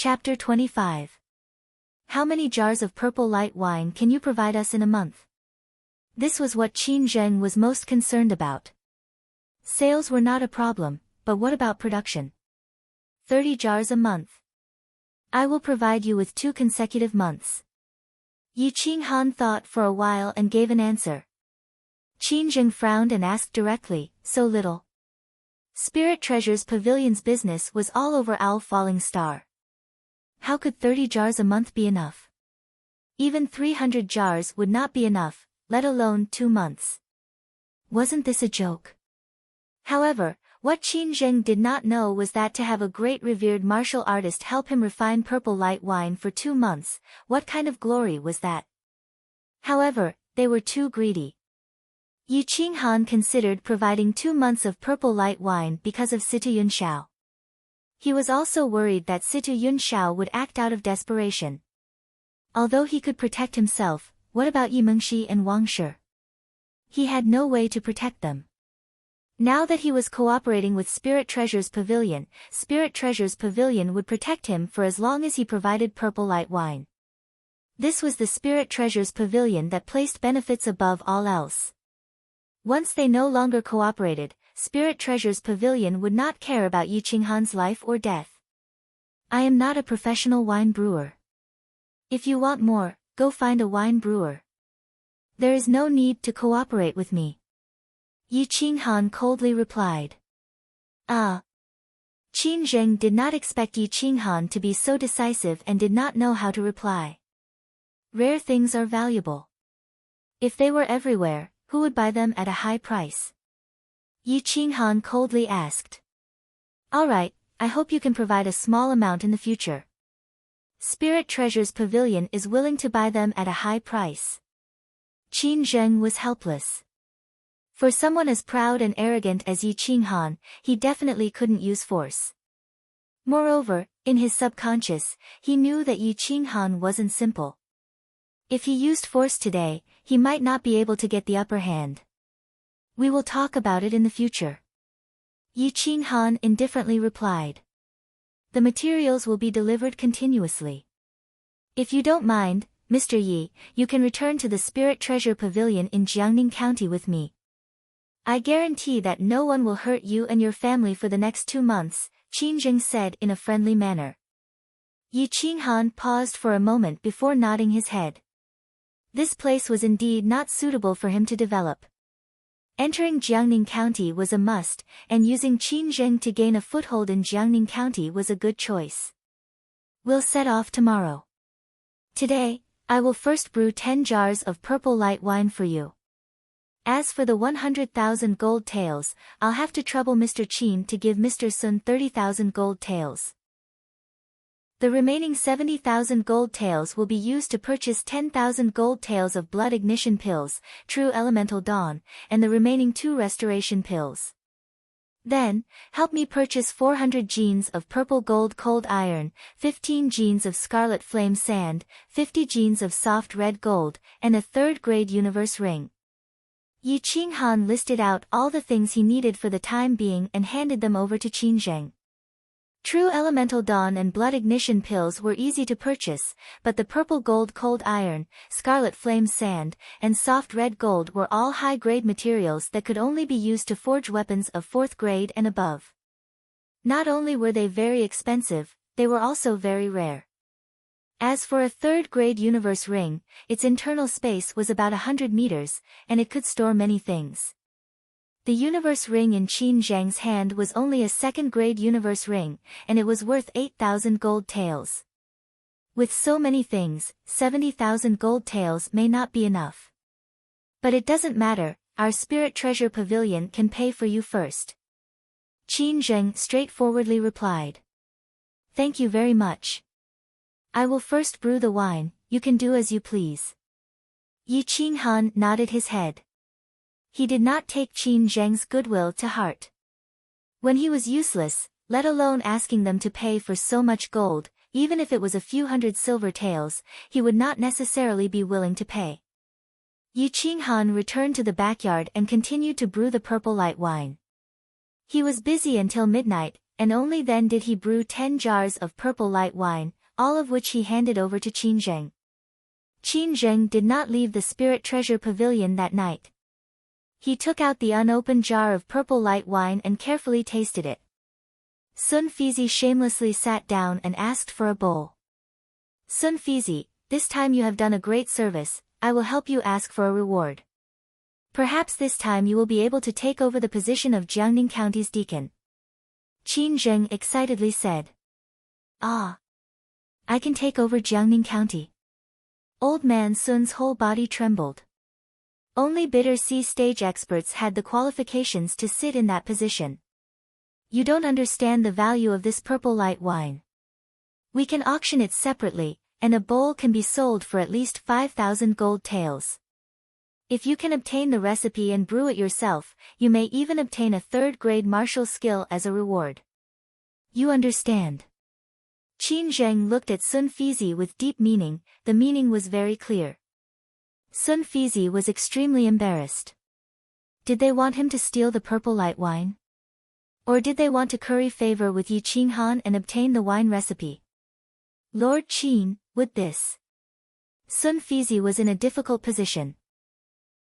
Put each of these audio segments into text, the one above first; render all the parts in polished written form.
Chapter 25. How many jars of purple light wine can you provide us in a month? This was what Qin Zheng was most concerned about. Sales were not a problem, but what about production? 30 jars a month. I will provide you with 2 consecutive months. Yi Qinghan thought for a while and gave an answer. Qin Zheng frowned and asked directly, so little? Spirit Treasure's pavilion's business was all over Owl Falling Star. How could 30 jars a month be enough? Even 300 jars would not be enough, let alone 2 months. Wasn't this a joke? However, what Qin Zheng did not know was that to have a great revered martial artist help him refine purple light wine for 2 months, what kind of glory was that? However, they were too greedy. Yi Qinghan considered providing 2 months of purple light wine because of Situ Yunxiao. He was also worried that Situ Yunxiao would act out of desperation. Although he could protect himself, what about Yi Mengxi and Wang Shi? He had no way to protect them. Now that he was cooperating with Spirit Treasure's pavilion would protect him for as long as he provided purple light wine. This was the Spirit Treasure's pavilion that placed benefits above all else. Once they no longer cooperated, Spirit Treasure's pavilion would not care about Yi Qinghan's life or death. I am not a professional wine brewer. If you want more, go find a wine brewer. There is no need to cooperate with me. Yi Qinghan coldly replied. Qin Zheng did not expect Yi Qinghan to be so decisive and did not know how to reply. Rare things are valuable. If they were everywhere, who would buy them at a high price? Yi Qinghan coldly asked. All right, I hope you can provide a small amount in the future. Spirit Treasure's pavilion is willing to buy them at a high price. Qin Zheng was helpless. For someone as proud and arrogant as Yi Qinghan, he definitely couldn't use force. Moreover, in his subconscious, he knew that Yi Qinghan wasn't simple. If he used force today, he might not be able to get the upper hand. We will talk about it in the future. Yi Qinghan indifferently replied. The materials will be delivered continuously. If you don't mind, Mr. Yi, you can return to the Spirit Treasure Pavilion in Jiangning County with me. I guarantee that no one will hurt you and your family for the next 2 months, Qin Zheng said in a friendly manner. Yi Qinghan paused for a moment before nodding his head. This place was indeed not suitable for him to develop. Entering Jiangning County was a must, and using Qin Zheng to gain a foothold in Jiangning County was a good choice. We'll set off tomorrow. Today, I will first brew 10 jars of purple light wine for you. As for the 100,000 gold taels, I'll have to trouble Mr. Qin to give Mr. Sun 30,000 gold taels. The remaining 70,000 gold taels will be used to purchase 10,000 gold taels of blood ignition pills, True Elemental Dawn, and the remaining 2 restoration pills. Then, help me purchase 400 genes of purple gold cold iron, 15 genes of scarlet flame sand, 50 genes of soft red gold, and a 3rd-grade universe ring. Yi Qinghan listed out all the things he needed for the time being and handed them over to Qin Zheng. True Elemental Dawn and blood ignition pills were easy to purchase, but the purple gold cold iron, scarlet flame sand, and soft red gold were all high-grade materials that could only be used to forge weapons of 4th grade and above. Not only were they very expensive, they were also very rare. As for a 3rd-grade universe ring, its internal space was about 100 meters, and it could store many things. The universe ring in Qin Zheng's hand was only a 2nd-grade universe ring, and it was worth 8,000 gold taels. With so many things, 70,000 gold taels may not be enough. But it doesn't matter, our Spirit Treasure Pavilion can pay for you first. Qin Zheng straightforwardly replied. Thank you very much. I will first brew the wine, you can do as you please. Yi Qinghan nodded his head. He did not take Qin Zheng's goodwill to heart. When he was useless, let alone asking them to pay for so much gold, even if it was a few hundred silver taels, he would not necessarily be willing to pay. Yi Qinghan returned to the backyard and continued to brew the purple light wine. He was busy until midnight, and only then did he brew 10 jars of purple light wine, all of which he handed over to Qin Zheng. Qin Zheng did not leave the spirit treasure pavilion that night. He took out the unopened jar of purple light wine and carefully tasted it. Sun Fizi shamelessly sat down and asked for a bowl. Sun Fizi, this time you have done a great service, I will help you ask for a reward. Perhaps this time you will be able to take over the position of Jiangning County's deacon. Qin Zheng excitedly said. Ah! I can take over Jiangning County. Old man Sun's whole body trembled. Only bitter sea stage experts had the qualifications to sit in that position. You don't understand the value of this purple light wine. We can auction it separately, and a bowl can be sold for at least 5,000 gold taels. If you can obtain the recipe and brew it yourself, you may even obtain a third-grade martial skill as a reward. You understand? Qin Zheng looked at Sun Fizi with deep meaning. The meaning was very clear. Sun Fizi was extremely embarrassed. Did they want him to steal the purple light wine? Or did they want to curry favor with Yi Qinghan and obtain the wine recipe? Lord Qin, would this? Sun Fizi was in a difficult position.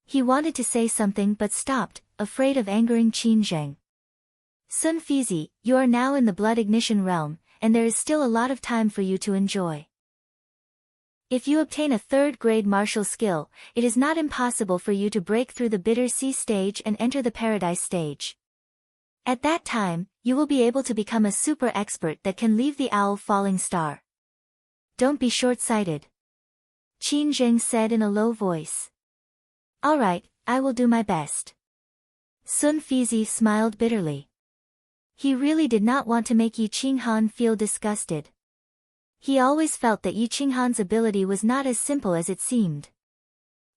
He wanted to say something but stopped, afraid of angering Qin Zheng. Sun Fizi, you are now in the blood ignition realm, and there is still a lot of time for you to enjoy. If you obtain a third-grade martial skill, it is not impossible for you to break through the bitter sea stage and enter the paradise stage. At that time, you will be able to become a super expert that can leave the owl falling star. Don't be short-sighted. Qin Zheng said in a low voice. All right, I will do my best. Sun Fizi smiled bitterly. He really did not want to make Yi Qinghan feel disgusted. He always felt that Yi Qinghan's ability was not as simple as it seemed.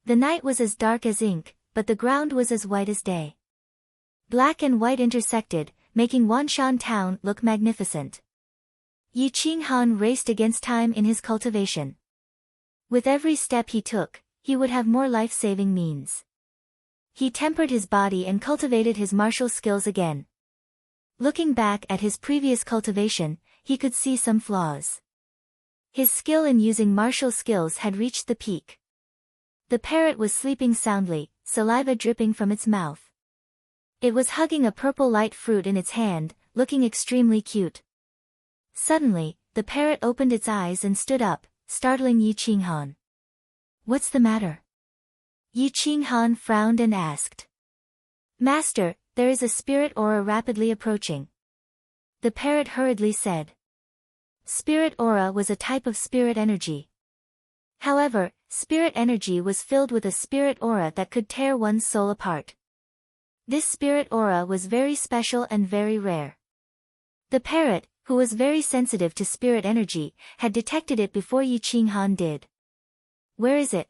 The night was as dark as ink, but the ground was as white as day. Black and white intersected, making Wanshan town look magnificent. Yi Qinghan raced against time in his cultivation. With every step he took, he would have more life-saving means. He tempered his body and cultivated his martial skills again. Looking back at his previous cultivation, he could see some flaws. His skill in using martial skills had reached the peak. The parrot was sleeping soundly, saliva dripping from its mouth. It was hugging a purple light fruit in its hand, looking extremely cute. Suddenly, the parrot opened its eyes and stood up, startling Yi Qinghan. What's the matter? Yi Qinghan frowned and asked. Master, there is a spirit aura rapidly approaching. The parrot hurriedly said. Spirit aura was a type of spirit energy. However, spirit energy was filled with a spirit aura that could tear one's soul apart. This spirit aura was very special and very rare. The parrot, who was very sensitive to spirit energy, had detected it before Yi Qinghan did. Where is it?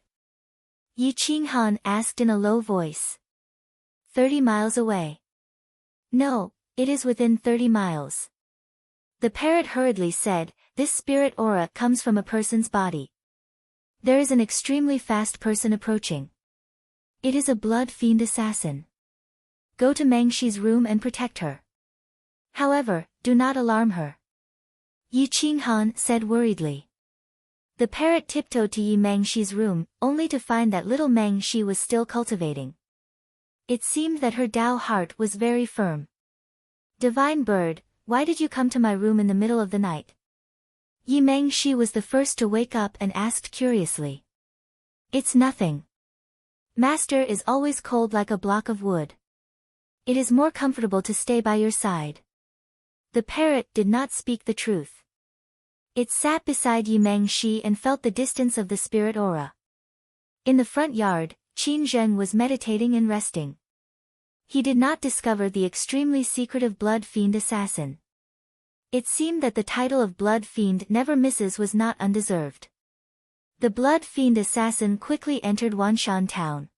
Yi Qinghan asked in a low voice. 30 miles away. No, it is within 30 miles. The parrot hurriedly said, this spirit aura comes from a person's body. There is an extremely fast person approaching. It is a blood fiend assassin. Go to Mengxi's room and protect her. However, do not alarm her. Yi Qinghan said worriedly. The parrot tiptoed to Yi Mengxi's room, only to find that little Mengxi was still cultivating. It seemed that her Tao heart was very firm. Divine bird, why did you come to my room in the middle of the night? Yi Mengxi was the first to wake up and asked curiously. It's nothing. Master is always cold like a block of wood. It is more comfortable to stay by your side. The parrot did not speak the truth. It sat beside Yi Mengxi and felt the distance of the spirit aura. In the front yard, Qin Zheng was meditating and resting. He did not discover the extremely secretive blood fiend assassin. It seemed that the title of blood fiend never misses was not undeserved. The blood fiend assassin quickly entered Wanshan town.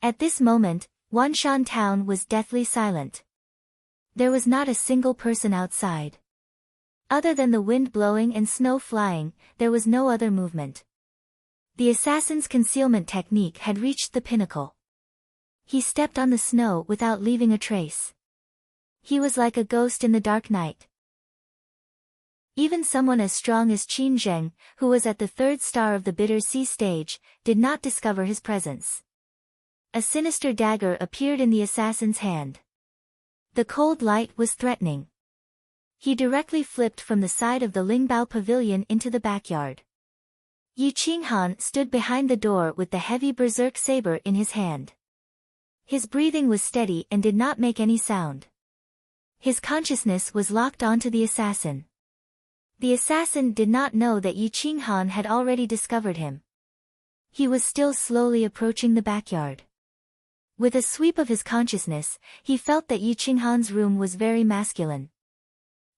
At this moment, Wanshan town was deathly silent. There was not a single person outside. Other than the wind blowing and snow flying, there was no other movement. The assassin's concealment technique had reached the pinnacle. He stepped on the snow without leaving a trace. He was like a ghost in the dark night. Even someone as strong as Qin Zheng, who was at the third star of the Bitter Sea stage, did not discover his presence. A sinister dagger appeared in the assassin's hand. The cold light was threatening. He directly flipped from the side of the Lingbao pavilion into the backyard. Yi Qinghan stood behind the door with the heavy berserk saber in his hand. His breathing was steady and did not make any sound. His consciousness was locked onto the assassin. The assassin did not know that Yi Qinghan had already discovered him. He was still slowly approaching the backyard. With a sweep of his consciousness, he felt that Yi Qinghan's room was very masculine.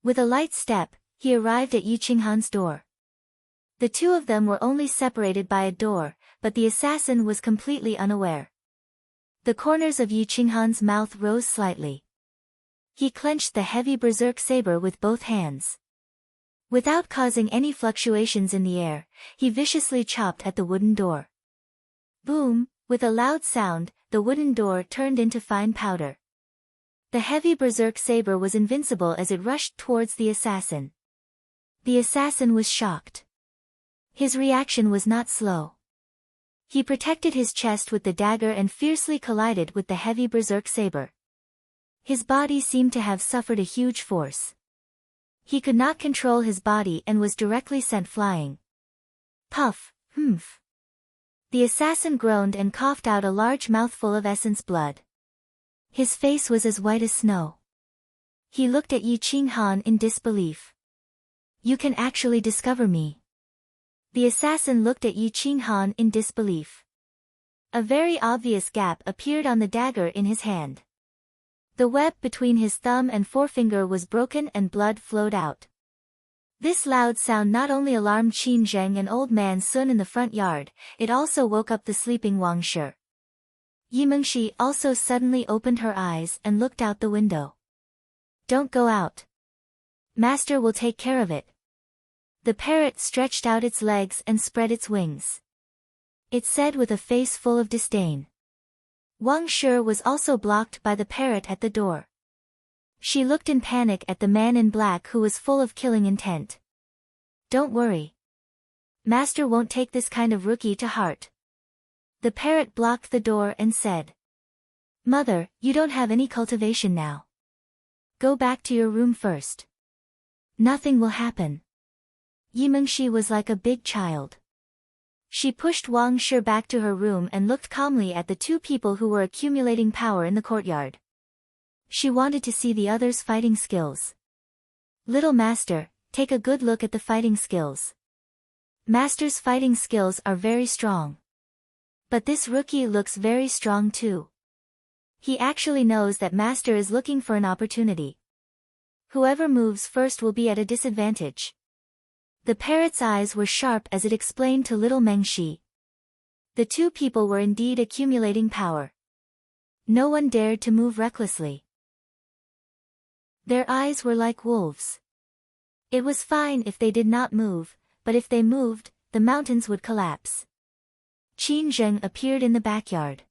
With a light step, he arrived at Yi Qinghan's door. The two of them were only separated by a door, but the assassin was completely unaware. The corners of Yi Qinghan's mouth rose slightly. He clenched the heavy berserk saber with both hands. Without causing any fluctuations in the air, he viciously chopped at the wooden door. Boom! With a loud sound, the wooden door turned into fine powder. The heavy berserk saber was invincible as it rushed towards the assassin. The assassin was shocked. His reaction was not slow. He protected his chest with the dagger and fiercely collided with the heavy berserk saber. His body seemed to have suffered a huge force. He could not control his body and was directly sent flying. Puff, humph. The assassin groaned and coughed out a large mouthful of essence blood. His face was as white as snow. He looked at Yi Qinghan in disbelief. You can actually discover me. The assassin looked at Yi Qinghan in disbelief. A very obvious gap appeared on the dagger in his hand. The web between his thumb and forefinger was broken and blood flowed out. This loud sound not only alarmed Qin Zheng and old man Sun in the front yard, it also woke up the sleeping Wang Shi. Yi Mengshi also suddenly opened her eyes and looked out the window. Don't go out. Master will take care of it. The parrot stretched out its legs and spread its wings. It said with a face full of disdain. Wang Shi was also blocked by the parrot at the door. She looked in panic at the man in black who was full of killing intent. Don't worry. Master won't take this kind of rookie to heart. The parrot blocked the door and said. Mother, you don't have any cultivation now. Go back to your room first. Nothing will happen. Yi Mengshi was like a big child. She pushed Wang Shi back to her room and looked calmly at the two people who were accumulating power in the courtyard. She wanted to see the others' fighting skills. Little master, take a good look at the fighting skills. Master's fighting skills are very strong. But this rookie looks very strong too. He actually knows that master is looking for an opportunity. Whoever moves first will be at a disadvantage. The parrot's eyes were sharp as it explained to little Mengshi. The two people were indeed accumulating power. No one dared to move recklessly. Their eyes were like wolves. It was fine if they did not move, but if they moved, the mountains would collapse. Qin Zheng appeared in the backyard.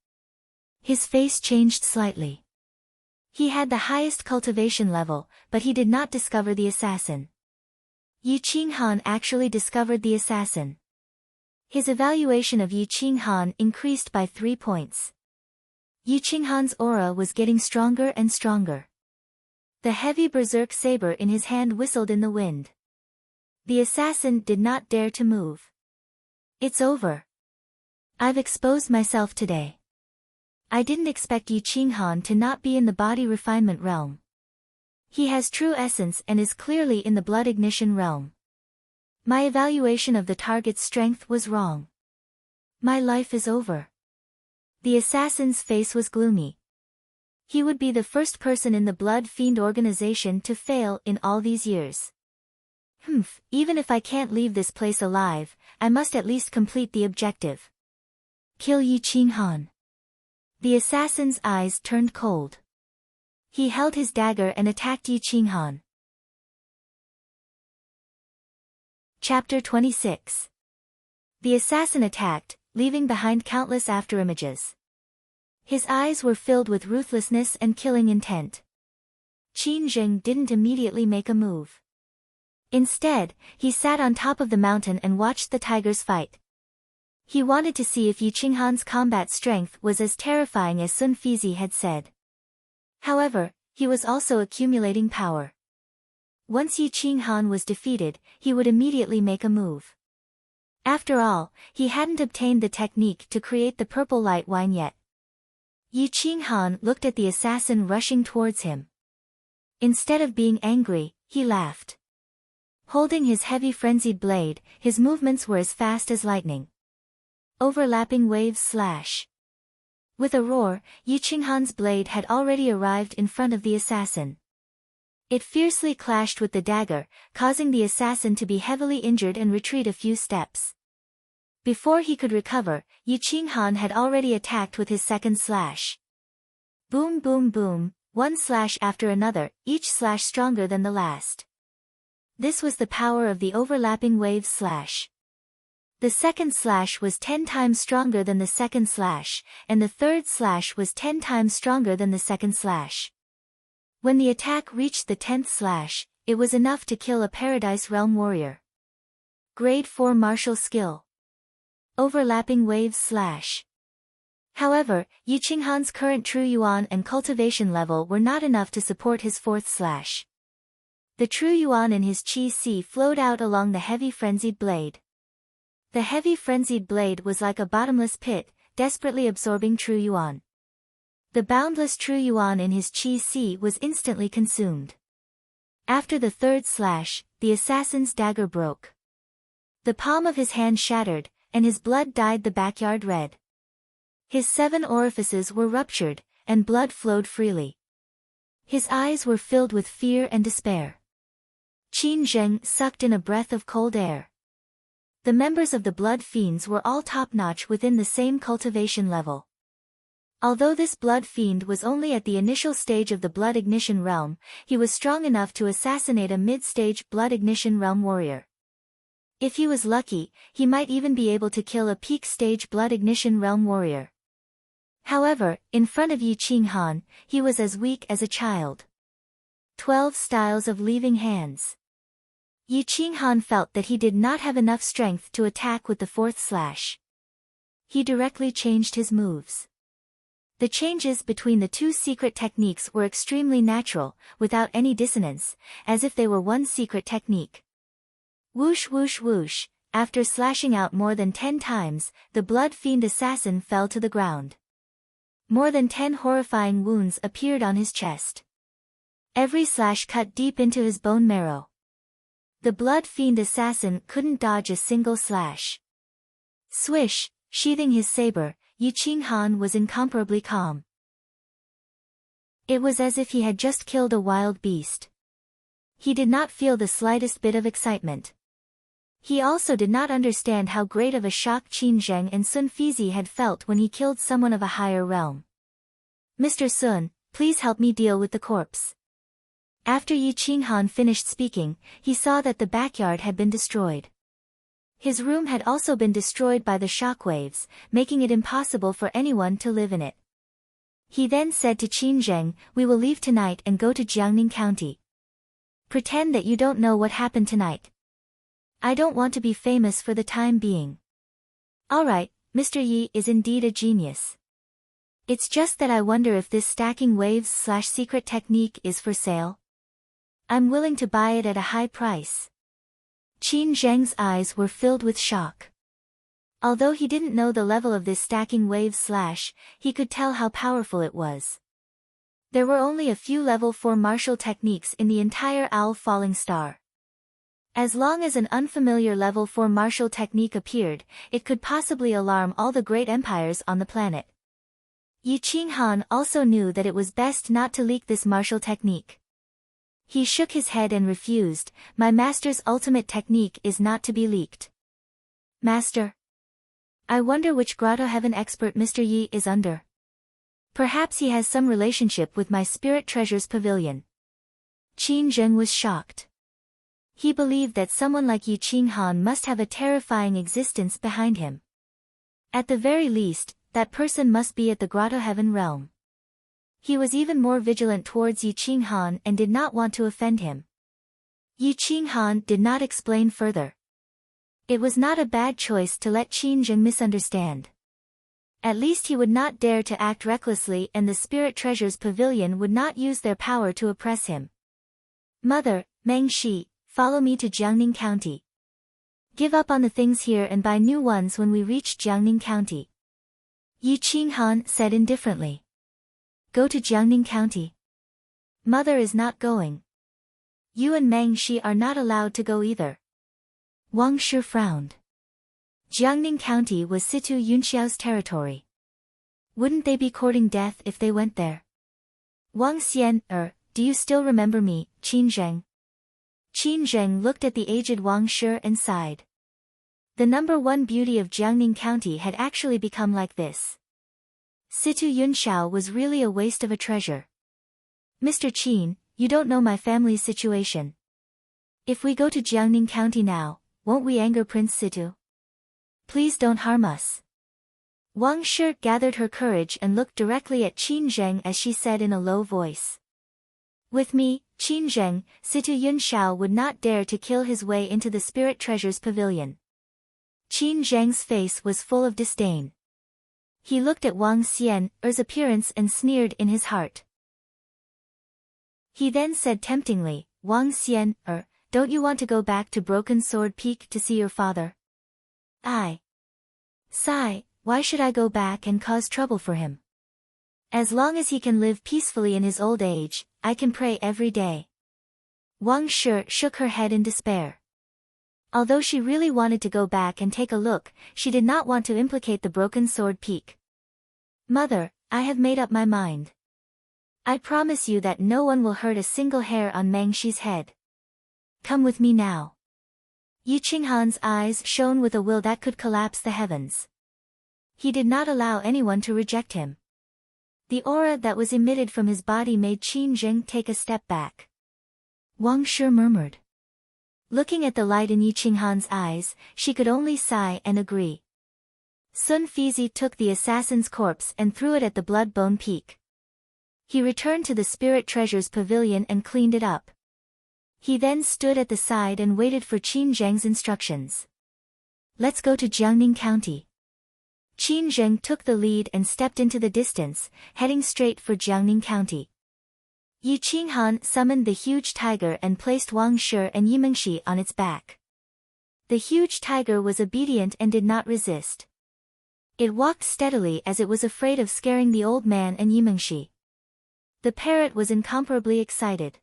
His face changed slightly. He had the highest cultivation level, but he did not discover the assassin. Yi Qinghan actually discovered the assassin. His evaluation of Yi Qinghan increased by 3 points. Yi Qinghan's aura was getting stronger and stronger. The heavy berserk saber in his hand whistled in the wind. The assassin did not dare to move. It's over. I've exposed myself today. I didn't expect Yi Qinghan to not be in the body refinement realm. He has true essence and is clearly in the blood ignition realm. My evaluation of the target's strength was wrong. My life is over. The assassin's face was gloomy. He would be the first person in the Blood Fiend organization to fail in all these years. Even if I can't leave this place alive, I must at least complete the objective. Kill Yi Qinghan. The assassin's eyes turned cold. He held his dagger and attacked Yi Qinghan. Chapter 26. The assassin attacked, leaving behind countless afterimages. His eyes were filled with ruthlessness and killing intent. Qin Zheng didn't immediately make a move. Instead, he sat on top of the mountain and watched the tigers fight. He wanted to see if Yi Qinghan's combat strength was as terrifying as Sun Fizi had said. However, he was also accumulating power. Once Yi Qinghan was defeated, he would immediately make a move. After all, he hadn't obtained the technique to create the purple light wine yet. Yi Qinghan looked at the assassin rushing towards him. Instead of being angry, he laughed. Holding his heavy frenzied blade, his movements were as fast as lightning. Overlapping waves slash. With a roar, Yi Qinghan's blade had already arrived in front of the assassin. It fiercely clashed with the dagger, causing the assassin to be heavily injured and retreat a few steps. Before he could recover, Yi Qinghan had already attacked with his second slash. Boom boom boom, one slash after another, each slash stronger than the last. This was the power of the overlapping waves slash. The second slash was 10 times stronger than the second slash, and the third slash was 10 times stronger than the second slash. When the attack reached the 10th slash, it was enough to kill a Paradise Realm warrior. Grade 4 martial skill. Overlapping waves slash. However, Yi Qinghan's current True Yuan and cultivation level were not enough to support his fourth slash. The True Yuan in his Qi Si flowed out along the heavy frenzied blade. The heavy frenzied blade was like a bottomless pit, desperately absorbing True Yuan. The boundless True Yuan in his Qi Si was instantly consumed. After the third slash, the assassin's dagger broke. The palm of his hand shattered, and his blood dyed the backyard red. His 7 orifices were ruptured, and blood flowed freely. His eyes were filled with fear and despair. Qin Zheng sucked in a breath of cold air. The members of the Blood Fiends were all top-notch within the same cultivation level. Although this Blood Fiend was only at the initial stage of the Blood Ignition Realm, he was strong enough to assassinate a mid-stage Blood Ignition Realm warrior. If he was lucky, he might even be able to kill a peak-stage Blood Ignition Realm warrior. However, in front of Yi Qinghan, he was as weak as a child. 12 styles of leaving hands. Yi Qinghan felt that he did not have enough strength to attack with the fourth slash. He directly changed his moves. The changes between the two secret techniques were extremely natural, without any dissonance, as if they were one secret technique. Whoosh whoosh whoosh, after slashing out more than 10 times, the Blood Fiend assassin fell to the ground. More than 10 horrifying wounds appeared on his chest. Every slash cut deep into his bone marrow. The Blood Fiend assassin couldn't dodge a single slash. Swish, sheathing his saber, Yi Qinghan was incomparably calm. It was as if he had just killed a wild beast. He did not feel the slightest bit of excitement. He also did not understand how great of a shock Qin Zheng and Sun Fizi had felt when he killed someone of a higher realm. Mr. Sun, please help me deal with the corpse. After Yi Qinghan finished speaking, he saw that the backyard had been destroyed. His room had also been destroyed by the shockwaves, making it impossible for anyone to live in it. He then said to Qin Zheng, "We will leave tonight and go to Jiangning County. Pretend that you don't know what happened tonight. I don't want to be famous for the time being." Alright, Mr. Yi is indeed a genius. It's just that I wonder if this stacking waves / secret technique is for sale. I'm willing to buy it at a high price. Qin Zheng's eyes were filled with shock. Although he didn't know the level of this stacking waves / he could tell how powerful it was. There were only a few level 4 martial techniques in the entire Owl Falling Star. As long as an unfamiliar level 4 martial technique appeared, it could possibly alarm all the great empires on the planet. Yi Qinghan also knew that it was best not to leak this martial technique. He shook his head and refused. "My master's ultimate technique is not to be leaked." Master? I wonder which grotto heaven expert Mr. Yi is under. Perhaps he has some relationship with my Spirit Treasures Pavilion. Qin Zheng was shocked. He believed that someone like Yi Qinghan must have a terrifying existence behind him. At the very least, that person must be at the grotto heaven realm. He was even more vigilant towards Yi Qinghan and did not want to offend him. Yi Qinghan did not explain further. It was not a bad choice to let Qin Zheng misunderstand. At least he would not dare to act recklessly, and the Spirit Treasures Pavilion would not use their power to oppress him. Mother, Meng Shi, follow me to Jiangning County. Give up on the things here and buy new ones when we reach Jiangning County. Yi Qinghan said indifferently. Go to Jiangning County. Mother is not going. You and Meng Shi are not allowed to go either. Wang Shi frowned. Jiangning County was Situ Yunxiao's territory. Wouldn't they be courting death if they went there? Wang Xian, do you still remember me, Qin Zheng? Qin Zheng looked at the aged Wang Shi and sighed. The number one beauty of Jiangning County had actually become like this. Situ Yunxiao was really a waste of a treasure. Mr. Qin, you don't know my family's situation. If we go to Jiangning County now, won't we anger Prince Situ? Please don't harm us. Wang Shi gathered her courage and looked directly at Qin Zheng as she said in a low voice. With me, Qin Zheng, Situ Yunxiao would not dare to kill his way into the Spirit Treasures Pavilion. Qin Zheng's face was full of disdain. He looked at Wang Xian's appearance and sneered in his heart. He then said temptingly, Wang Xian, don't you want to go back to Broken Sword Peak to see your father? Sigh, why should I go back and cause trouble for him? As long as he can live peacefully in his old age, I can pray every day. Wang Shi shook her head in despair. Although she really wanted to go back and take a look, she did not want to implicate the Broken Sword Peak. Mother, I have made up my mind. I promise you that no one will hurt a single hair on Meng Shi's head. Come with me now. Yi Qinghan's eyes shone with a will that could collapse the heavens. He did not allow anyone to reject him. The aura that was emitted from his body made Qin Zheng take a step back. Wang Shi murmured. Looking at the light in Yi Qinghan's eyes, she could only sigh and agree. Sun Fizi took the assassin's corpse and threw it at the Blood-Bone Peak. He returned to the Spirit Treasures Pavilion and cleaned it up. He then stood at the side and waited for Qin Zheng's instructions. Let's go to Jiangning County. Qin Zheng took the lead and stepped into the distance, heading straight for Jiangning County. Yi Qinghan summoned the huge tiger and placed Wang Shi and Yimengshi on its back. The huge tiger was obedient and did not resist. It walked steadily as it was afraid of scaring the old man and Yimengshi. The parrot was incomparably excited.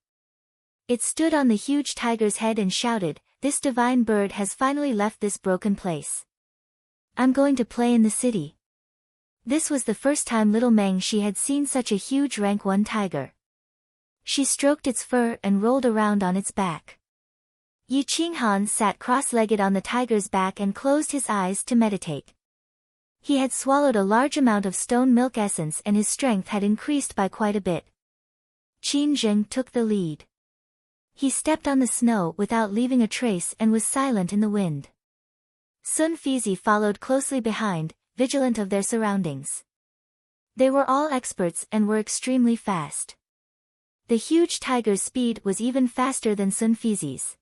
It stood on the huge tiger's head and shouted, "This divine bird has finally left this broken place. I'm going to play in the city." This was the first time little Meng Shi had seen such a huge rank 1 tiger. She stroked its fur and rolled around on its back. Yi Qinghan sat cross-legged on the tiger's back and closed his eyes to meditate. He had swallowed a large amount of stone milk essence and his strength had increased by quite a bit. Qin Zheng took the lead. He stepped on the snow without leaving a trace and was silent in the wind. Sun Fizi followed closely behind, vigilant of their surroundings. They were all experts and were extremely fast. The huge tiger's speed was even faster than Sun Fizi's.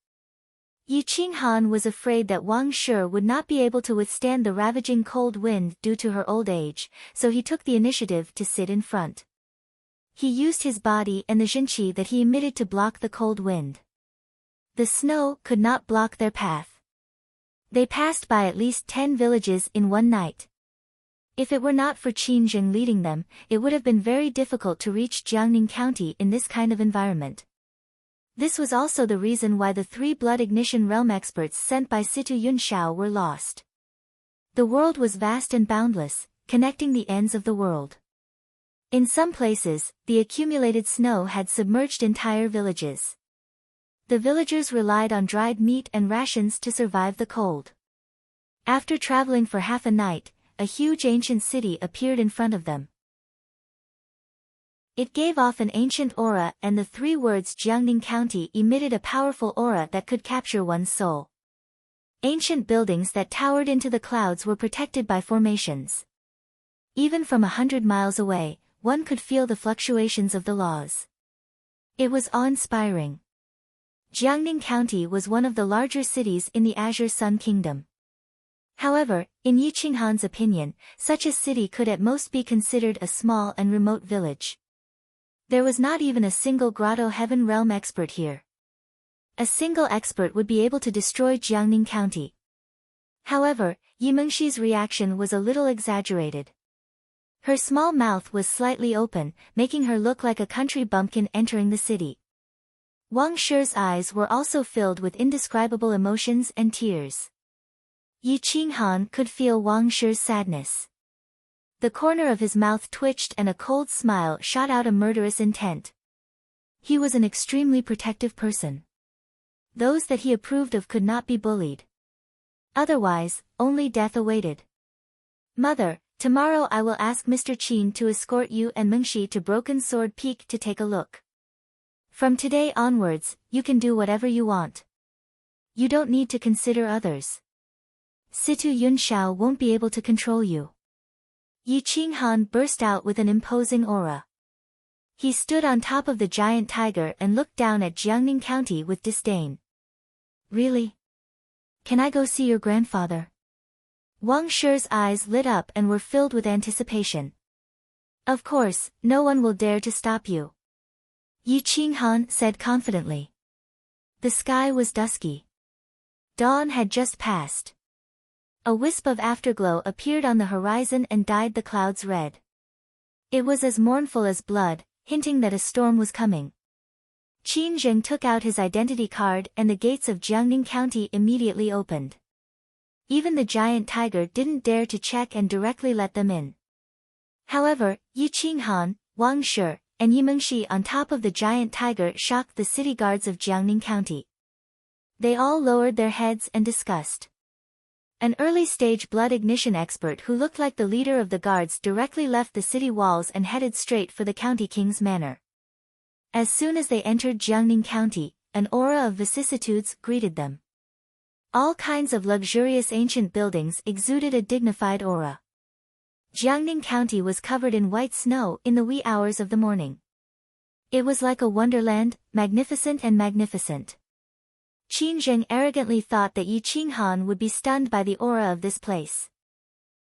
Yi Qinghan was afraid that Wang Shi would not be able to withstand the ravaging cold wind due to her old age, so he took the initiative to sit in front. He used his body and the Jinqi that he emitted to block the cold wind. The snow could not block their path. They passed by at least 10 villages in one night. If it were not for Qin Zheng leading them, it would have been very difficult to reach Jiangning County in this kind of environment. This was also the reason why the 3 blood ignition realm experts sent by Situ Yunxiao were lost. The world was vast and boundless, connecting the ends of the world. In some places, the accumulated snow had submerged entire villages. The villagers relied on dried meat and rations to survive the cold. After traveling for half a night, a huge ancient city appeared in front of them. It gave off an ancient aura and the 3 words Jiangning County emitted a powerful aura that could capture one's soul. Ancient buildings that towered into the clouds were protected by formations. Even from 100 miles away, one could feel the fluctuations of the laws. It was awe-inspiring. Jiangning County was one of the larger cities in the Azure Sun Kingdom. However, in Yi Qinghan's opinion, such a city could at most be considered a small and remote village. There was not even a single Grotto Heaven Realm expert here. A single expert would be able to destroy Jiangning County. However, Yi Mengxi's reaction was a little exaggerated. Her small mouth was slightly open, making her look like a country bumpkin entering the city. Wang Shi's eyes were also filled with indescribable emotions and tears. Yi Qinghan could feel Wang Shi's sadness. The corner of his mouth twitched and a cold smile shot out a murderous intent. He was an extremely protective person. Those that he approved of could not be bullied. Otherwise, only death awaited. Mother, tomorrow I will ask Mr. Qin to escort you and Mengxi to Broken Sword Peak to take a look. From today onwards, you can do whatever you want. You don't need to consider others. Situ Yunxiao won't be able to control you. Yi Qinghan burst out with an imposing aura. He stood on top of the giant tiger and looked down at Jiangning County with disdain. Really? Can I go see your grandfather? Wang Shi's eyes lit up and were filled with anticipation. Of course, no one will dare to stop you. Yi Qinghan said confidently. The sky was dusky. Dawn had just passed. A wisp of afterglow appeared on the horizon and dyed the clouds red. It was as mournful as blood, hinting that a storm was coming. Qin Zheng took out his identity card and the gates of Jiangning County immediately opened. Even the giant tiger didn't dare to check and directly let them in. However, Yi Qinghan, Wang Shi, and Yi Mengxi on top of the giant tiger shocked the city guards of Jiangning County. They all lowered their heads in disgust. An early-stage blood ignition expert who looked like the leader of the guards directly left the city walls and headed straight for the county king's manor. As soon as they entered Jiangning County, an aura of vicissitudes greeted them. All kinds of luxurious ancient buildings exuded a dignified aura. Jiangning County was covered in white snow in the wee hours of the morning. It was like a wonderland, magnificent and magnificent. Qin Zheng arrogantly thought that Yi Qinghan would be stunned by the aura of this place.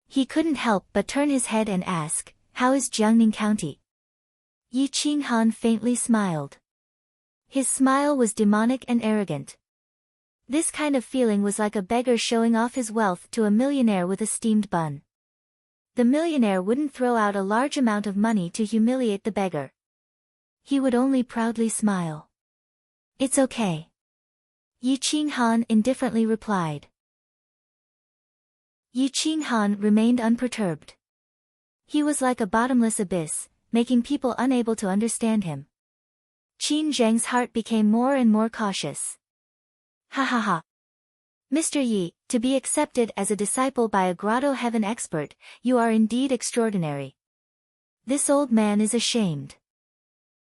He couldn't help but turn his head and ask, "How is Jiangning County?" Yi Qinghan faintly smiled. His smile was demonic and arrogant. This kind of feeling was like a beggar showing off his wealth to a millionaire with a steamed bun. The millionaire wouldn't throw out a large amount of money to humiliate the beggar. He would only proudly smile. "It's okay." Yi Qinghan indifferently replied. Yi Qinghan remained unperturbed. He was like a bottomless abyss, making people unable to understand him. Qin Zheng's heart became more and more cautious. Ha ha ha. Mr. Yi, to be accepted as a disciple by a Grotto Heaven expert, you are indeed extraordinary. This old man is ashamed.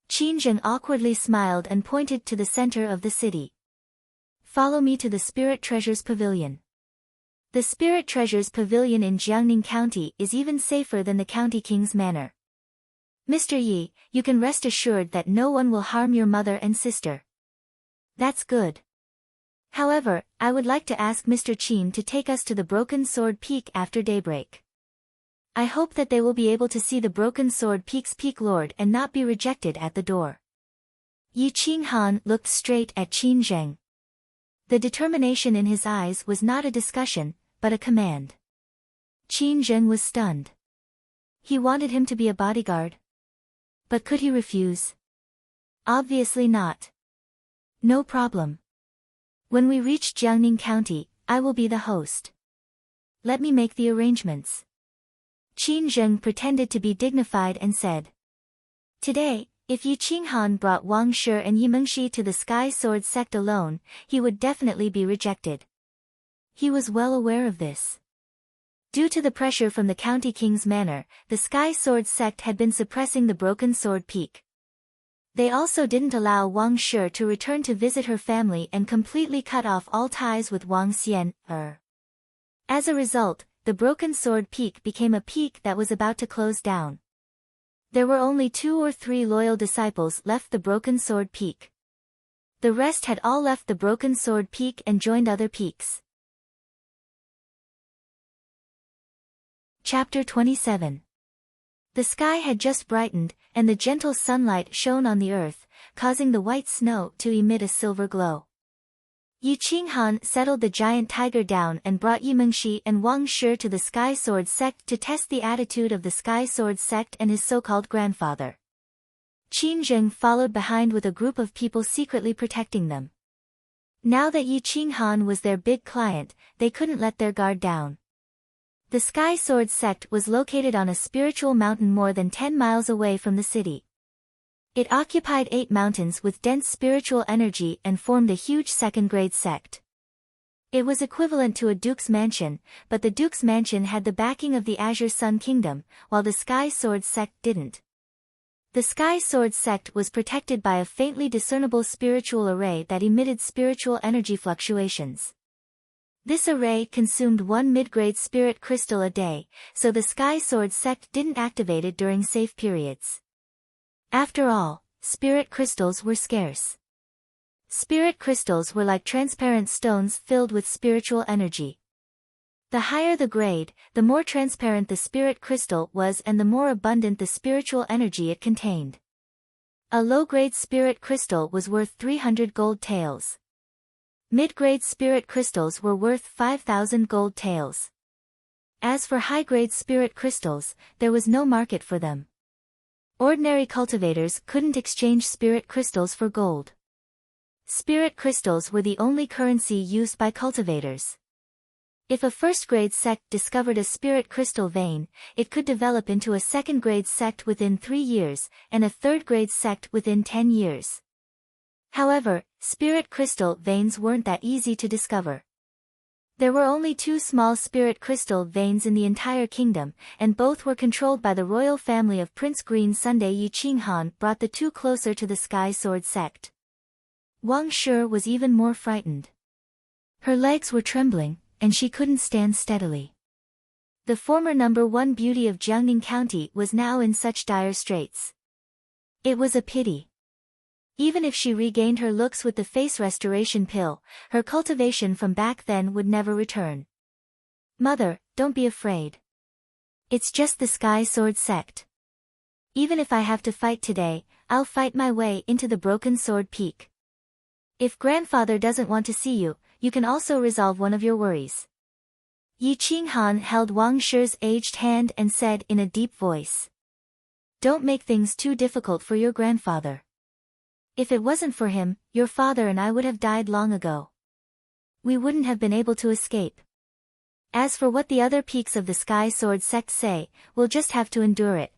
Qin Zheng awkwardly smiled and pointed to the center of the city. Follow me to the Spirit Treasures Pavilion. The Spirit Treasures Pavilion in Jiangning County is even safer than the County King's Manor. Mr. Yi, you can rest assured that no one will harm your mother and sister. That's good. However, I would like to ask Mr. Qin to take us to the Broken Sword Peak after daybreak. I hope that they will be able to see the Broken Sword Peak's Peak Lord and not be rejected at the door. Yi Qinghan looked straight at Qin Zheng. The determination in his eyes was not a discussion, but a command. Qin Zheng was stunned. He wanted him to be a bodyguard. But could he refuse? Obviously not. No problem. When we reach Jiangning County, I will be the host. Let me make the arrangements. Qin Zheng pretended to be dignified and said. Today, if Yi Qinghan brought Wang Shi and Yi Mengxi to the Sky Sword sect alone, he would definitely be rejected. He was well aware of this. Due to the pressure from the County King's Manor, the Sky Sword sect had been suppressing the Broken Sword Peak. They also didn't allow Wang Shi to return to visit her family and completely cut off all ties with Wang Xian. As a result, the Broken Sword Peak became a peak that was about to close down. There were only 2 or 3 loyal disciples left the Broken Sword Peak. The rest had all left the Broken Sword Peak and joined other peaks. Chapter 27. The sky had just brightened, and the gentle sunlight shone on the earth, causing the white snow to emit a silver glow. Yi Qinghan settled the giant tiger down and brought Yi Mengxi and Wang Shi to the Sky Sword sect to test the attitude of the Sky Sword sect and his so-called grandfather. Qin Zheng followed behind with a group of people secretly protecting them. Now that Yi Qinghan was their big client, they couldn't let their guard down. The Sky Sword sect was located on a spiritual mountain more than 10 miles away from the city. It occupied 8 mountains with dense spiritual energy and formed a huge second-grade sect. It was equivalent to a duke's mansion, but the duke's mansion had the backing of the Azure Sun Kingdom, while the Sky Sword sect didn't. The Sky Sword sect was protected by a faintly discernible spiritual array that emitted spiritual energy fluctuations. This array consumed 1 mid-grade spirit crystal a day, so the Sky Sword sect didn't activate it during safe periods. After all, spirit crystals were scarce. Spirit crystals were like transparent stones filled with spiritual energy. The higher the grade, the more transparent the spirit crystal was and the more abundant the spiritual energy it contained. A low-grade spirit crystal was worth 300 gold taels. Mid-grade spirit crystals were worth 5,000 gold taels. As for high-grade spirit crystals, there was no market for them. Ordinary cultivators couldn't exchange spirit crystals for gold. Spirit crystals were the only currency used by cultivators. If a first-grade sect discovered a spirit crystal vein, it could develop into a second-grade sect within 3 years, and a third-grade sect within 10 years. However, spirit crystal veins weren't that easy to discover. There were only 2 small spirit crystal veins in the entire kingdom, and both were controlled by the royal family of Prince Green Sunday. Yi Qinghan brought the 2 closer to the Sky Sword sect. Wang Shi was even more frightened. Her legs were trembling, and she couldn't stand steadily. The former number 1 beauty of Jiangning County was now in such dire straits. It was a pity. Even if she regained her looks with the face restoration pill, her cultivation from back then would never return. Mother, don't be afraid. It's just the Sky Sword sect. Even if I have to fight today, I'll fight my way into the Broken Sword Peak. If grandfather doesn't want to see you, you can also resolve one of your worries. Yi Qinghan held Wang Shi's aged hand and said in a deep voice. Don't make things too difficult for your grandfather. If it wasn't for him, your father and I would have died long ago. We wouldn't have been able to escape. As for what the other peaks of the Sky Sword sect say, we'll just have to endure it.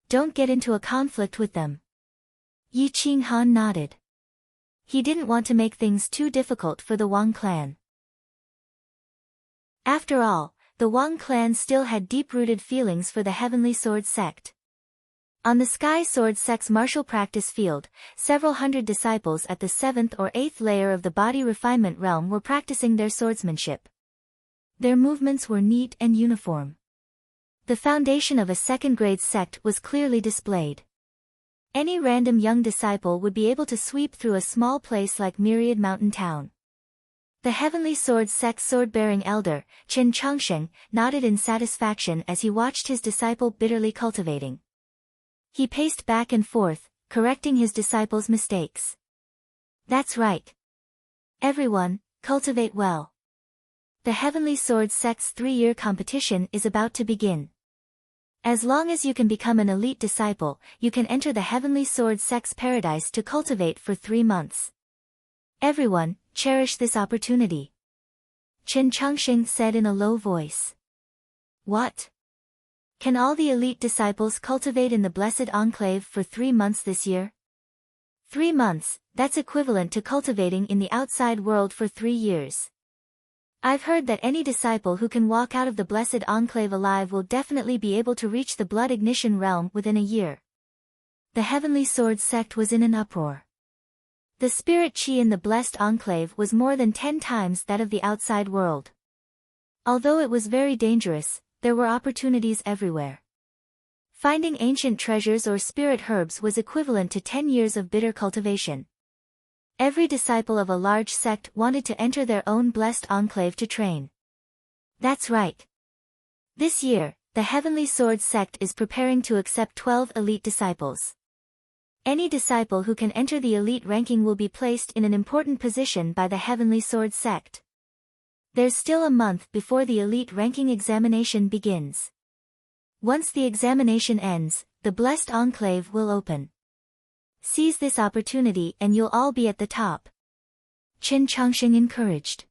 Don't get into a conflict with them. Yi Qinghan nodded. He didn't want to make things too difficult for the Wang clan. After all, the Wang clan still had deep-rooted feelings for the Heavenly Sword sect. On the Sky Sword sect's martial practice field, several hundred disciples at the 7th or 8th layer of the body refinement realm were practicing their swordsmanship. Their movements were neat and uniform. The foundation of a second-grade sect was clearly displayed. Any random young disciple would be able to sweep through a small place like Myriad Mountain Town. The Heavenly Sword sect's sword-bearing elder, Chen Changsheng, nodded in satisfaction as he watched his disciple bitterly cultivating. He paced back and forth, correcting his disciples' mistakes. That's right. Everyone, cultivate well. The Heavenly Sword sect's 3-year competition is about to begin. As long as you can become an elite disciple, you can enter the Heavenly Sword sect's paradise to cultivate for 3 months. Everyone, cherish this opportunity. Chen Changsheng said in a low voice. What? Can all the elite disciples cultivate in the Blessed Enclave for 3 months this year? 3 months, that's equivalent to cultivating in the outside world for 3 years. I've heard that any disciple who can walk out of the Blessed Enclave alive will definitely be able to reach the Blood Ignition realm within a year. The Heavenly Sword sect was in an uproar. The spirit chi in the Blessed Enclave was more than 10 times that of the outside world. Although it was very dangerous, there were opportunities everywhere. Finding ancient treasures or spirit herbs was equivalent to 10 years of bitter cultivation. Every disciple of a large sect wanted to enter their own blessed enclave to train. That's right. This year, the Heavenly Sword sect is preparing to accept 12 elite disciples. Any disciple who can enter the elite ranking will be placed in an important position by the Heavenly Sword sect. There's still a month before the elite ranking examination begins. Once the examination ends, the blessed enclave will open. Seize this opportunity and you'll all be at the top. Qin Changxing encouraged.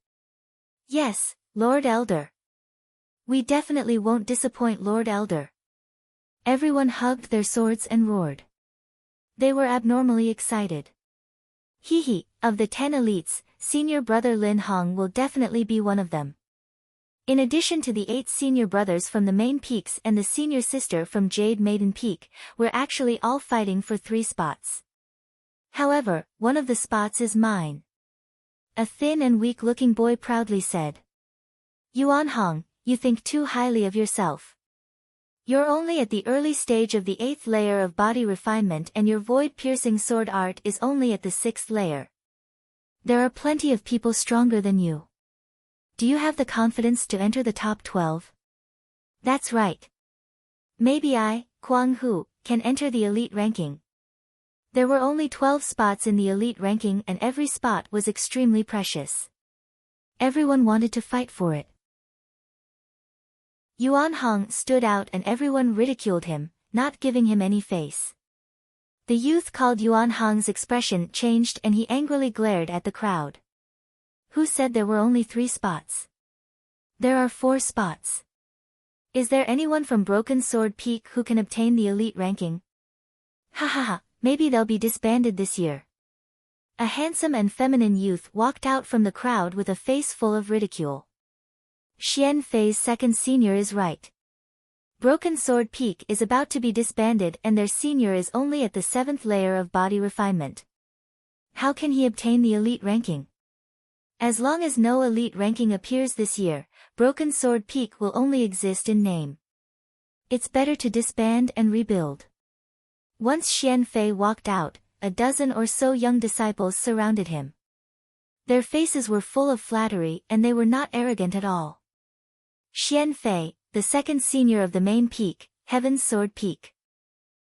Yes, Lord Elder. We definitely won't disappoint Lord Elder. Everyone hugged their swords and roared. They were abnormally excited. Hee, of the 10 elites, senior brother Lin Hong will definitely be one of them. In addition to the 8 senior brothers from the main peaks and the senior sister from Jade Maiden Peak, we're actually all fighting for 3 spots. However, one of the spots is mine. A thin and weak-looking boy proudly said. Yuan Hong, you think too highly of yourself. You're only at the early stage of the 8th layer of body refinement and your void-piercing sword art is only at the 6th layer. There are plenty of people stronger than you. Do you have the confidence to enter the top 12? That's right. Maybe I, Kuang Hu, can enter the elite ranking. There were only 12 spots in the elite ranking and every spot was extremely precious. Everyone wanted to fight for it. Yuan Hong stood out and everyone ridiculed him, not giving him any face. The youth called Yuan Hong's expression changed and he angrily glared at the crowd. Who said there were only 3 spots? There are 4 spots. Is there anyone from Broken Sword Peak who can obtain the elite ranking? Ha ha ha, maybe they'll be disbanded this year. A handsome and feminine youth walked out from the crowd with a face full of ridicule. Xian Fei's second senior is right. Broken Sword Peak is about to be disbanded and their senior is only at the 7th layer of body refinement. How can he obtain the elite ranking? As long as no elite ranking appears this year, Broken Sword Peak will only exist in name. It's better to disband and rebuild. Once Xian Fei walked out, a dozen or so young disciples surrounded him. Their faces were full of flattery and they were not arrogant at all. Xian Fei, the second senior of the main peak, Heaven's Sword Peak.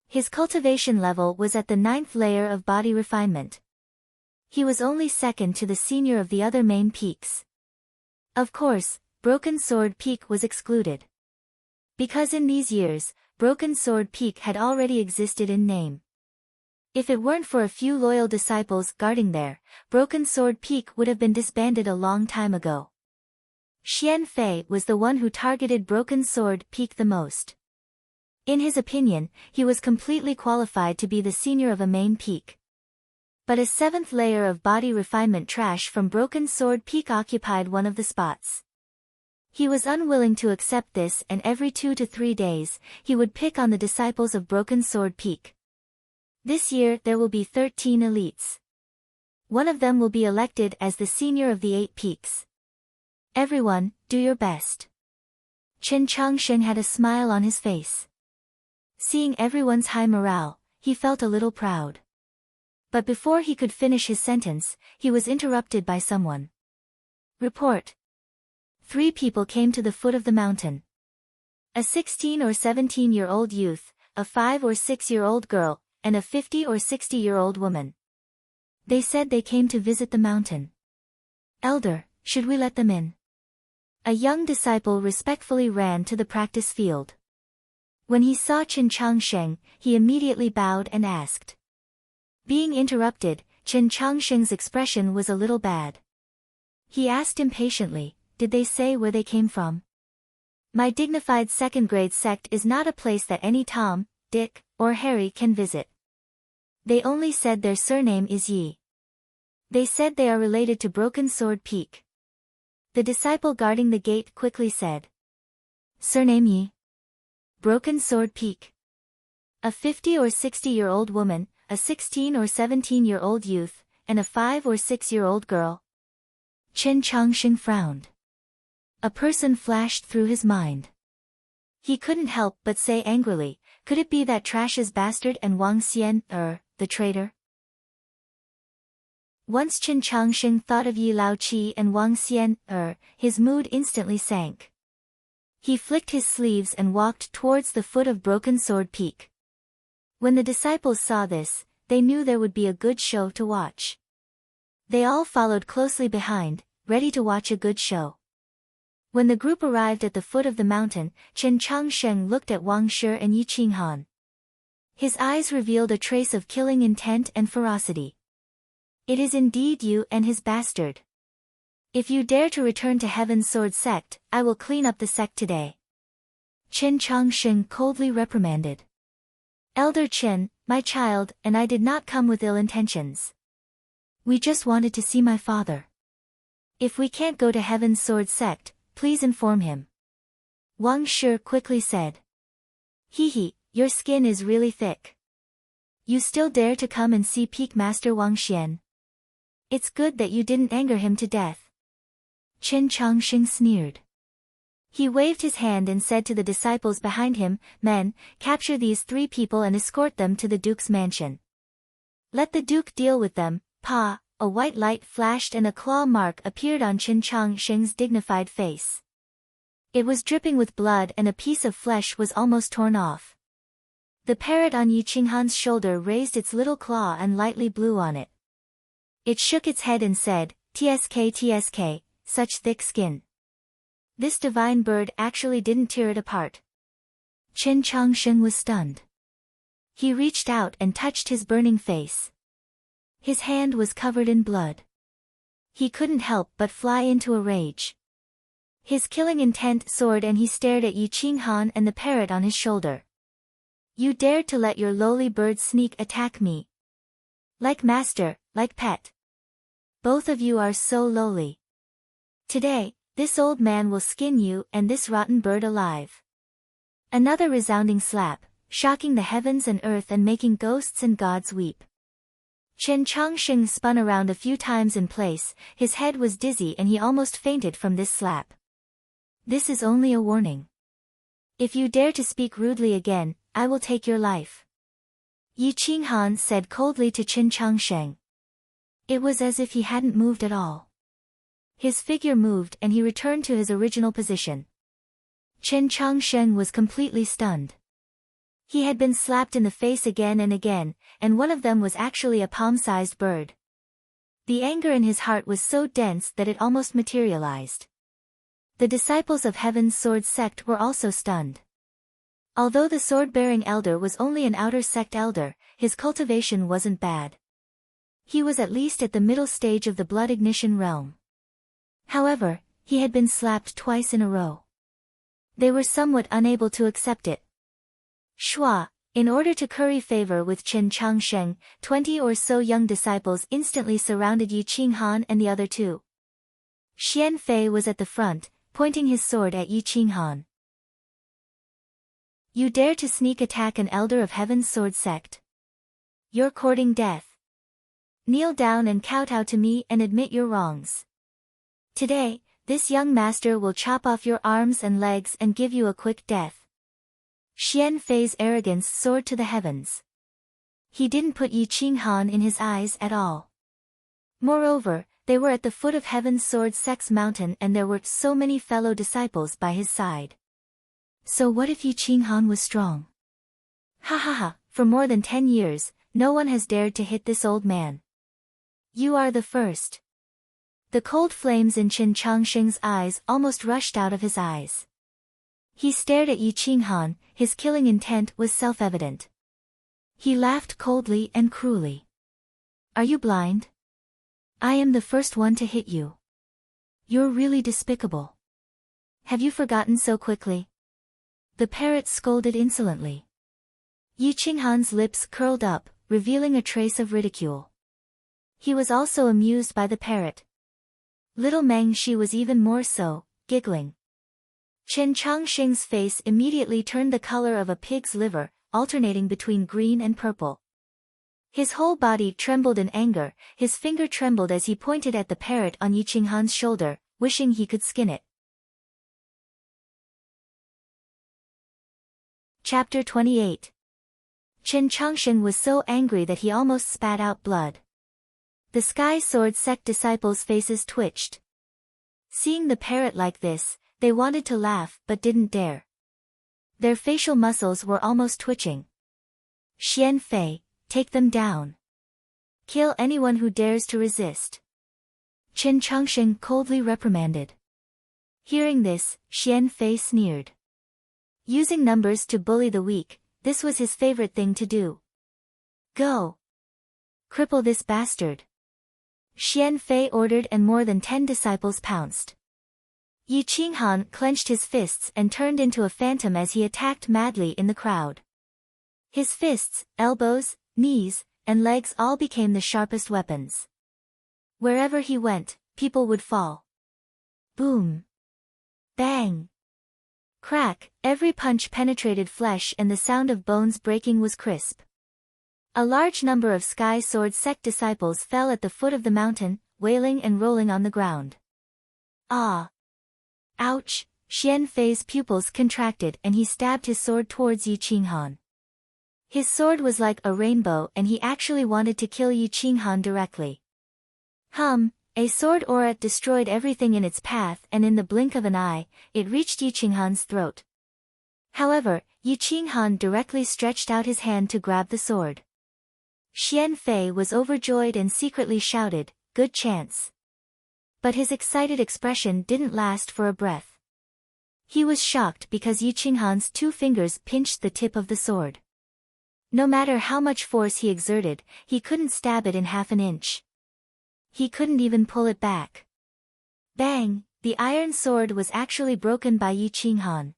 His cultivation level was at the 9th layer of body refinement. He was only second to the senior of the other main peaks. Of course, Broken Sword Peak was excluded. Because in these years, Broken Sword Peak had already existed in name. If it weren't for a few loyal disciples guarding there, Broken Sword Peak would have been disbanded a long time ago. Xian Fei was the one who targeted Broken Sword Peak the most. In his opinion, he was completely qualified to be the senior of a main peak. But a 7th layer of body refinement trash from Broken Sword Peak occupied one of the spots. He was unwilling to accept this and every 2 to 3 days, he would pick on the disciples of Broken Sword Peak. This year there will be 13 elites. One of them will be elected as the senior of the 8 peaks. Everyone, do your best. Qin Changxing had a smile on his face. Seeing everyone's high morale, he felt a little proud. But before he could finish his sentence, he was interrupted by someone. Report. 3 people came to the foot of the mountain. A 16 or 17-year-old youth, a 5 or 6-year-old girl, and a 50 or 60-year-old woman. They said they came to visit the mountain. Elder, should we let them in? A young disciple respectfully ran to the practice field. When he saw Qin Changsheng, he immediately bowed and asked. Being interrupted, Qin Changsheng's expression was a little bad. He asked impatiently, did they say where they came from? My dignified second-grade sect is not a place that any Tom, Dick, or Harry can visit. They only said their surname is Yi. They said they are related to Broken Sword Peak. The disciple guarding the gate quickly said. Surname Yi. Broken Sword Peak. A 50 or 60-year-old woman, a 16 or 17-year-old youth, and a 5 or 6-year-old girl. Qin Changxing frowned. A person flashed through his mind. He couldn't help but say angrily, Could it be that Trash's bastard and Wang Xian, the traitor? Once Qin Changsheng thought of Yi Laoqi and Wang Xian, his mood instantly sank. He flicked his sleeves and walked towards the foot of Broken Sword Peak. When the disciples saw this, they knew there would be a good show to watch. They all followed closely behind, ready to watch a good show. When the group arrived at the foot of the mountain, Qin Changsheng looked at Wang Shi and Yi Qinghan. His eyes revealed a trace of killing intent and ferocity. It is indeed you and his bastard. If you dare to return to Heaven's Sword sect, I will clean up the sect today. Qin Changsheng coldly reprimanded. Elder Qin, my child, and I did not come with ill intentions. We just wanted to see my father. If we can't go to Heaven's Sword sect, please inform him. Wang Shi quickly said. Hee, your skin is really thick. You still dare to come and see Peak Master Wang Xian. It's good that you didn't anger him to death. Qin Changsheng sneered. He waved his hand and said to the disciples behind him, Men, capture these 3 people and escort them to the Duke's mansion. Let the Duke deal with them. Pa! A white light flashed and a claw mark appeared on Qin Changsheng's dignified face. It was dripping with blood and a piece of flesh was almost torn off. The parrot on Yi Qinghan's shoulder raised its little claw and lightly blew on it. It shook its head and said, TSK, such thick skin. This divine bird actually didn't tear it apart. Qin Changsheng was stunned. He reached out and touched his burning face. His hand was covered in blood. He couldn't help but fly into a rage. His killing intent soared and he stared at Yi Qinghan and the parrot on his shoulder. You dared to let your lowly bird sneak attack me. Like master, like pet. Both of you are so lowly. Today, this old man will skin you and this rotten bird alive. Another resounding slap, shocking the heavens and earth and making ghosts and gods weep. Qin Changsheng spun around a few times in place, his head was dizzy and he almost fainted from this slap. This is only a warning. If you dare to speak rudely again, I will take your life. Yi Qinghan said coldly to Qin Changsheng. It was as if he hadn't moved at all. His figure moved and he returned to his original position. Qin Changsheng was completely stunned. He had been slapped in the face again and again, and one of them was actually a palm-sized bird. The anger in his heart was so dense that it almost materialized. The disciples of Heaven's Sword sect were also stunned. Although the sword-bearing elder was only an outer sect elder, his cultivation wasn't bad. He was at least at the middle stage of the blood ignition realm. However, he had been slapped twice in a row. They were somewhat unable to accept it. Shua, in order to curry favor with Qin Changsheng, 20 or so young disciples instantly surrounded Yi Qinghan and the other 2. Xian Fei was at the front, pointing his sword at Yi Qinghan. You dare to sneak attack an elder of Heaven's Sword sect. You're courting death. Kneel down and kowtow to me and admit your wrongs. Today, this young master will chop off your arms and legs and give you a quick death. Xian Fei's arrogance soared to the heavens. He didn't put Yi Qinghan in his eyes at all. Moreover, they were at the foot of Heaven's Sword sect's mountain and there were so many fellow disciples by his side. So what if Yi Qinghan was strong? Ha, for more than 10 years, no one has dared to hit this old man. You are the first. The cold flames in Qin Changsheng's eyes almost rushed out of his eyes. He stared at Yi Qinghan, his killing intent was self-evident. He laughed coldly and cruelly. Are you blind? I am the first one to hit you. You're really despicable. Have you forgotten so quickly? The parrot scolded insolently. Yi Qinghan's lips curled up, revealing a trace of ridicule. He was also amused by the parrot. Little Meng Shi was even more so, giggling. Qin Changsheng's face immediately turned the color of a pig's liver, alternating between green and purple. His whole body trembled in anger, his finger trembled as he pointed at the parrot on Yi Qinghan's shoulder, wishing he could skin it. Chapter 28. Chen Chongsheng was so angry that he almost spat out blood. The Sky Sword sect disciples' faces twitched. Seeing the parrot like this, they wanted to laugh but didn't dare. Their facial muscles were almost twitching. Xian Fei, take them down. Kill anyone who dares to resist. Chen Chongsheng coldly reprimanded. Hearing this, Xian Fei sneered. Using numbers to bully the weak, this was his favorite thing to do. Go! Cripple this bastard. Xian Fei ordered and more than 10 disciples pounced. Yi Qinghan clenched his fists and turned into a phantom as he attacked madly in the crowd. His fists, elbows, knees, and legs all became the sharpest weapons. Wherever he went, people would fall. Boom! Bang! Crack, every punch penetrated flesh and the sound of bones breaking was crisp. A large number of Sky Sword sect disciples fell at the foot of the mountain, wailing and rolling on the ground. Ah! Ouch! Xian Fei's pupils contracted and he stabbed his sword towards Yi Qinghan. His sword was like a rainbow and he actually wanted to kill Yi Qinghan directly. A sword aura destroyed everything in its path and in the blink of an eye, it reached Yi Qinghan's throat. However, Yi Qinghan directly stretched out his hand to grab the sword. Xian Fei was overjoyed and secretly shouted, "Good chance." But his excited expression didn't last for a breath. He was shocked because Yi Qinghan's 2 fingers pinched the tip of the sword. No matter how much force he exerted, he couldn't stab it in half an inch. He couldn't even pull it back. Bang! The iron sword was actually broken by Yi Qinghan.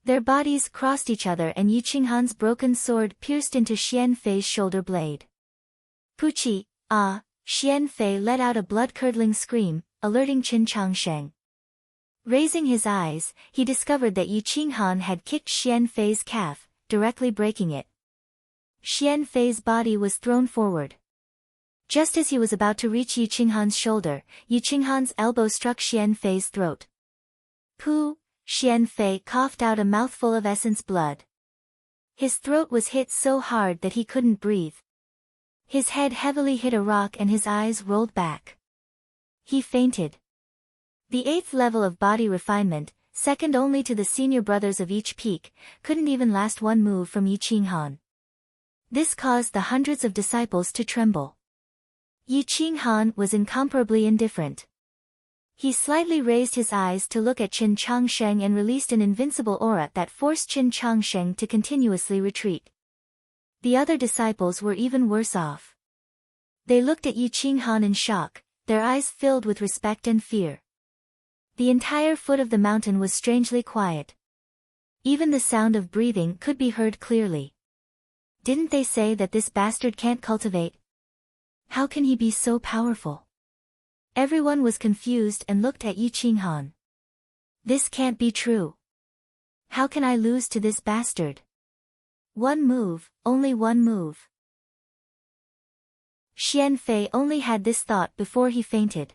Their bodies crossed each other and Yi Qinghan's broken sword pierced into Xian Fei's shoulder blade. Puchi! Ah! Xian Fei let out a blood-curdling scream, alerting Chen Chongsheng. Raising his eyes, he discovered that Yi Qinghan had kicked Xian Fei's calf, directly breaking it. Xian Fei's body was thrown forward. Just as he was about to reach Yi Qinghan's shoulder, Yi Qinghan's elbow struck Xian Fei's throat. Pooh! Xian Fei coughed out a mouthful of essence blood. His throat was hit so hard that he couldn't breathe. His head heavily hit a rock and his eyes rolled back. He fainted. The 8th level of body refinement, second only to the senior brothers of each peak, couldn't even last one move from Yi Qinghan. This caused the hundreds of disciples to tremble. Yi Qinghan was incomparably indifferent. He slightly raised his eyes to look at Chen Chongsheng and released an invincible aura that forced Chen Chongsheng to continuously retreat. The other disciples were even worse off. They looked at Yi Qinghan in shock, their eyes filled with respect and fear. The entire foot of the mountain was strangely quiet. Even the sound of breathing could be heard clearly. Didn't they say that this bastard can't cultivate? How can he be so powerful? Everyone was confused and looked at Yi Qinghan. This can't be true. How can I lose to this bastard? One move, only one move. Xian Fei only had this thought before he fainted.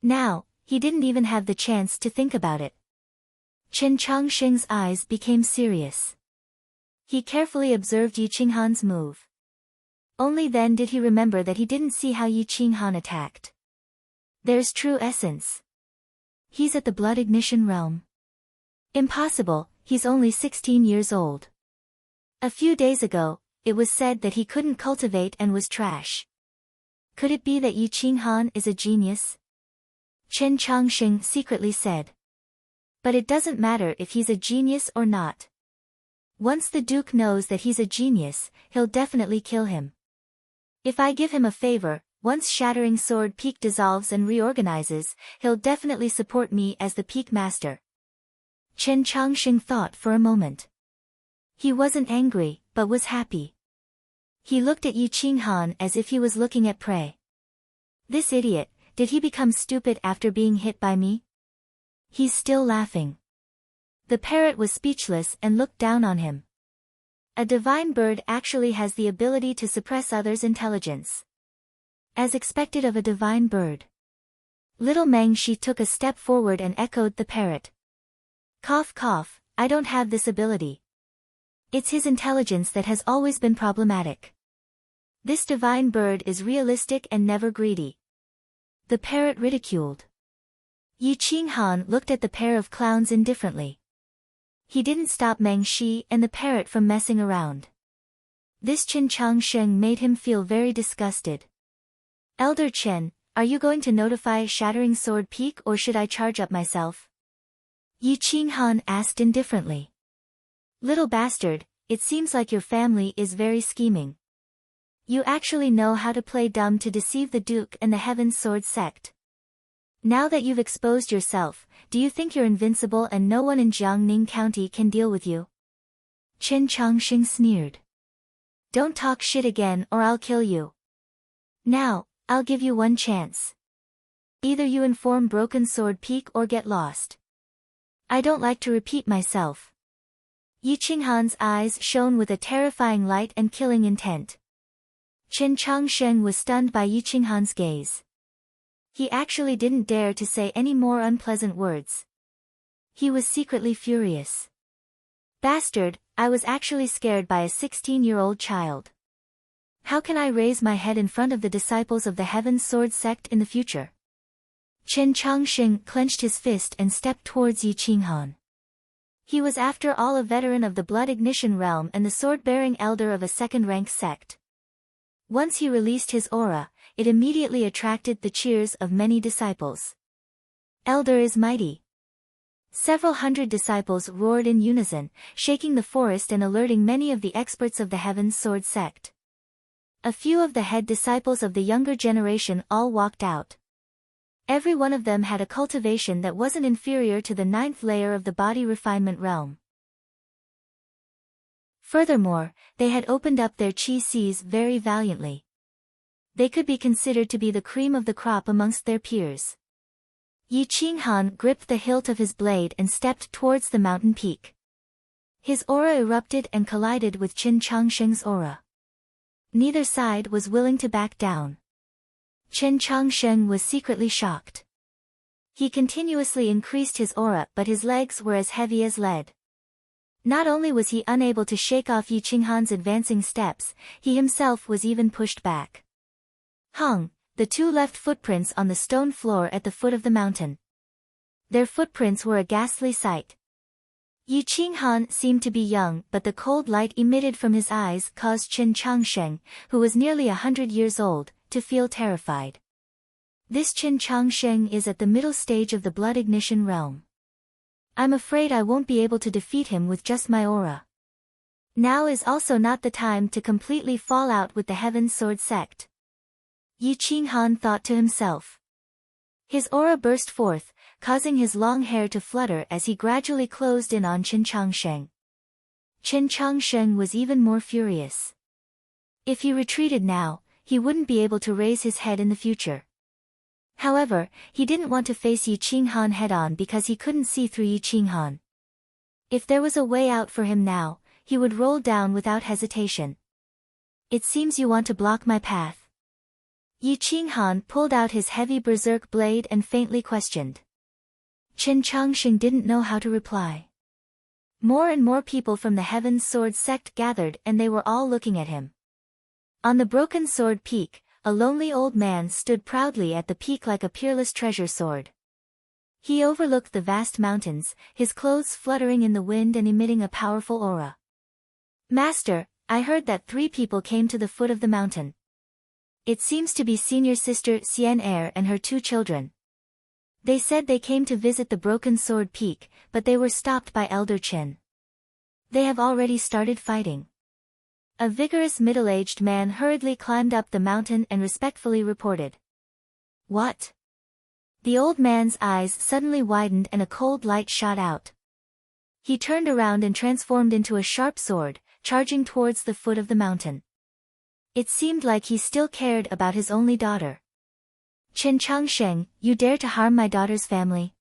Now, he didn't even have the chance to think about it. Chen Chongsheng's eyes became serious. He carefully observed Yi Qinghan's move. Only then did he remember that he didn't see how Yi Qinghan attacked. There's true essence. He's at the blood ignition realm. Impossible, he's only 16 years old. A few days ago, it was said that he couldn't cultivate and was trash. Could it be that Yi Qinghan is a genius? Chen Chongsheng secretly said. But it doesn't matter if he's a genius or not. Once the Duke knows that he's a genius, he'll definitely kill him. If I give him a favor, once Shattering Sword Peak dissolves and reorganizes, he'll definitely support me as the Peak Master. Chen Chongsheng thought for a moment. He wasn't angry, but was happy. He looked at Yi Qinghan as if he was looking at prey. This idiot, did he become stupid after being hit by me? He's still laughing. The parrot was speechless and looked down on him. A divine bird actually has the ability to suppress others' intelligence. As expected of a divine bird. Little Mengshi took a step forward and echoed the parrot. Cough cough, I don't have this ability. It's his intelligence that has always been problematic. This divine bird is realistic and never greedy. The parrot ridiculed. Yi Qinghan looked at the pair of clowns indifferently. He didn't stop Meng Shi and the parrot from messing around. This Qin Changsheng made him feel very disgusted. Elder Chen, are you going to notify Shattering Sword Peak or should I charge up myself? Yi Qinghan asked indifferently. Little bastard, it seems like your family is very scheming. You actually know how to play dumb to deceive the Duke and the Heaven's Sword sect. Now that you've exposed yourself, do you think you're invincible and no one in Jiangning County can deal with you? Qin Changsheng sneered. Don't talk shit again or I'll kill you. Now, I'll give you one chance. Either you inform Broken Sword Peak or get lost. I don't like to repeat myself. Yi Qinghan's eyes shone with a terrifying light and killing intent. Qin Changsheng was stunned by Yi Qinghan's gaze. He actually didn't dare to say any more unpleasant words. He was secretly furious. Bastard, I was actually scared by a 16-year-old child. How can I raise my head in front of the disciples of the Heaven's Sword sect in the future? Qin Changsheng clenched his fist and stepped towards Yi Qinghan. He was after all a veteran of the Blood Ignition realm and the sword-bearing elder of a second-rank sect. Once he released his aura, it immediately attracted the cheers of many disciples. Elder is mighty. Several hundred disciples roared in unison, shaking the forest and alerting many of the experts of the Heaven's Sword sect. A few of the head disciples of the younger generation all walked out. Every one of them had a cultivation that wasn't inferior to the 9th layer of the body refinement realm. Furthermore, they had opened up their chi seas very valiantly. They could be considered to be the cream of the crop amongst their peers. Yi Qinghan gripped the hilt of his blade and stepped towards the mountain peak. His aura erupted and collided with Qin Changsheng's aura. Neither side was willing to back down. Qin Changsheng was secretly shocked. He continuously increased his aura but his legs were as heavy as lead. Not only was he unable to shake off Yi Qinghan's advancing steps, he himself was even pushed back. Hung, the two left footprints on the stone floor at the foot of the mountain. Their footprints were a ghastly sight. Yi Qinghan seemed to be young but the cold light emitted from his eyes caused Qin Changsheng, who was nearly 100 years old, to feel terrified. This Qin Changsheng is at the middle stage of the Blood Ignition realm. I'm afraid I won't be able to defeat him with just my aura. Now is also not the time to completely fall out with the Heaven's Sword sect. Yi Qinghan thought to himself. His aura burst forth, causing his long hair to flutter as he gradually closed in on Qin Changsheng. Qin Changsheng was even more furious. If he retreated now, he wouldn't be able to raise his head in the future. However, he didn't want to face Yi Qinghan head-on because he couldn't see through Yi Qinghan. If there was a way out for him now, he would roll down without hesitation. It seems you want to block my path. Yi Qinghan pulled out his heavy berserk blade and faintly questioned. Qin Changsheng didn't know how to reply. More and more people from the Heaven's Sword sect gathered and they were all looking at him. On the Broken Sword Peak, a lonely old man stood proudly at the peak like a peerless treasure sword. He overlooked the vast mountains, his clothes fluttering in the wind and emitting a powerful aura. Master, I heard that 3 people came to the foot of the mountain. It seems to be senior sister Xian Er and her 2 children. They said they came to visit the Broken Sword Peak, but they were stopped by Elder Qin. They have already started fighting. A vigorous middle-aged man hurriedly climbed up the mountain and respectfully reported. What? The old man's eyes suddenly widened and a cold light shot out. He turned around and transformed into a sharp sword, charging towards the foot of the mountain. It seemed like he still cared about his only daughter. Qin Changsheng, you dare to harm my daughter's family?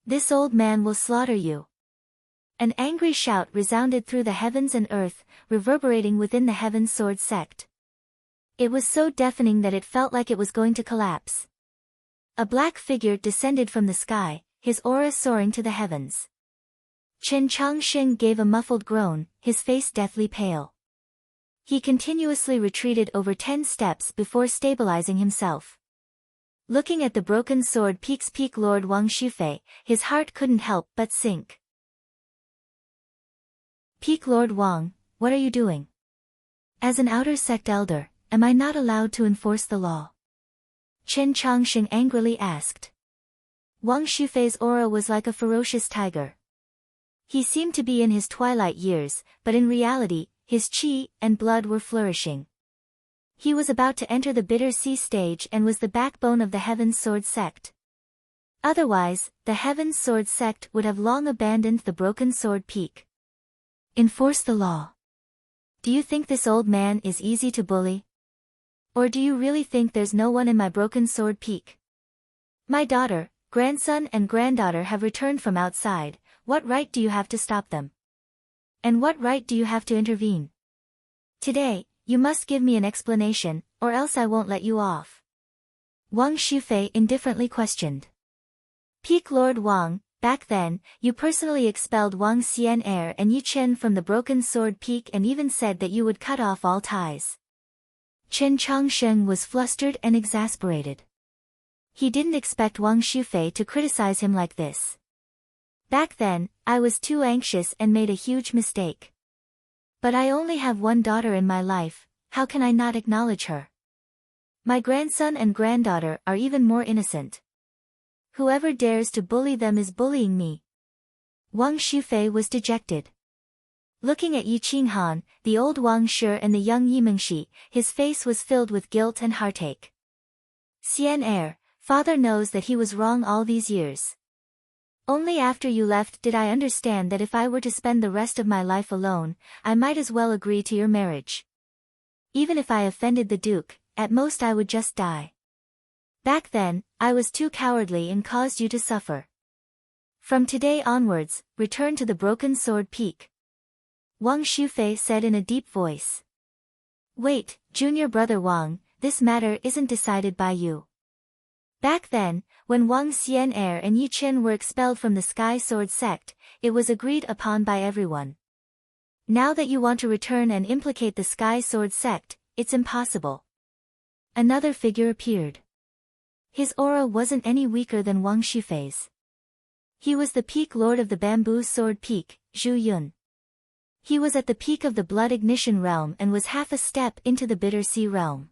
This old man will slaughter you. An angry shout resounded through the heavens and earth, reverberating within the Heaven's Sword sect. It was so deafening that it felt like it was going to collapse. A black figure descended from the sky, his aura soaring to the heavens. Chen Changsheng gave a muffled groan, his face deathly pale. He continuously retreated over 10 steps before stabilizing himself. Looking at the broken sword peak's peak Lord Wang Shufei, his heart couldn't help but sink. Peak Lord Wang, what are you doing? As an outer sect elder, am I not allowed to enforce the law? Chen Changsheng angrily asked. Wang Shufei's aura was like a ferocious tiger. He seemed to be in his twilight years, but in reality, his qi and blood were flourishing. He was about to enter the bitter sea stage and was the backbone of the Heaven's Sword sect. Otherwise, the Heaven's Sword sect would have long abandoned the broken sword peak. Enforce the law. Do you think this old man is easy to bully? Or do you really think there's no one in my broken sword peak? My daughter, grandson and granddaughter have returned from outside. What right do you have to stop them? And what right do you have to intervene? Today, you must give me an explanation, or else I won't let you off. Wang Shufei indifferently questioned. Peak Lord Wang, back then, you personally expelled Wang Xian'er and Yi Chen from the broken sword peak and even said that you would cut off all ties. Chen Changsheng was flustered and exasperated. He didn't expect Wang Shufei to criticize him like this. Back then, I was too anxious and made a huge mistake. But I only have one daughter in my life, how can I not acknowledge her? My grandson and granddaughter are even more innocent. Whoever dares to bully them is bullying me. Wang Shufei was dejected. Looking at Yi Qinghan, the old Wang Shi and the young Yi Mengxi, his face was filled with guilt and heartache. Xian'er, father knows that he was wrong all these years. Only after you left did I understand that if I were to spend the rest of my life alone, I might as well agree to your marriage. Even if I offended the Duke, at most I would just die. Back then, I was too cowardly and caused you to suffer. From today onwards, return to the broken sword peak. Wang Shufei said in a deep voice. Wait, junior brother Wang, this matter isn't decided by you. Back then, when Wang Xian'er and Yi Chen were expelled from the Sky Sword sect, it was agreed upon by everyone. Now that you want to return and implicate the Sky Sword sect, it's impossible. Another figure appeared. His aura wasn't any weaker than Wang Shufei's. He was the peak lord of the Bamboo Sword Peak, Zhu Yun. He was at the peak of the Blood Ignition realm and was half a step into the Bitter Sea realm.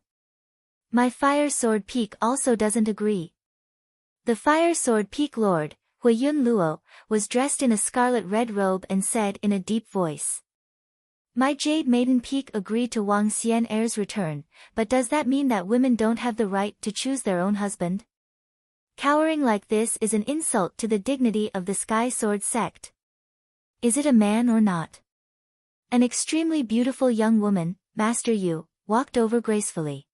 My Fire Sword Peak also doesn't agree. The Fire Sword Peak Lord, Hui Yun Luo, was dressed in a scarlet-red robe and said in a deep voice. My Jade Maiden Peak agreed to Wang Xian'er's return, but does that mean that women don't have the right to choose their own husband? Cowering like this is an insult to the dignity of the Sky Sword sect. Is it a man or not? An extremely beautiful young woman, Master Yu, walked over gracefully.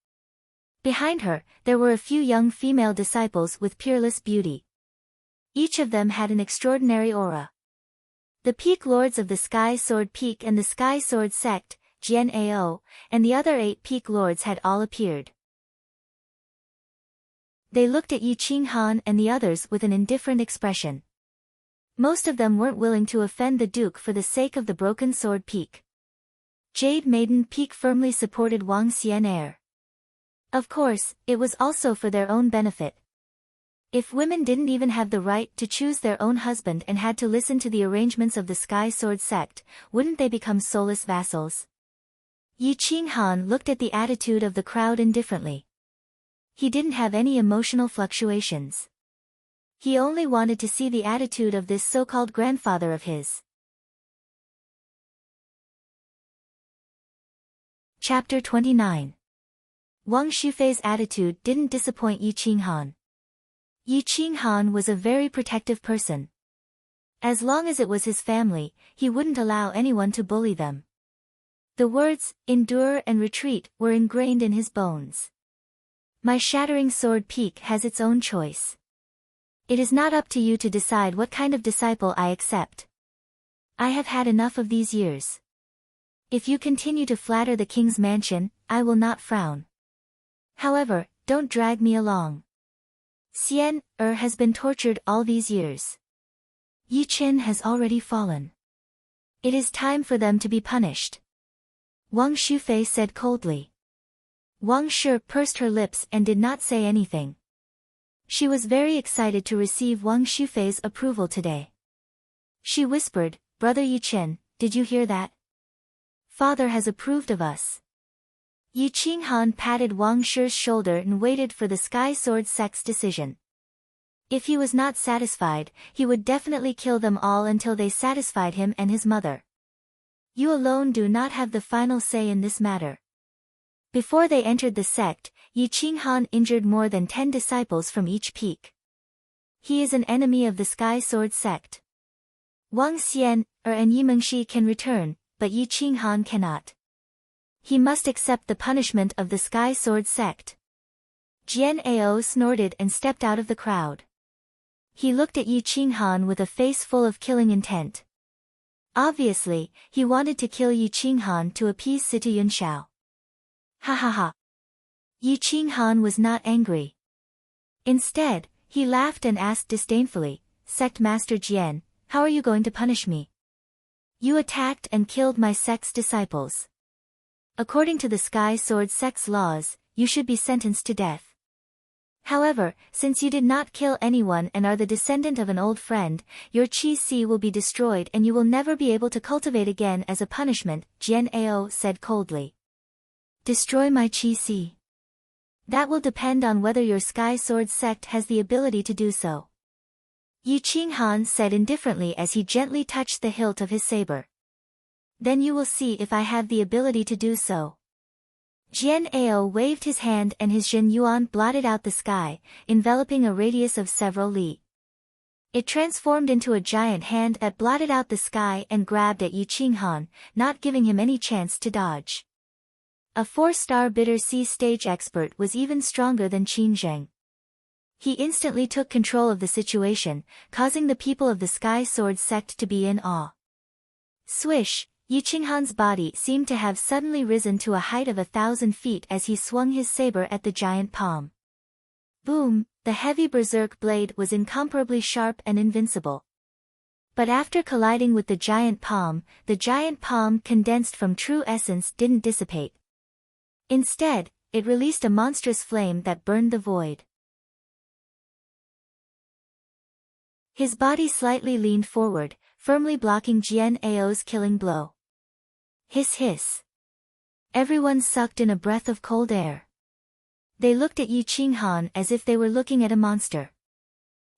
Behind her, there were a few young female disciples with peerless beauty. Each of them had an extraordinary aura. The peak lords of the Sky Sword Peak and the Sky Sword sect, Jian Ao, and the other 8 peak lords had all appeared. They looked at Yi Qinghan and the others with an indifferent expression. Most of them weren't willing to offend the Duke for the sake of the Broken Sword Peak. Jade Maiden Peak firmly supported Wang Xian'er. Of course, it was also for their own benefit. If women didn't even have the right to choose their own husband and had to listen to the arrangements of the Sky Sword sect, wouldn't they become soulless vassals? Yi Qinghan looked at the attitude of the crowd indifferently. He didn't have any emotional fluctuations. He only wanted to see the attitude of this so-called grandfather of his. Chapter 29. Wang Shufei's attitude didn't disappoint Yi Qinghan. Yi Qinghan was a very protective person. As long as it was his family, he wouldn't allow anyone to bully them. The words, endure and retreat, were ingrained in his bones. My shattering sword peak has its own choice. It is not up to you to decide what kind of disciple I accept. I have had enough of these years. If you continue to flatter the king's mansion, I will not frown. However, don't drag me along. Xian'er has been tortured all these years. Yi Chen has already fallen. It is time for them to be punished. Wang Shufei said coldly. Wang Shi pursed her lips and did not say anything. She was very excited to receive Wang Shufei's approval today. She whispered, "Brother Yi Chen, did you hear that? Father has approved of us." Yi Qinghan patted Wang Shi's shoulder and waited for the Sky Sword sect's decision. If he was not satisfied, he would definitely kill them all until they satisfied him and his mother. You alone do not have the final say in this matter. Before they entered the sect, Yi Qinghan injured more than 10 disciples from each peak. He is an enemy of the Sky Sword sect. Wang Xian and Yi Mengxi can return, but Yi Qinghan cannot. He must accept the punishment of the Sky Sword sect. Jian Ao snorted and stepped out of the crowd. He looked at Yi Qinghan with a face full of killing intent. Obviously, he wanted to kill Yi Qinghan to appease Sita Yunxiao. Ha ha ha. Yi Qinghan was not angry. Instead, he laughed and asked disdainfully, "Sect Master Jian, how are you going to punish me? You attacked and killed my sect's disciples. According to the Sky Sword sect's laws, you should be sentenced to death. However, since you did not kill anyone and are the descendant of an old friend, your qi will be destroyed and you will never be able to cultivate again as a punishment," Jian Ao said coldly. "Destroy my qi? That will depend on whether your Sky Sword sect has the ability to do so," Yi Qinghan said indifferently as he gently touched the hilt of his saber. "Then you will see if I have the ability to do so." Jian Ao waved his hand and his Zhen Yuan blotted out the sky, enveloping a radius of several li. It transformed into a giant hand that blotted out the sky and grabbed at Yi Qinghan, not giving him any chance to dodge. A 4-star Bitter Sea stage expert was even stronger than Qin Zheng. He instantly took control of the situation, causing the people of the Sky Sword sect to be in awe. Swish! Yi Qinghan's body seemed to have suddenly risen to a height of 1,000 feet as he swung his saber at the giant palm. Boom! The heavy berserk blade was incomparably sharp and invincible. But after colliding with the giant palm condensed from true essence didn't dissipate. Instead, it released a monstrous flame that burned the void. His body slightly leaned forward, firmly blocking Jian Ao's killing blow. Hiss hiss. Everyone sucked in a breath of cold air. They looked at Yi Qinghan as if they were looking at a monster.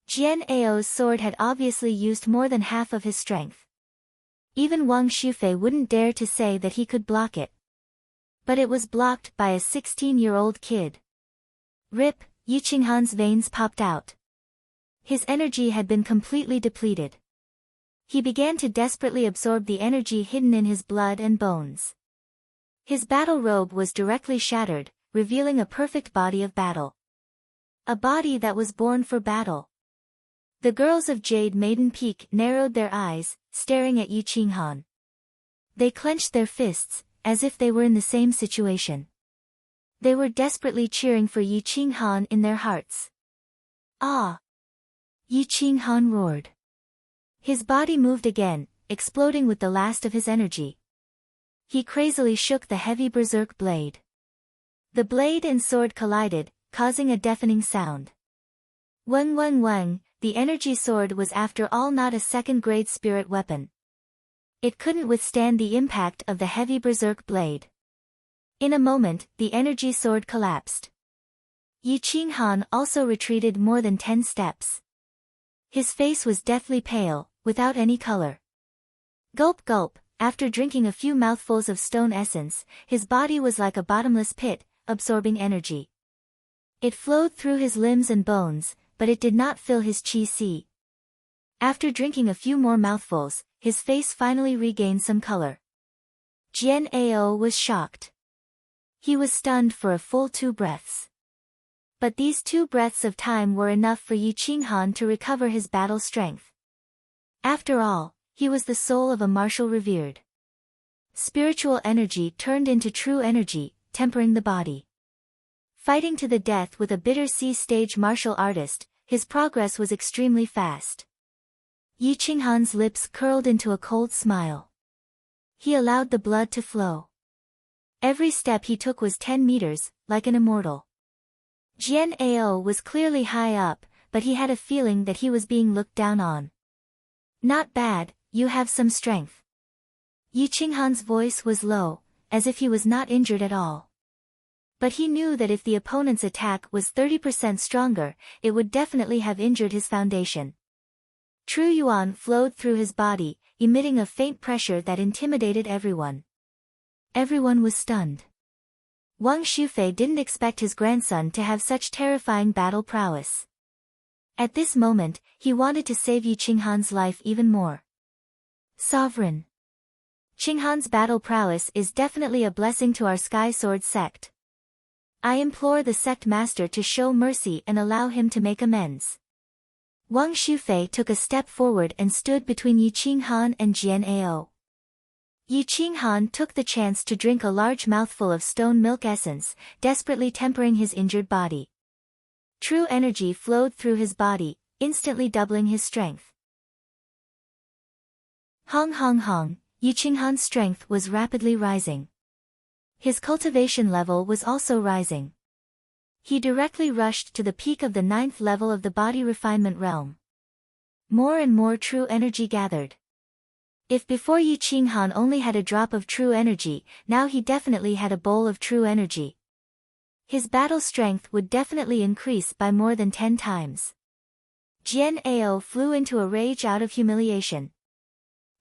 Jian Ao's sword had obviously used more than half of his strength. Even Wang Shufei wouldn't dare to say that he could block it. But it was blocked by a 16-year-old kid. Rip! Yi Qinghan's veins popped out. His energy had been completely depleted. He began to desperately absorb the energy hidden in his blood and bones. His battle robe was directly shattered, revealing a perfect body of battle. A body that was born for battle. The girls of Jade Maiden Peak narrowed their eyes, staring at Yi Qinghan. They clenched their fists, as if they were in the same situation. They were desperately cheering for Yi Qinghan in their hearts. Ah! Yi Qinghan roared. His body moved again, exploding with the last of his energy. He crazily shook the heavy berserk blade. The blade and sword collided, causing a deafening sound. Weng weng weng, the energy sword was after all not a second-grade spirit weapon. It couldn't withstand the impact of the heavy berserk blade. In a moment, the energy sword collapsed. Yi Qinghan also retreated more than 10 steps. His face was deathly pale, without any color. Gulp gulp, after drinking a few mouthfuls of stone essence, his body was like a bottomless pit, absorbing energy. It flowed through his limbs and bones, but it did not fill his qi. After drinking a few more mouthfuls, his face finally regained some color. Jian Ao was shocked. He was stunned for a full 2 breaths. But these 2 breaths of time were enough for Yi Qinghan to recover his battle strength. After all, he was the soul of a martial revered. Spiritual energy turned into true energy, tempering the body. Fighting to the death with a Bitter Sea stage martial artist, his progress was extremely fast. Yi Qinghan's lips curled into a cold smile. He allowed the blood to flow. Every step he took was 10 meters, like an immortal. Jian Ao was clearly high up, but he had a feeling that he was being looked down on. Not bad, you have some strength. Yi Qinghan's voice was low, as if he was not injured at all. But he knew that if the opponent's attack was 30% stronger, it would definitely have injured his foundation. True yuan flowed through his body, emitting a faint pressure that intimidated everyone. Everyone was stunned. Wang Shufei didn't expect his grandson to have such terrifying battle prowess. At this moment, he wanted to save Yi Qinghan's life even more. Sovereign. Qinghan's battle prowess is definitely a blessing to our Sky Sword sect. I implore the sect master to show mercy and allow him to make amends. Wang Shufei took a step forward and stood between Yi Qinghan and Jian Ao. Yi Qinghan took the chance to drink a large mouthful of stone milk essence, desperately tempering his injured body. True energy flowed through his body, instantly doubling his strength. Hong hong hong, Yi Qinghan's strength was rapidly rising. His cultivation level was also rising. He directly rushed to the peak of the 9th level of the body refinement realm. More and more true energy gathered. If before Yi Qinghan only had a drop of true energy, now he definitely had a bowl of true energy. His battle strength would definitely increase by more than 10 times. Jian Ao flew into a rage out of humiliation.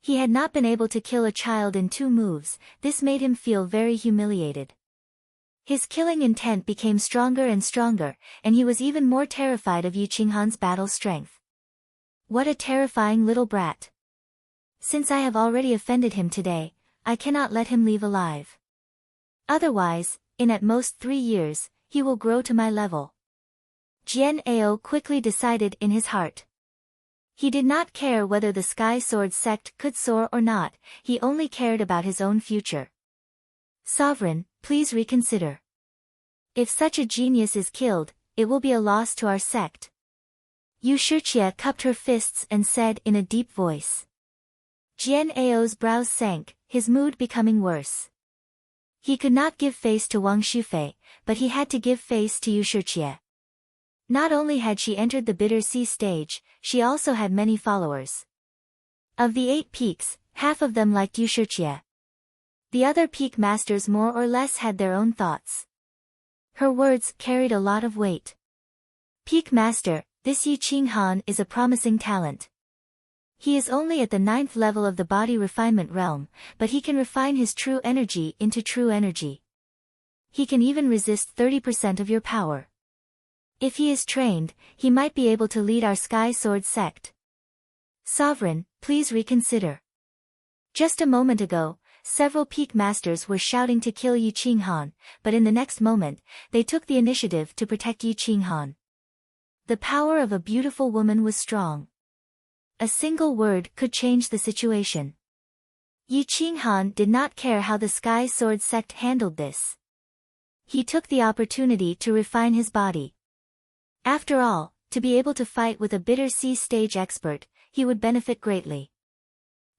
He had not been able to kill a child in 2 moves, this made him feel very humiliated. His killing intent became stronger and stronger, and he was even more terrified of Yi Qinghan's battle strength. What a terrifying little brat. Since I have already offended him today, I cannot let him leave alive. Otherwise, in at most 3 years, he will grow to my level. Jian Ao quickly decided in his heart. He did not care whether the Sky Sword sect could soar or not, he only cared about his own future. Sovereign, please reconsider. If such a genius is killed, it will be a loss to our sect. Yu Shijie cupped her fists and said in a deep voice. Jian Ao's brows sank, his mood becoming worse. He could not give face to Wang Shufei, but he had to give face to Yu Shijie. Not only had she entered the bitter sea stage, she also had many followers. Of the 8 peaks, half of them liked Yu Shijie. The other peak masters more or less had their own thoughts. Her words carried a lot of weight. Peak master, this Yi Qinghan is a promising talent. He is only at the 9th level of the body refinement realm, but he can refine his true energy into true energy. He can even resist 30% of your power. If he is trained, he might be able to lead our Sky Sword sect. Sovereign, please reconsider. Just a moment ago, several peak masters were shouting to kill Yi Qinghan, but in the next moment, they took the initiative to protect Yi Qinghan. The power of a beautiful woman was strong. A single word could change the situation. Yi Qinghan did not care how the Sky Sword sect handled this. He took the opportunity to refine his body. After all, to be able to fight with a bitter sea stage expert, he would benefit greatly.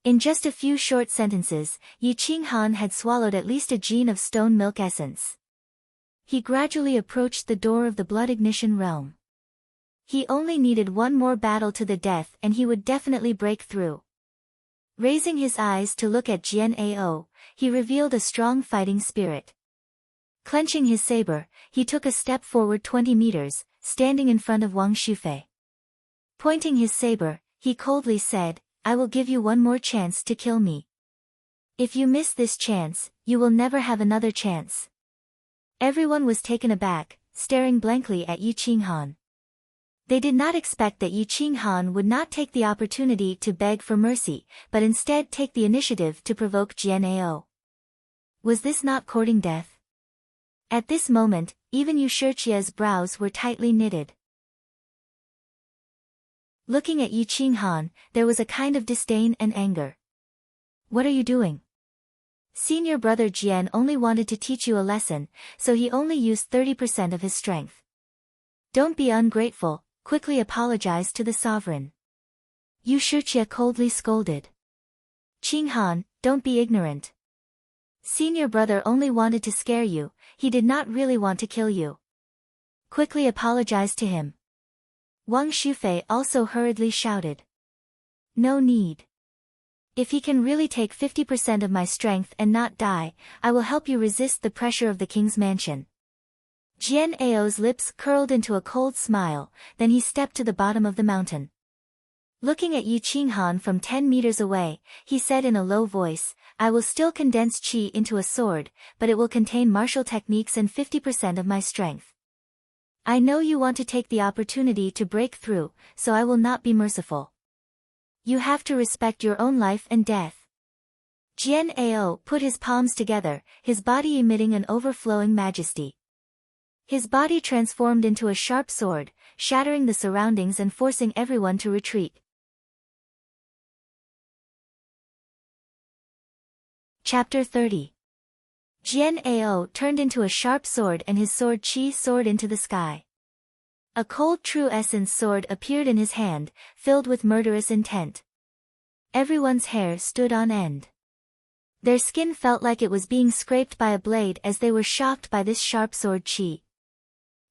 In just a few short sentences, Yi Qinghan had swallowed at least a gene of stone milk essence. He gradually approached the door of the blood ignition realm. He only needed one more battle to the death and he would definitely break through. Raising his eyes to look at Jian Ao, he revealed a strong fighting spirit. Clenching his saber, he took a step forward 20 meters, standing in front of Wang Shufei. Pointing his saber, he coldly said, I will give you one more chance to kill me. If you miss this chance, you will never have another chance. Everyone was taken aback, staring blankly at Yi Qinghan. They did not expect that Yi Qinghan would not take the opportunity to beg for mercy, but instead take the initiative to provoke Jian Ao. Was this not courting death? At this moment, even Yu Shijie's brows were tightly knitted. Looking at Yi Qinghan, there was a kind of disdain and anger. What are you doing? Senior brother Jian only wanted to teach you a lesson, so he only used 30% of his strength. Don't be ungrateful, quickly apologize to the sovereign. Yu Shijie coldly scolded. Qing Han, don't be ignorant. Senior brother only wanted to scare you, he did not really want to kill you. Quickly apologize to him. Wang Shufei also hurriedly shouted. No need. If he can really take 50% of my strength and not die, I will help you resist the pressure of the king's mansion. Jian Ao's lips curled into a cold smile, then he stepped to the bottom of the mountain. Looking at Yu Qinghan from 10 meters away, he said in a low voice, I will still condense qi into a sword, but it will contain martial techniques and 50% of my strength. I know you want to take the opportunity to break through, so I will not be merciful. You have to respect your own life and death. Jian Ao put his palms together, his body emitting an overflowing majesty. His body transformed into a sharp sword, shattering the surroundings and forcing everyone to retreat. Chapter 30. Jian Ao turned into a sharp sword and his sword qi soared into the sky. A cold true essence sword appeared in his hand, filled with murderous intent. Everyone's hair stood on end. Their skin felt like it was being scraped by a blade as they were shocked by this sharp sword qi.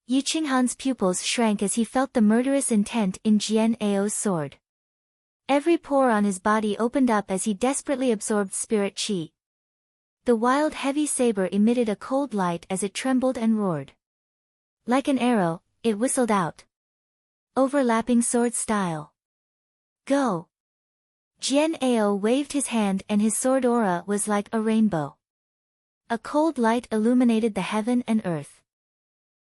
Yu Qinghan's pupils shrank as he felt the murderous intent in Jian Ao's sword. Every pore on his body opened up as he desperately absorbed spirit qi. The wild heavy saber emitted a cold light as it trembled and roared. Like an arrow, it whistled out. Overlapping sword style. Go! Jian Ao waved his hand and his sword aura was like a rainbow. A cold light illuminated the heaven and earth.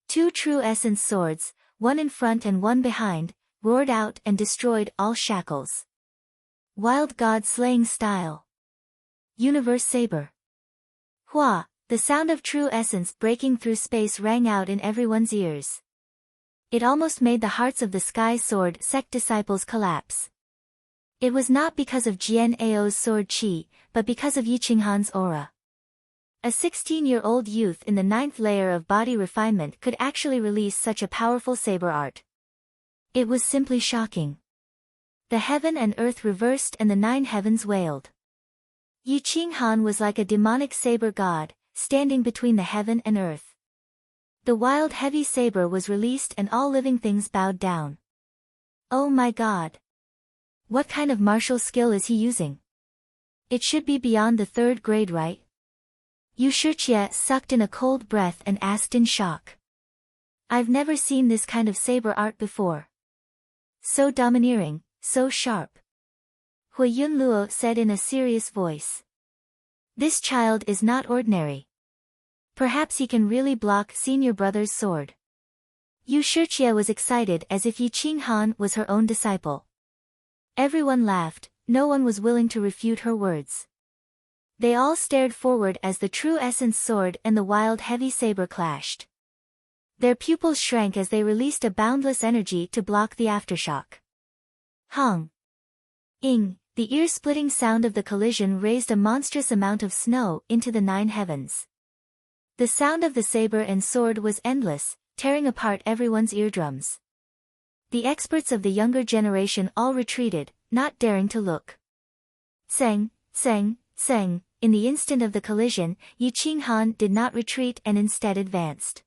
Two true essence swords, one in front and one behind, roared out and destroyed all shackles. Wild god slaying style. Universe saber. Hua, the sound of true essence breaking through space rang out in everyone's ears. It almost made the hearts of the Sky Sword sect disciples collapse. It was not because of Jian Ao's sword qi, but because of Yu Qinghan's aura. A 16-year-old youth in the 9th layer of body refinement could actually release such a powerful saber art. It was simply shocking. The heaven and earth reversed and the 9 heavens wailed. Yu Qinghan was like a demonic saber god, standing between the heaven and earth. The wild heavy saber was released and all living things bowed down. Oh my god! What kind of martial skill is he using? It should be beyond the 3rd grade, right? Yu Shijie sucked in a cold breath and asked in shock. I've never seen this kind of saber art before. So domineering, so sharp. Hui Yunluo said in a serious voice. This child is not ordinary. Perhaps he can really block senior brother's sword. Yu Shijie was excited as if Yu Qinghan was her own disciple. Everyone laughed, no one was willing to refute her words. They all stared forward as the true essence sword and the wild heavy saber clashed. Their pupils shrank as they released a boundless energy to block the aftershock. Hong! Ing! The ear-splitting sound of the collision raised a monstrous amount of snow into the 9 heavens. The sound of the saber and sword was endless, tearing apart everyone's eardrums. The experts of the younger generation all retreated, not daring to look. Seng, seng, seng, in the instant of the collision, Yu Qinghan did not retreat and instead advanced.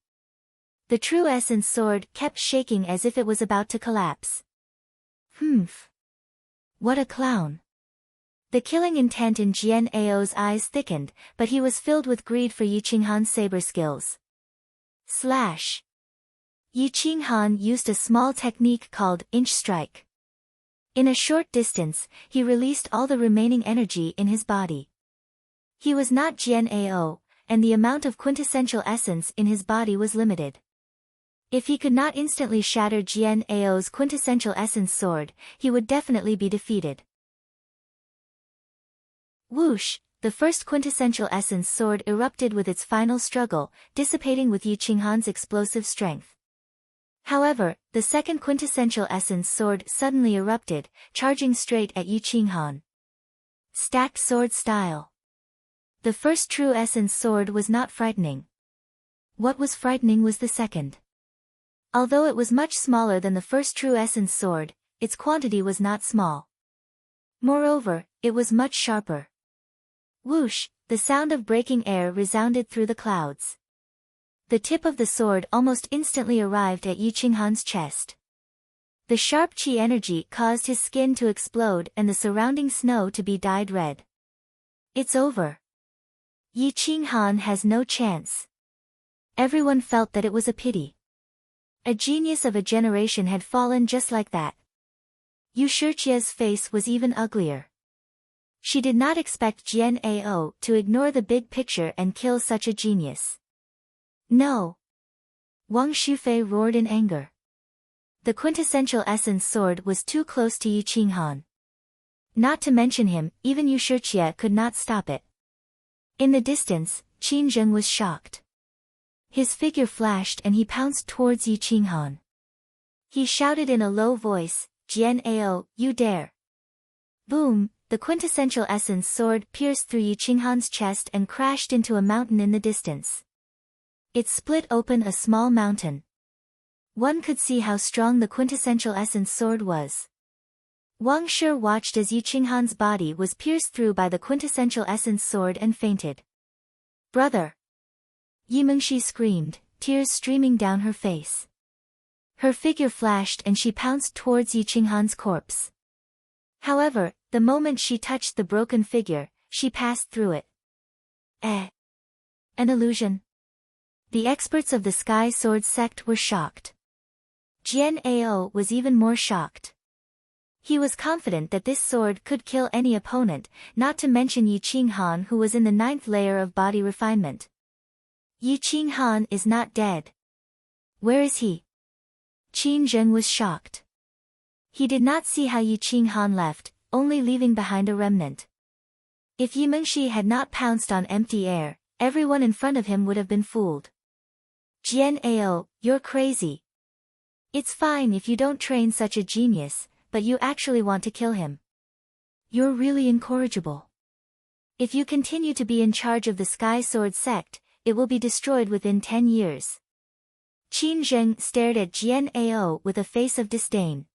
The true essence sword kept shaking as if it was about to collapse. Humph! What a clown! The killing intent in Jian Ao's eyes thickened, but he was filled with greed for Yu Qinghan's saber skills. Slash! Yu Qinghan used a small technique called inch strike. In a short distance, he released all the remaining energy in his body. He was not Jian Ao, and the amount of quintessential essence in his body was limited. If he could not instantly shatter Jian Ao's quintessential essence sword, he would definitely be defeated. Whoosh! The first quintessential essence sword erupted with its final struggle, dissipating with Yu Qinghan's explosive strength. However, the second quintessential essence sword suddenly erupted, charging straight at Yu Qinghan. Stacked sword style. The first true essence sword was not frightening. What was frightening was the second. Although it was much smaller than the first true essence sword, its quantity was not small. Moreover, it was much sharper. Whoosh, the sound of breaking air resounded through the clouds. The tip of the sword almost instantly arrived at Yi Qinghan's chest. The sharp qi energy caused his skin to explode and the surrounding snow to be dyed red. It's over. Yi Qinghan has no chance. Everyone felt that it was a pity. A genius of a generation had fallen just like that. Yu Shiqia's face was even uglier. She did not expect Jian Ao to ignore the big picture and kill such a genius. No! Wang Shufei roared in anger. The quintessential essence sword was too close to Yi Qinghan. Not to mention him, even Yu Shiqia could not stop it. In the distance, Qin Zheng was shocked. His figure flashed and he pounced towards Yi Qinghan. He shouted in a low voice, "Jian Ao, you dare!" Boom, the quintessential essence sword pierced through Yi Qinghan's chest and crashed into a mountain in the distance. It split open a small mountain. One could see how strong the quintessential essence sword was. Wang Shi watched as Yi Qinghan's body was pierced through by the quintessential essence sword and fainted. "Brother!" Yi Mengxi screamed, tears streaming down her face. Her figure flashed and she pounced towards Yi Qinghan's corpse. However, the moment she touched the broken figure, she passed through it. An illusion? The experts of the Sky Sword sect were shocked. Jian Ao was even more shocked. He was confident that this sword could kill any opponent, not to mention Yi Qinghan, who was in the 9th layer of body refinement. Yi Qinghan is not dead. Where is he? Qin Zheng was shocked. He did not see how Yi Qinghan left, only leaving behind a remnant. If Yi Mengxi had not pounced on empty air, everyone in front of him would have been fooled. "Jian Ao, you're crazy. It's fine if you don't train such a genius, but you actually want to kill him. You're really incorrigible. If you continue to be in charge of the Sky Sword sect, it will be destroyed within 10 years. Qin Zheng stared at Jian Ao with a face of disdain.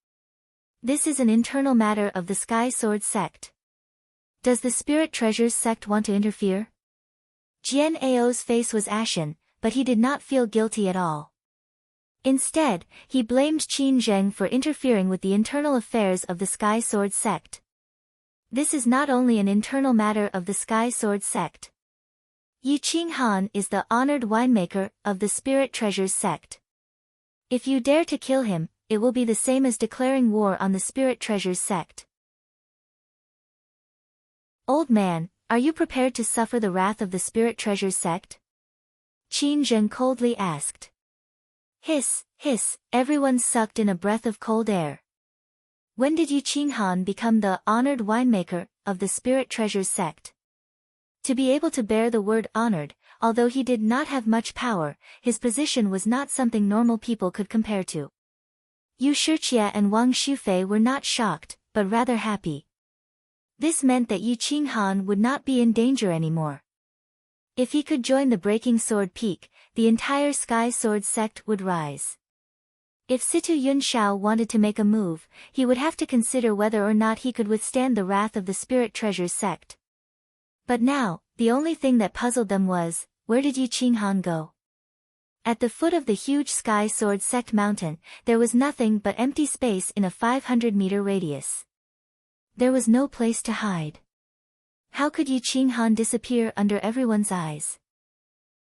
This is an internal matter of the Sky Sword sect. Does the Spirit Treasures sect want to interfere? Jian Ao's face was ashen, but he did not feel guilty at all. Instead, he blamed Qin Zheng for interfering with the internal affairs of the Sky Sword sect. This is not only an internal matter of the Sky Sword sect. Yi Qinghan is the honored winemaker of the Spirit Treasures sect. If you dare to kill him, it will be the same as declaring war on the Spirit Treasures sect. Old man, are you prepared to suffer the wrath of the Spirit Treasures sect? Qin Zheng coldly asked. Hiss, hiss, everyone sucked in a breath of cold air. When did Yi Qinghan become the honored winemaker of the Spirit Treasures sect? To be able to bear the word honored, although he did not have much power, his position was not something normal people could compare to. Yu Shiqia and Wang Shufei were not shocked, but rather happy. This meant that Yi Qinghan would not be in danger anymore. If he could join the Breaking Sword Peak, the entire Sky Sword sect would rise. If Situ Yunshao wanted to make a move, he would have to consider whether or not he could withstand the wrath of the Spirit Treasures sect. But now, the only thing that puzzled them was, where did Yi Qinghan go? At the foot of the huge Sky Sword sect mountain, there was nothing but empty space in a 500-meter radius. There was no place to hide. How could Yi Qinghan disappear under everyone's eyes?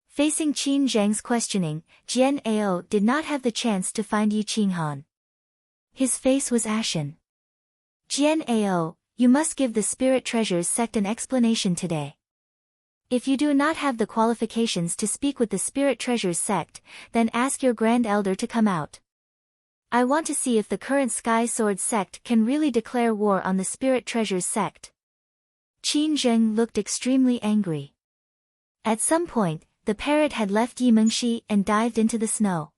Facing Qin Zheng's questioning, Jian Ao did not have the chance to find Yi Qinghan. His face was ashen. Jian Ao, you must give the Spirit Treasures sect an explanation today. If you do not have the qualifications to speak with the Spirit Treasures sect, then ask your Grand Elder to come out. I want to see if the current Sky Sword sect can really declare war on the Spirit Treasures sect. Qin Zheng looked extremely angry. At some point, the parrot had left Yi Mengxi and dived into the snow.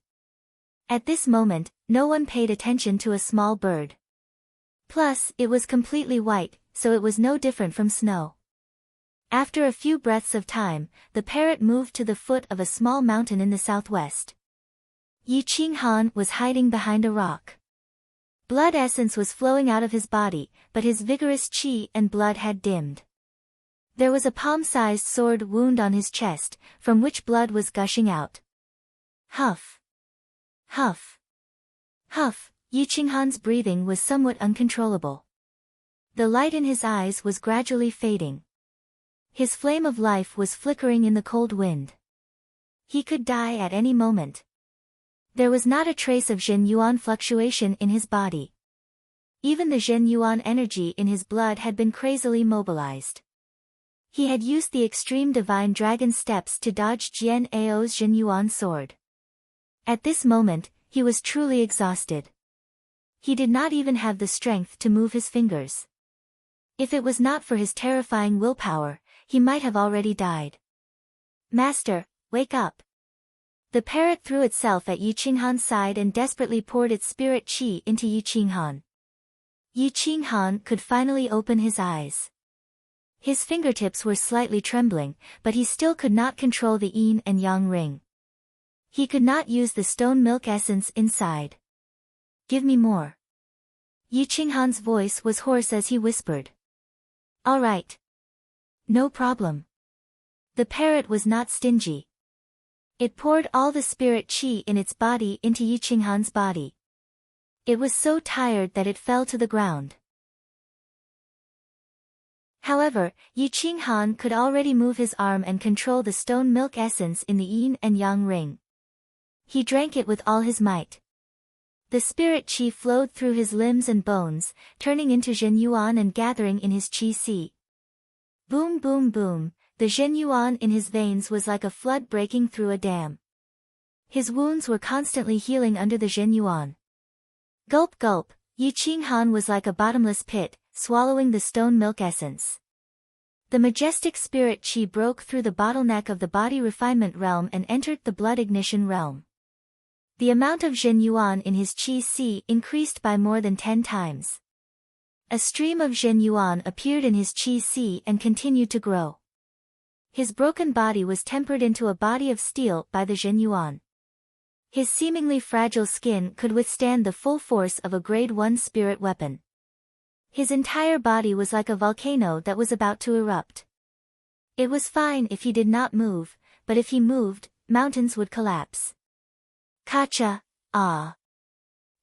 At this moment, no one paid attention to a small bird. Plus, it was completely white, so it was no different from snow. After a few breaths of time, the parrot moved to the foot of a small mountain in the southwest. Yi Qinghan was hiding behind a rock. Blood essence was flowing out of his body, but his vigorous chi and blood had dimmed. There was a palm-sized sword wound on his chest, from which blood was gushing out. Huff. Huff. Huff. Yi Qinghan's breathing was somewhat uncontrollable. The light in his eyes was gradually fading. His flame of life was flickering in the cold wind. He could die at any moment. There was not a trace of Zhen Yuan fluctuation in his body. Even the Zhen Yuan energy in his blood had been crazily mobilized. He had used the extreme divine dragon steps to dodge Jian Ao's Zhen Yuan sword. At this moment, he was truly exhausted. He did not even have the strength to move his fingers. If it was not for his terrifying willpower, he might have already died. Master, wake up. The parrot threw itself at Yi Qinghan's side and desperately poured its spirit qi into Yi Qinghan. Yi Qinghan could finally open his eyes. His fingertips were slightly trembling, but he still could not control the yin and yang ring. He could not use the stone milk essence inside. Give me more. Yi Qinghan's voice was hoarse as he whispered. All right. No problem. The parrot was not stingy. It poured all the spirit qi in its body into Yi Qinghan's body. It was so tired that it fell to the ground. However, Yi Qinghan could already move his arm and control the stone milk essence in the yin and yang ring. He drank it with all his might. The spirit qi flowed through his limbs and bones, turning into Zhen Yuan and gathering in his qi si. Boom boom boom, the Zhen Yuan in his veins was like a flood breaking through a dam. His wounds were constantly healing under the Zhen Yuan. Gulp gulp, Yi Qinghan was like a bottomless pit, swallowing the stone milk essence. The majestic spirit qi broke through the bottleneck of the body refinement realm and entered the blood ignition realm. The amount of Zhen Yuan in his qi si increased by more than 10 times. A stream of Zhen Yuan appeared in his qi si and continued to grow. His broken body was tempered into a body of steel by the Zhen Yuan. His seemingly fragile skin could withstand the full force of a grade 1 spirit weapon. His entire body was like a volcano that was about to erupt. It was fine if he did not move, but if he moved, mountains would collapse. Kacha, ah.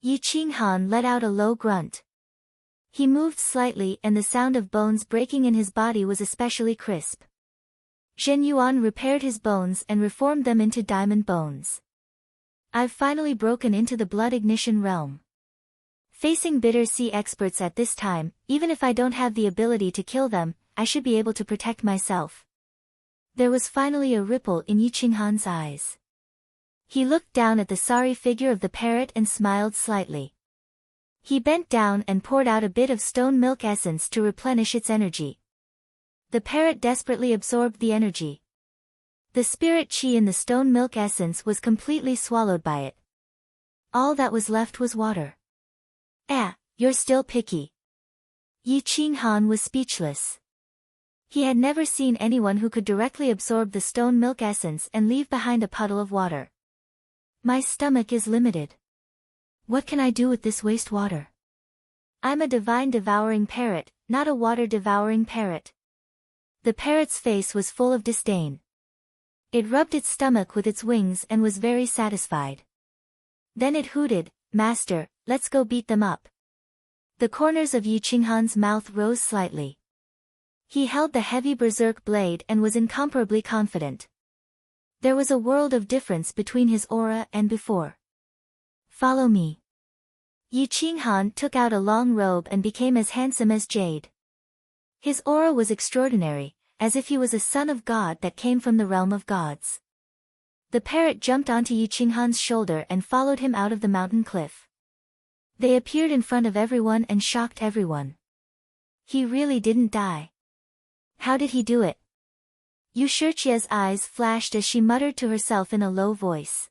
Yi Qinghan let out a low grunt. He moved slightly and the sound of bones breaking in his body was especially crisp. Zhen Yuan repaired his bones and reformed them into diamond bones. I've finally broken into the blood ignition realm. Facing bitter sea experts at this time, even if I don't have the ability to kill them, I should be able to protect myself. There was finally a ripple in Yi Qinghan's eyes. He looked down at the sorry figure of the parrot and smiled slightly. He bent down and poured out a bit of stone milk essence to replenish its energy. The parrot desperately absorbed the energy. The spirit qi in the stone milk essence was completely swallowed by it. All that was left was water. You're still picky. Yi Qinghan was speechless. He had never seen anyone who could directly absorb the stone milk essence and leave behind a puddle of water. My stomach is limited. What can I do with this waste water? I'm a divine devouring parrot, not a water devouring parrot. The parrot's face was full of disdain. It rubbed its stomach with its wings and was very satisfied. Then it hooted, Master, let's go beat them up. The corners of Yi Qinghan's mouth rose slightly. He held the heavy berserk blade and was incomparably confident. There was a world of difference between his aura and before. Follow me. Yi Qinghan took out a long robe and became as handsome as jade. His aura was extraordinary, as if he was a son of God that came from the realm of gods. The parrot jumped onto Yi Qinghan's shoulder and followed him out of the mountain cliff. They appeared in front of everyone and shocked everyone. He really didn't die. How did he do it? Yu Shiqia's eyes flashed as she muttered to herself in a low voice.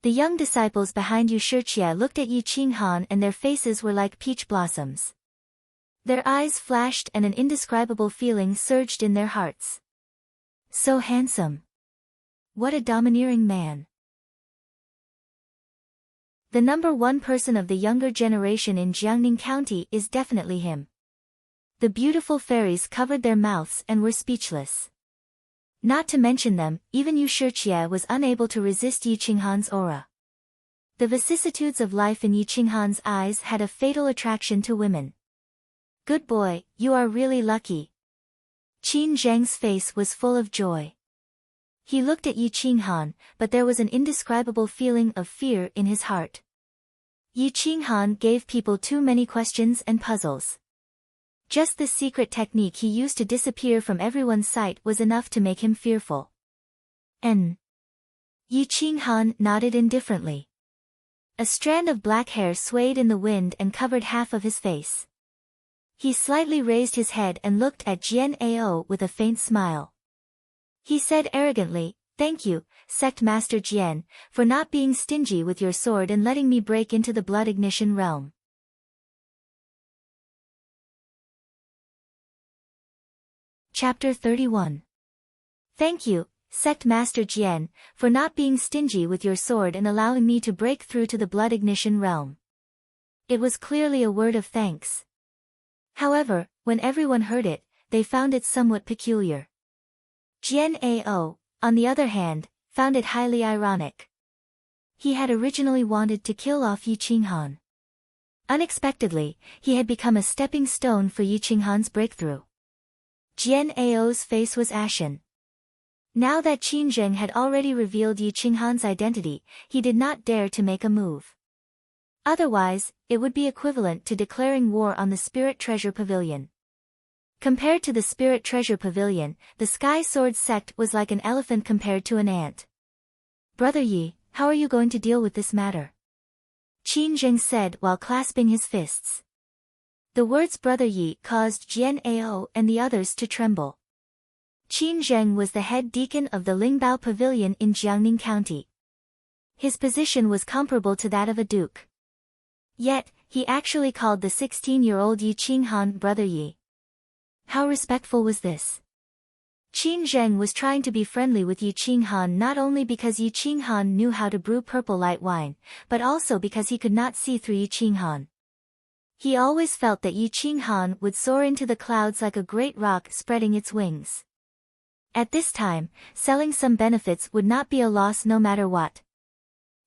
The young disciples behind Yu Shiqia looked at Yi Qinghan and their faces were like peach blossoms. Their eyes flashed and an indescribable feeling surged in their hearts. So handsome. What a domineering man. The number one person of the younger generation in Jiangning County is definitely him. The beautiful fairies covered their mouths and were speechless. Not to mention them, even Yu Shijie was unable to resist Yi Qinghan's aura. The vicissitudes of life in Yi Qinghan's eyes had a fatal attraction to women. Good boy, you are really lucky. Qin Zheng's face was full of joy. He looked at Yi Qinghan, but there was an indescribable feeling of fear in his heart. Yi Qinghan gave people too many questions and puzzles. Just the secret technique he used to disappear from everyone's sight was enough to make him fearful. Yi Qinghan nodded indifferently. A strand of black hair swayed in the wind and covered half of his face. He slightly raised his head and looked at Jian Ao with a faint smile. He said arrogantly, "Thank you, Sect Master Jian, for not being stingy with your sword and letting me break into the blood ignition realm." Chapter 31. Thank you, Sect Master Jian, for not being stingy with your sword and allowing me to break through to the blood ignition realm. It was clearly a word of thanks. However, when everyone heard it, they found it somewhat peculiar. Jian Ao, on the other hand, found it highly ironic. He had originally wanted to kill off Yi Qinghan. Unexpectedly, he had become a stepping stone for Yi Qinghan's breakthrough. Jian Ao's face was ashen. Now that Qin Zheng had already revealed Yi Qinghan's identity, he did not dare to make a move. Otherwise, it would be equivalent to declaring war on the Spirit Treasure Pavilion. Compared to the Spirit Treasure Pavilion, the Sky Sword sect was like an elephant compared to an ant. "Brother Yi, how are you going to deal with this matter?" Qin Zheng said while clasping his fists. The words Brother Yi caused Jian Ao and the others to tremble. Qin Zheng was the head deacon of the Lingbao Pavilion in Jiangning County. His position was comparable to that of a duke. Yet, he actually called the 16-year-old Yi Qinghan Brother Yi. How respectful was this? Qin Zheng was trying to be friendly with Yi Qinghan not only because Yi Qinghan knew how to brew purple light wine, but also because he could not see through Yi Qinghan. He always felt that Yi Qinghan would soar into the clouds like a great rock spreading its wings. At this time, selling some benefits would not be a loss no matter what.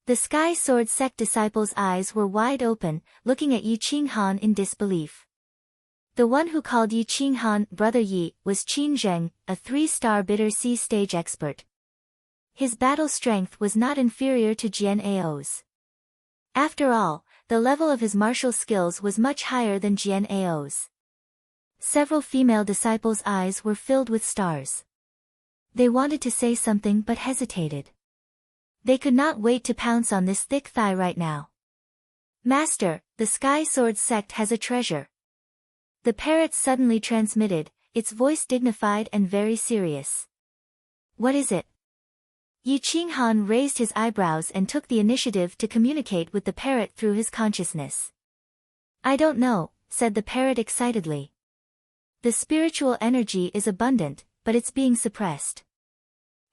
The Sky Sword sect disciples' eyes were wide open, looking at Yi Qinghan in disbelief. The one who called Yi Qinghan Brother Yi was Qin Zheng, a 3-star bitter sea stage expert. His battle strength was not inferior to Jian Ao's. After all, the level of his martial skills was much higher than Jian Ao's. Several female disciples' eyes were filled with stars. They wanted to say something but hesitated. They could not wait to pounce on this thick thigh right now. "Master, the Sky Sword sect has a treasure." The parrot suddenly transmitted, its voice dignified and very serious. "What is it?" Yi Qinghan raised his eyebrows and took the initiative to communicate with the parrot through his consciousness. "I don't know," said the parrot excitedly. "The spiritual energy is abundant, but it's being suppressed.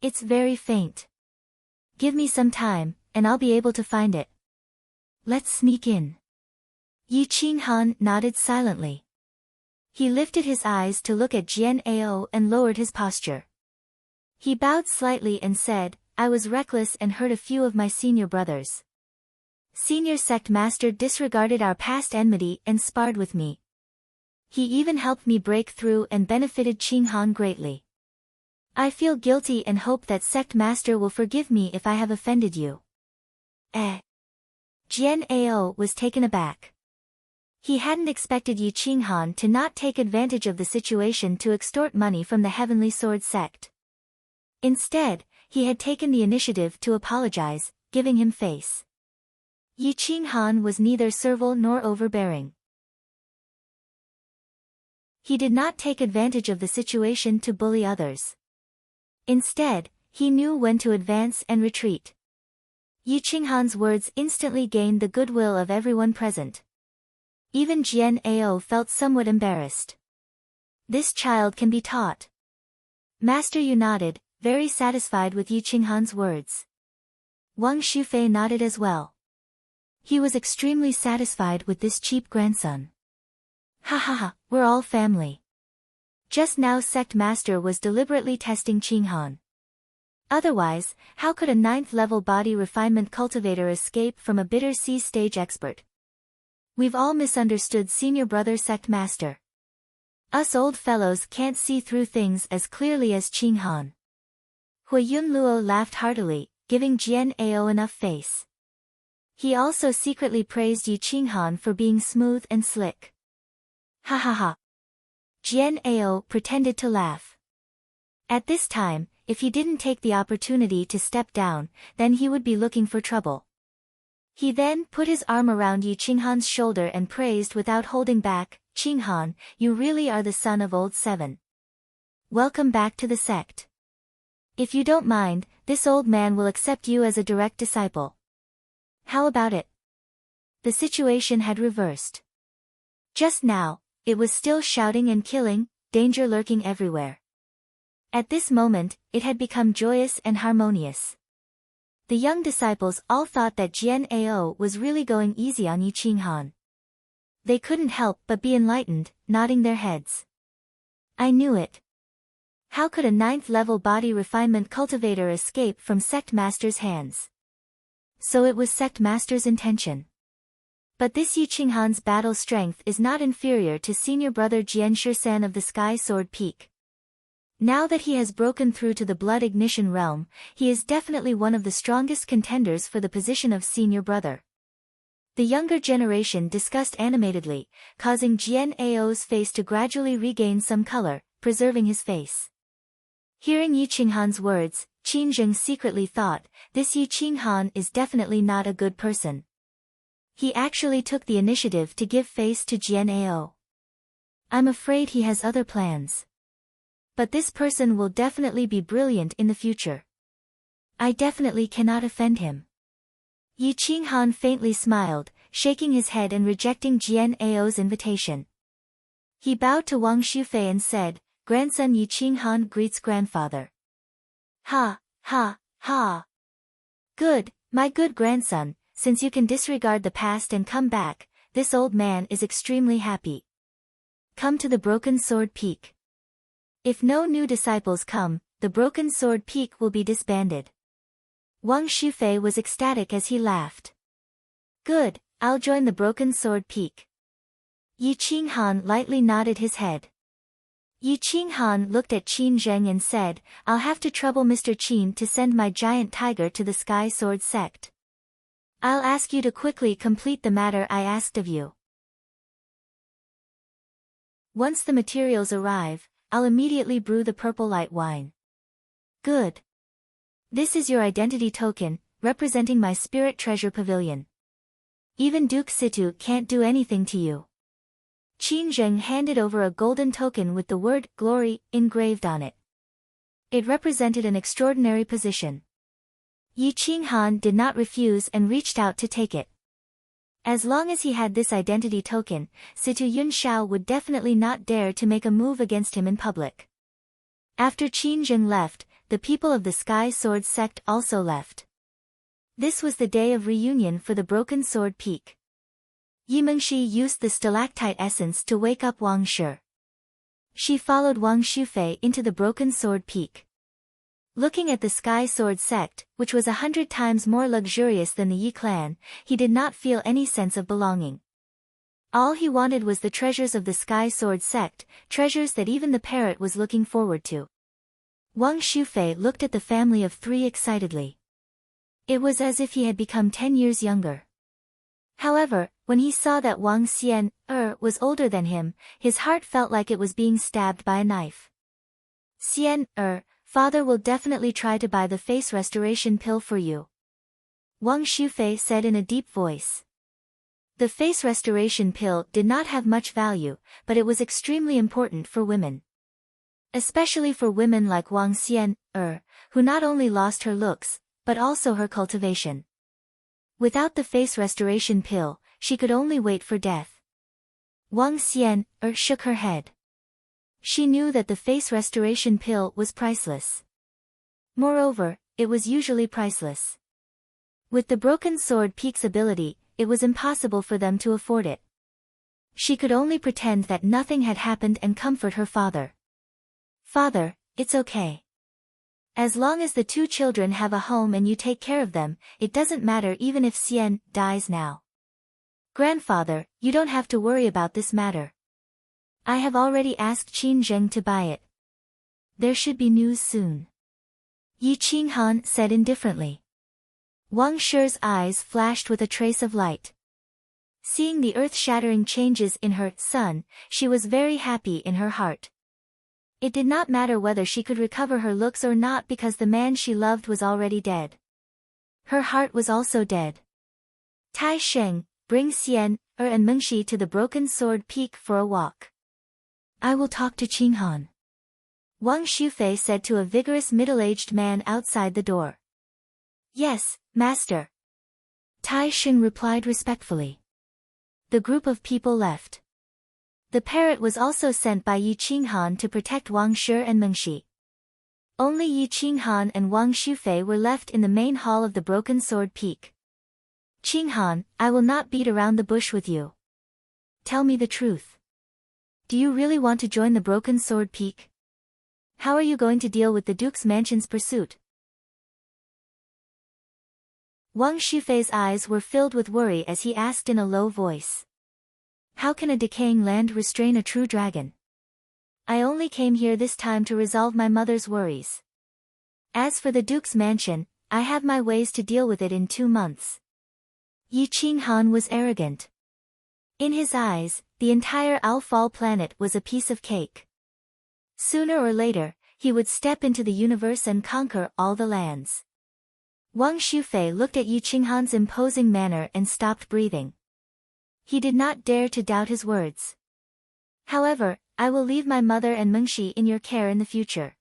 It's very faint. Give me some time, and I'll be able to find it. Let's sneak in." Yi Qinghan nodded silently. He lifted his eyes to look at Jian Ao and lowered his posture. He bowed slightly and said, "I was reckless and hurt a few of my senior brothers. Senior sect master disregarded our past enmity and sparred with me. He even helped me break through and benefited Qinghan greatly. I feel guilty and hope that sect master will forgive me if I have offended you." Jian Ao was taken aback. He hadn't expected Yi Qinghan to not take advantage of the situation to extort money from the Heavenly Sword sect. Instead, he had taken the initiative to apologize, giving him face. Yi Qinghan was neither servile nor overbearing. He did not take advantage of the situation to bully others. Instead, he knew when to advance and retreat. Yi Qinghan's words instantly gained the goodwill of everyone present. Even Jian Ao felt somewhat embarrassed. This child can be taught. Master Yu nodded, very satisfied with Yi Qinghan's words. Wang Shufei nodded as well. He was extremely satisfied with this cheap grandson. Ha ha ha, we're all family. Just now Sect Master was deliberately testing Qing Han. Otherwise, how could a 9th-level body refinement cultivator escape from a bitter C-stage expert? We've all misunderstood Senior Brother Sect Master. Us old fellows can't see through things as clearly as Qing Han. Hui Yun Luo laughed heartily, giving Jian Ao enough face. He also secretly praised Yi Qing Han for being smooth and slick. Ha ha ha. Jian Ao pretended to laugh. At this time, if he didn't take the opportunity to step down, then he would be looking for trouble. He then put his arm around Yi Qing Han's shoulder and praised without holding back, Qing Han, you really are the son of old Seven. Welcome back to the sect. If you don't mind, this old man will accept you as a direct disciple. How about it? The situation had reversed. Just now, it was still shouting and killing, danger lurking everywhere. At this moment, it had become joyous and harmonious. The young disciples all thought that Jian Ao was really going easy on Yi Qing Han. They couldn't help but be enlightened, nodding their heads. I knew it. How could a 9th-level body refinement cultivator escape from Sect Master's hands? So it was Sect Master's intention. But this Yi Qing Han's battle strength is not inferior to Senior Brother Jian Shisan of the Sky Sword Peak. Now that he has broken through to the Blood Ignition realm, he is definitely one of the strongest contenders for the position of Senior Brother. The younger generation discussed animatedly, causing Jian Ao's face to gradually regain some color, preserving his face. Hearing Yi Qing Han's words, Qin Zheng secretly thought, this Yi Qing Han is definitely not a good person. He actually took the initiative to give face to Jian Ao. I'm afraid he has other plans. But this person will definitely be brilliant in the future. I definitely cannot offend him. Yi Qing Han faintly smiled, shaking his head and rejecting Jian Ao's invitation. He bowed to Wang Shufei and said, Grandson Yi Qing Han greets grandfather. Ha, ha, ha. Good, my good grandson, since you can disregard the past and come back, this old man is extremely happy. Come to the Broken Sword Peak. If no new disciples come, the Broken Sword Peak will be disbanded. Wang Shufei was ecstatic as he laughed. Good, I'll join the Broken Sword Peak. Yi Qing Han lightly nodded his head. Yi Qing Han looked at Qin Zheng and said, I'll have to trouble Mr. Qin to send my giant tiger to the Sky Sword sect. I'll ask you to quickly complete the matter I asked of you. Once the materials arrive, I'll immediately brew the purple light wine. Good. This is your identity token, representing my spirit treasure pavilion. Even Duke Situ can't do anything to you. Qin Zheng handed over a golden token with the word, glory, engraved on it. It represented an extraordinary position. Yi Qing Han did not refuse and reached out to take it. As long as he had this identity token, Situ Yun Shao would definitely not dare to make a move against him in public. After Qin Zheng left, the people of the Sky Sword sect also left. This was the day of reunion for the Broken Sword Peak. Yi Mengshi used the stalactite essence to wake up Wang Shi. She followed Wang Shufei into the Broken Sword Peak. Looking at the Sky Sword sect, which was 100 times more luxurious than the Yi clan, he did not feel any sense of belonging. All he wanted was the treasures of the Sky Sword sect, treasures that even the parrot was looking forward to. Wang Shufei looked at the family of 3 excitedly. It was as if he had become 10 years younger. However, when he saw that Wang Xian was older than him, his heart felt like it was being stabbed by a knife. Xian Father will definitely try to buy the face restoration pill for you. Wang Shufei said in a deep voice. The face restoration pill did not have much value, but it was extremely important for women. Especially for women like Wang Xian, who not only lost her looks, but also her cultivation. Without the face restoration pill, she could only wait for death. Wang Xian shook her head. She knew that the face restoration pill was priceless. Moreover, it was usually priceless. With the Broken Sword Peak's ability, it was impossible for them to afford it. She could only pretend that nothing had happened and comfort her father. Father, it's okay. As long as the two children have a home and you take care of them, it doesn't matter even if Xian dies now. Grandfather, you don't have to worry about this matter. I have already asked Qin Zheng to buy it. There should be news soon. Yi Qinghan said indifferently. Wang Shi's eyes flashed with a trace of light. Seeing the earth-shattering changes in her son, she was very happy in her heart. It did not matter whether she could recover her looks or not because the man she loved was already dead. Her heart was also dead. Tai Sheng, bring Xian, and Mengxi to the Broken Sword Peak for a walk. I will talk to Qinghan. Wang Shufei said to a vigorous middle-aged man outside the door. Yes, master. Tai Sheng replied respectfully. The group of people left. The parrot was also sent by Yi Qinghan to protect Wang Shi and Mengxi. Only Yi Qinghan and Wang Shufei were left in the main hall of the Broken Sword Peak. Qinghan, I will not beat around the bush with you. Tell me the truth. Do you really want to join the Broken Sword Peak? How are you going to deal with the Duke's mansion's pursuit? Wang Shufei's eyes were filled with worry as he asked in a low voice. How can a decaying land restrain a true dragon? I only came here this time to resolve my mother's worries. As for the Duke's mansion, I have my ways to deal with it in 2 months. Yi Qinghan was arrogant. In his eyes, the entire Alfal planet was a piece of cake. Sooner or later, he would step into the universe and conquer all the lands. Wang Shufei looked at Yi Qinghan's imposing manner and stopped breathing. He did not dare to doubt his words. However, I will leave my mother and Mengxi in your care in the future.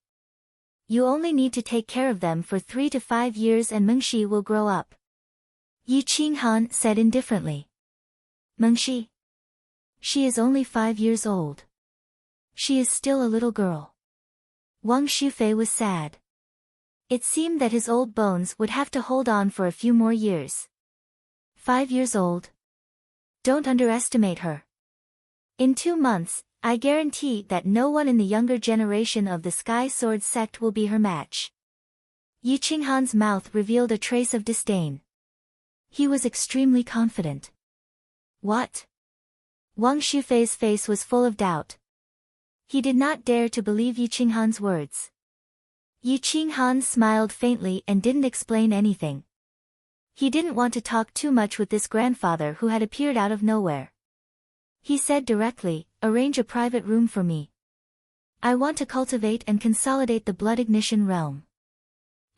You only need to take care of them for 3 to 5 years and Mengxi will grow up. Yi Qinghan said indifferently. Mengxi? She is only 5 years old. She is still a little girl. Wang Shufei was sad. It seemed that his old bones would have to hold on for a few more years. 5 years old. Don't underestimate her. In 2 months, I guarantee that no one in the younger generation of the Sky Sword sect will be her match. Yi Qinghan's mouth revealed a trace of disdain. He was extremely confident. What? Wang Shufei's face was full of doubt. He did not dare to believe Yi Qinghan's words. Yi Qinghan smiled faintly and didn't explain anything. He didn't want to talk too much with this grandfather who had appeared out of nowhere. He said directly, arrange a private room for me. I want to cultivate and consolidate the blood ignition realm.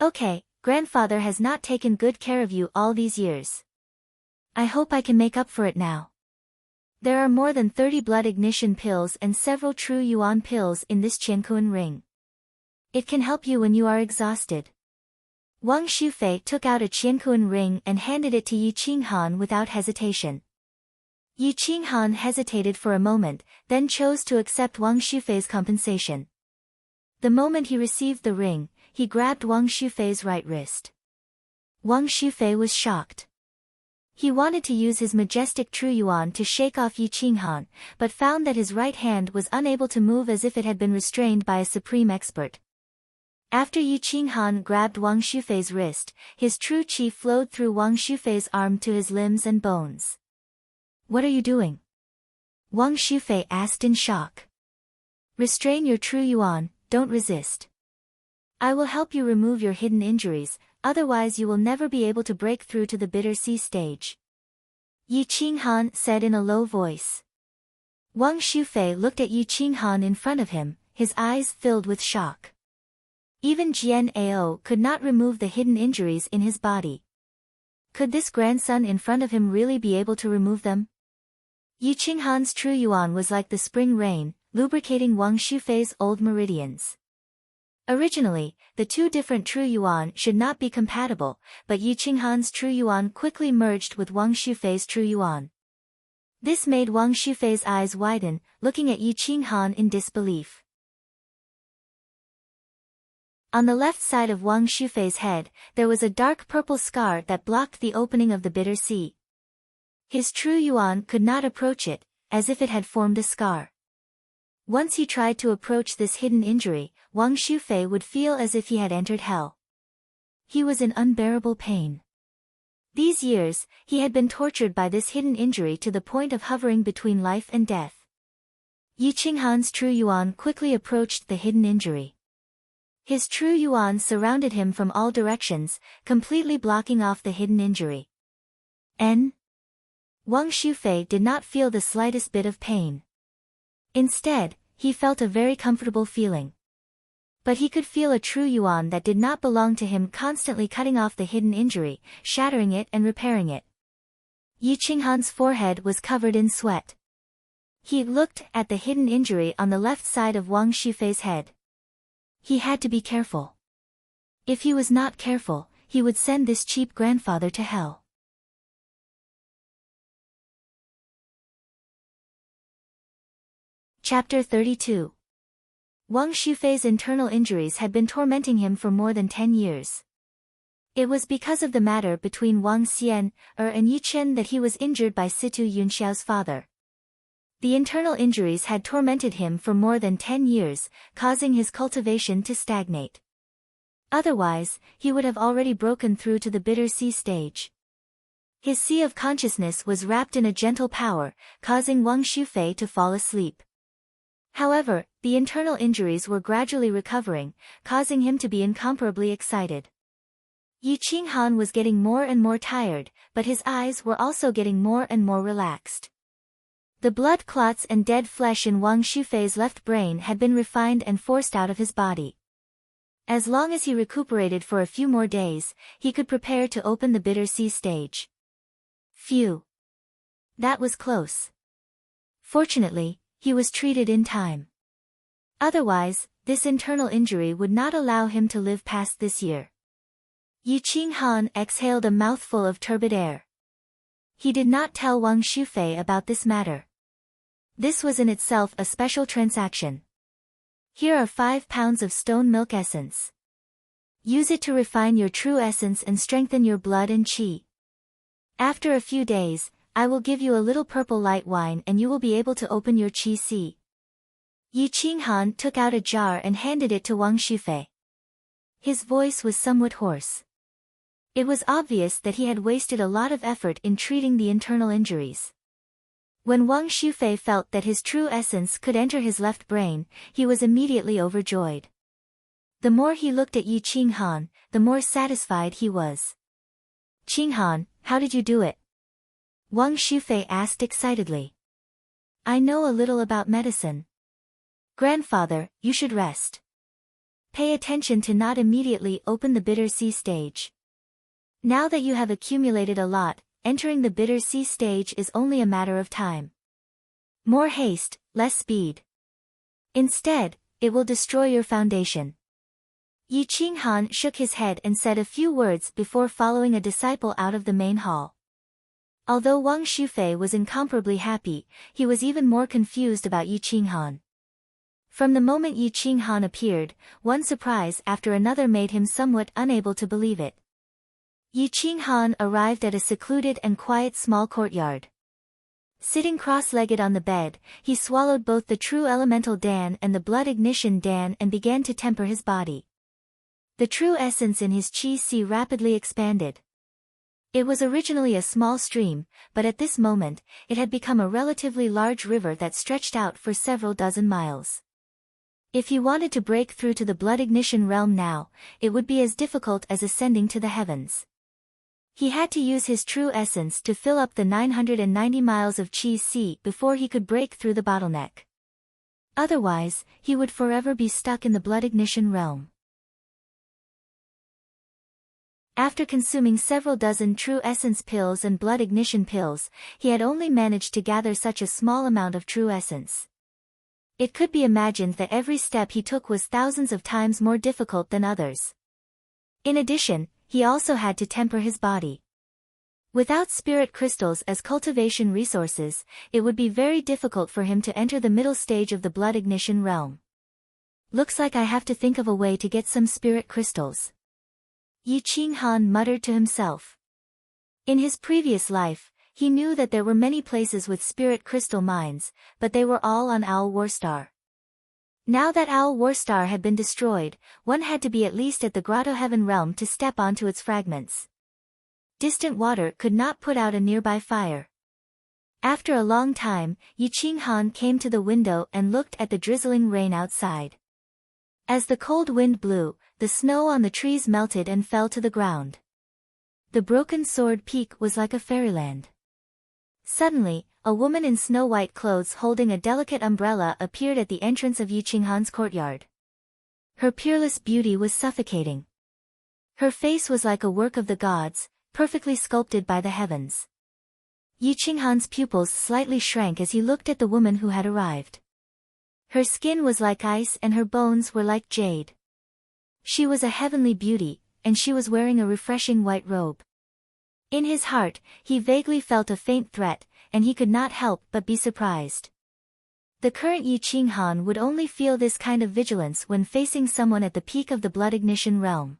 Okay, grandfather has not taken good care of you all these years. I hope I can make up for it now. There are more than 30 blood ignition pills and several true yuan pills in this Qiankuan ring. It can help you when you are exhausted. Wang Shufei took out a Qiankuan ring and handed it to Yi Qinghan without hesitation. Yi Qinghan hesitated for a moment, then chose to accept Wang Shufei's compensation. The moment he received the ring, he grabbed Wang Shufei's right wrist. Wang Shufei was shocked. He wanted to use his majestic true yuan to shake off Yi Qinghan, but found that his right hand was unable to move as if it had been restrained by a supreme expert. After Yi Qinghan grabbed Wang Shufei's wrist, his true qi flowed through Wang Shufei's arm to his limbs and bones. What are you doing? Wang Shufei asked in shock. Restrain your true yuan, don't resist. I will help you remove your hidden injuries, otherwise you will never be able to break through to the bitter sea stage. Yi Qinghan said in a low voice. Wang Shufei looked at Yi Qinghan in front of him, his eyes filled with shock. Even Jian Ao could not remove the hidden injuries in his body. Could this grandson in front of him really be able to remove them? Yi Qinghan's true yuan was like the spring rain, lubricating Wang Shufei's old meridians. Originally, the two different true yuan should not be compatible, but Yi Qinghan's true yuan quickly merged with Wang Shufei's true yuan. This made Wang Shufei's eyes widen, looking at Yi Qinghan in disbelief. On the left side of Wang Shufei's head, there was a dark purple scar that blocked the opening of the bitter sea. His true yuan could not approach it, as if it had formed a scar. Once he tried to approach this hidden injury, Wang Shufei would feel as if he had entered hell. He was in unbearable pain. These years, he had been tortured by this hidden injury to the point of hovering between life and death. Yi Qinghan's true yuan quickly approached the hidden injury. His true yuan surrounded him from all directions, completely blocking off the hidden injury. Wang Shufei did not feel the slightest bit of pain. Instead, he felt a very comfortable feeling. But he could feel a true yuan that did not belong to him constantly cutting off the hidden injury, shattering it and repairing it. Yi Qinghan's forehead was covered in sweat. He looked at the hidden injury on the left side of Wang Shufei's head. He had to be careful. If he was not careful, he would send this cheap grandfather to hell. Chapter 32. Wang Shufei's internal injuries had been tormenting him for more than 10 years. It was because of the matter between Wang Xian, and Yi Chen that he was injured by Situ Yunxiao's father. The internal injuries had tormented him for more than 10 years, causing his cultivation to stagnate. Otherwise, he would have already broken through to the bitter sea stage. His sea of consciousness was wrapped in a gentle power, causing Wang Shufei to fall asleep. However, the internal injuries were gradually recovering, causing him to be incomparably excited. Yi Qinghan was getting more and more tired, but his eyes were also getting more and more relaxed. The blood clots and dead flesh in Wang Shufei's left brain had been refined and forced out of his body. As long as he recuperated for a few more days, he could prepare to open the bitter sea stage. Phew! That was close. Fortunately, he was treated in time. Otherwise, this internal injury would not allow him to live past this year. Yi Qinghan exhaled a mouthful of turbid air. He did not tell Wang Shufei about this matter. This was in itself a special transaction. Here are 5 pounds of stone milk essence. Use it to refine your true essence and strengthen your blood and qi. After a few days, I will give you a little purple light wine and you will be able to open your qi sea. Yi Qinghan took out a jar and handed it to Wang Shufei. His voice was somewhat hoarse. It was obvious that he had wasted a lot of effort in treating the internal injuries. When Wang Shufei felt that his true essence could enter his left brain, he was immediately overjoyed. The more he looked at Yi Qinghan, the more satisfied he was. Qinghan, how did you do it? Wang Shufei asked excitedly. I know a little about medicine. Grandfather, you should rest. Pay attention to not immediately open the bitter sea stage. Now that you have accumulated a lot, entering the bitter sea stage is only a matter of time. More haste, less speed. Instead, it will destroy your foundation. Yi Qinghan shook his head and said a few words before following a disciple out of the main hall. Although Wang Shufei was incomparably happy, he was even more confused about Yi Qinghan. From the moment Yi Qinghan appeared, one surprise after another made him somewhat unable to believe it. Yi Qinghan arrived at a secluded and quiet small courtyard. Sitting cross-legged on the bed, he swallowed both the true elemental Dan and the blood ignition Dan and began to temper his body. The true essence in his qi sea rapidly expanded. It was originally a small stream, but at this moment, it had become a relatively large river that stretched out for several dozen miles. If he wanted to break through to the blood ignition realm now, it would be as difficult as ascending to the heavens. He had to use his true essence to fill up the 990 miles of qi sea before he could break through the bottleneck. Otherwise, he would forever be stuck in the blood ignition realm. After consuming several dozen true essence pills and blood ignition pills, he had only managed to gather such a small amount of true essence. It could be imagined that every step he took was thousands of times more difficult than others. In addition, he also had to temper his body. Without spirit crystals as cultivation resources, it would be very difficult for him to enter the middle stage of the blood ignition realm. Looks like I have to think of a way to get some spirit crystals. Yi Qinghan muttered to himself. In his previous life, He knew that there were many places with spirit crystal mines, but they were all on Owl Warstar. Now that Owl Warstar had been destroyed, one had to be at least at the Grotto Heaven realm to step onto its fragments. Distant water could not put out a nearby fire. After a long time, Yi Qinghan came to the window and looked at the drizzling rain outside. As the cold wind blew, the snow on the trees melted and fell to the ground. The broken sword peak was like a fairyland. Suddenly, a woman in snow-white clothes holding a delicate umbrella appeared at the entrance of Yi Qinghan's courtyard. Her peerless beauty was suffocating. Her face was like a work of the gods, perfectly sculpted by the heavens. Yi Qinghan's pupils slightly shrank as he looked at the woman who had arrived. Her skin was like ice and her bones were like jade. She was a heavenly beauty, and she was wearing a refreshing white robe. In his heart, he vaguely felt a faint threat, and he could not help but be surprised. The current Yi Qinghan would only feel this kind of vigilance when facing someone at the peak of the blood ignition realm.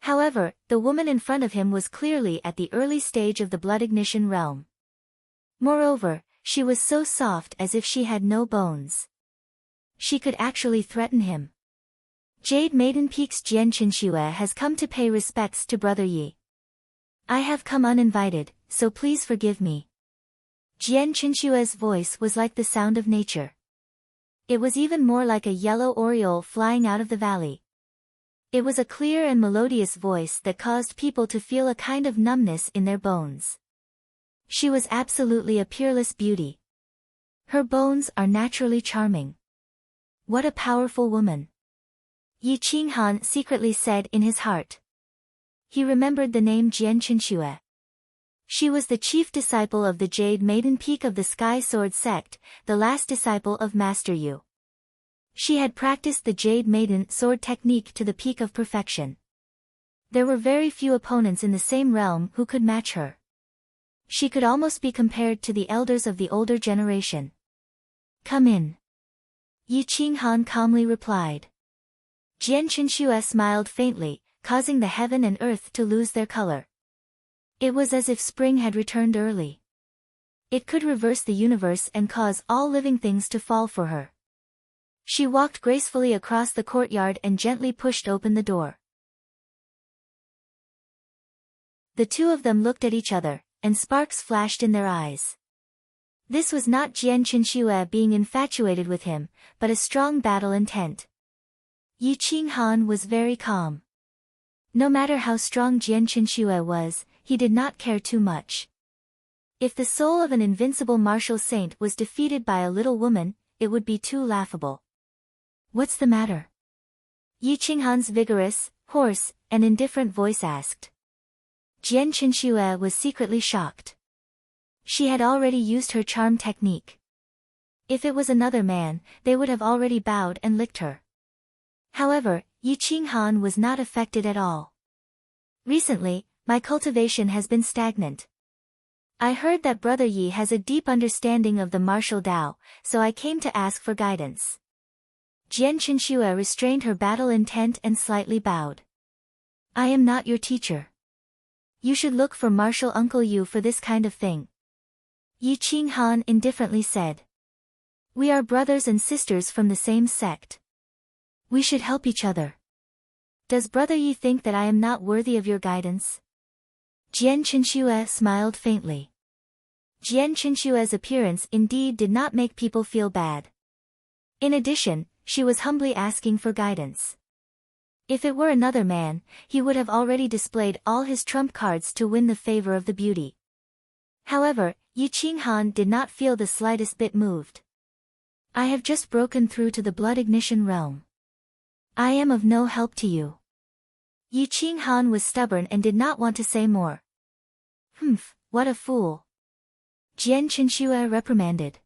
However, the woman in front of him was clearly at the early stage of the blood ignition realm. Moreover, she was so soft as if she had no bones. She could actually threaten him. Jade Maiden Peak's Jian Qinxue has come to pay respects to Brother Yi. I have come uninvited, so please forgive me. Jian Qinxue's voice was like the sound of nature. It was even more like a yellow oriole flying out of the valley. It was a clear and melodious voice that caused people to feel a kind of numbness in their bones. She was absolutely a peerless beauty. Her bones are naturally charming. What a powerful woman. Yi Qinghan secretly said in his heart. He remembered the name Jian Qinxue. She was the chief disciple of the Jade Maiden Peak of the Sky Sword sect, the last disciple of Master Yu. She had practiced the Jade Maiden sword technique to the peak of perfection. There were very few opponents in the same realm who could match her. She could almost be compared to the elders of the older generation. Come in. Yi Qinghan calmly replied. Jian Qinxue smiled faintly, causing the heaven and earth to lose their color. It was as if spring had returned early. It could reverse the universe and cause all living things to fall for her. She walked gracefully across the courtyard and gently pushed open the door. The two of them looked at each other, and sparks flashed in their eyes. This was not Jian Qinxue being infatuated with him, but a strong battle intent. Yi Qinghan was very calm. No matter how strong Jian Qinxue was, he did not care too much. If the soul of an invincible martial saint was defeated by a little woman, it would be too laughable. What's the matter? Yi Qinghan's vigorous, hoarse, and indifferent voice asked. Jian Qinxue was secretly shocked. She had already used her charm technique. If it was another man, they would have already bowed and licked her. However, Yi Qinghan was not affected at all. Recently, my cultivation has been stagnant. I heard that Brother Yi has a deep understanding of the martial Tao, so I came to ask for guidance. Jian Qinxue restrained her battle intent and slightly bowed. I am not your teacher. You should look for martial Uncle Yu for this kind of thing. Yi Qinghan indifferently said. We are brothers and sisters from the same sect. We should help each other. Does Brother Yi think that I am not worthy of your guidance? Jian Qinxue smiled faintly. Jian Qinxue's appearance indeed did not make people feel bad. In addition, she was humbly asking for guidance. If it were another man, he would have already displayed all his trump cards to win the favor of the beauty. However, Yi Qinghan did not feel the slightest bit moved. I have just broken through to the blood ignition realm. I am of no help to you. Yi Qinghan was stubborn and did not want to say more. Humph, what a fool. Jian Qinxue reprimanded.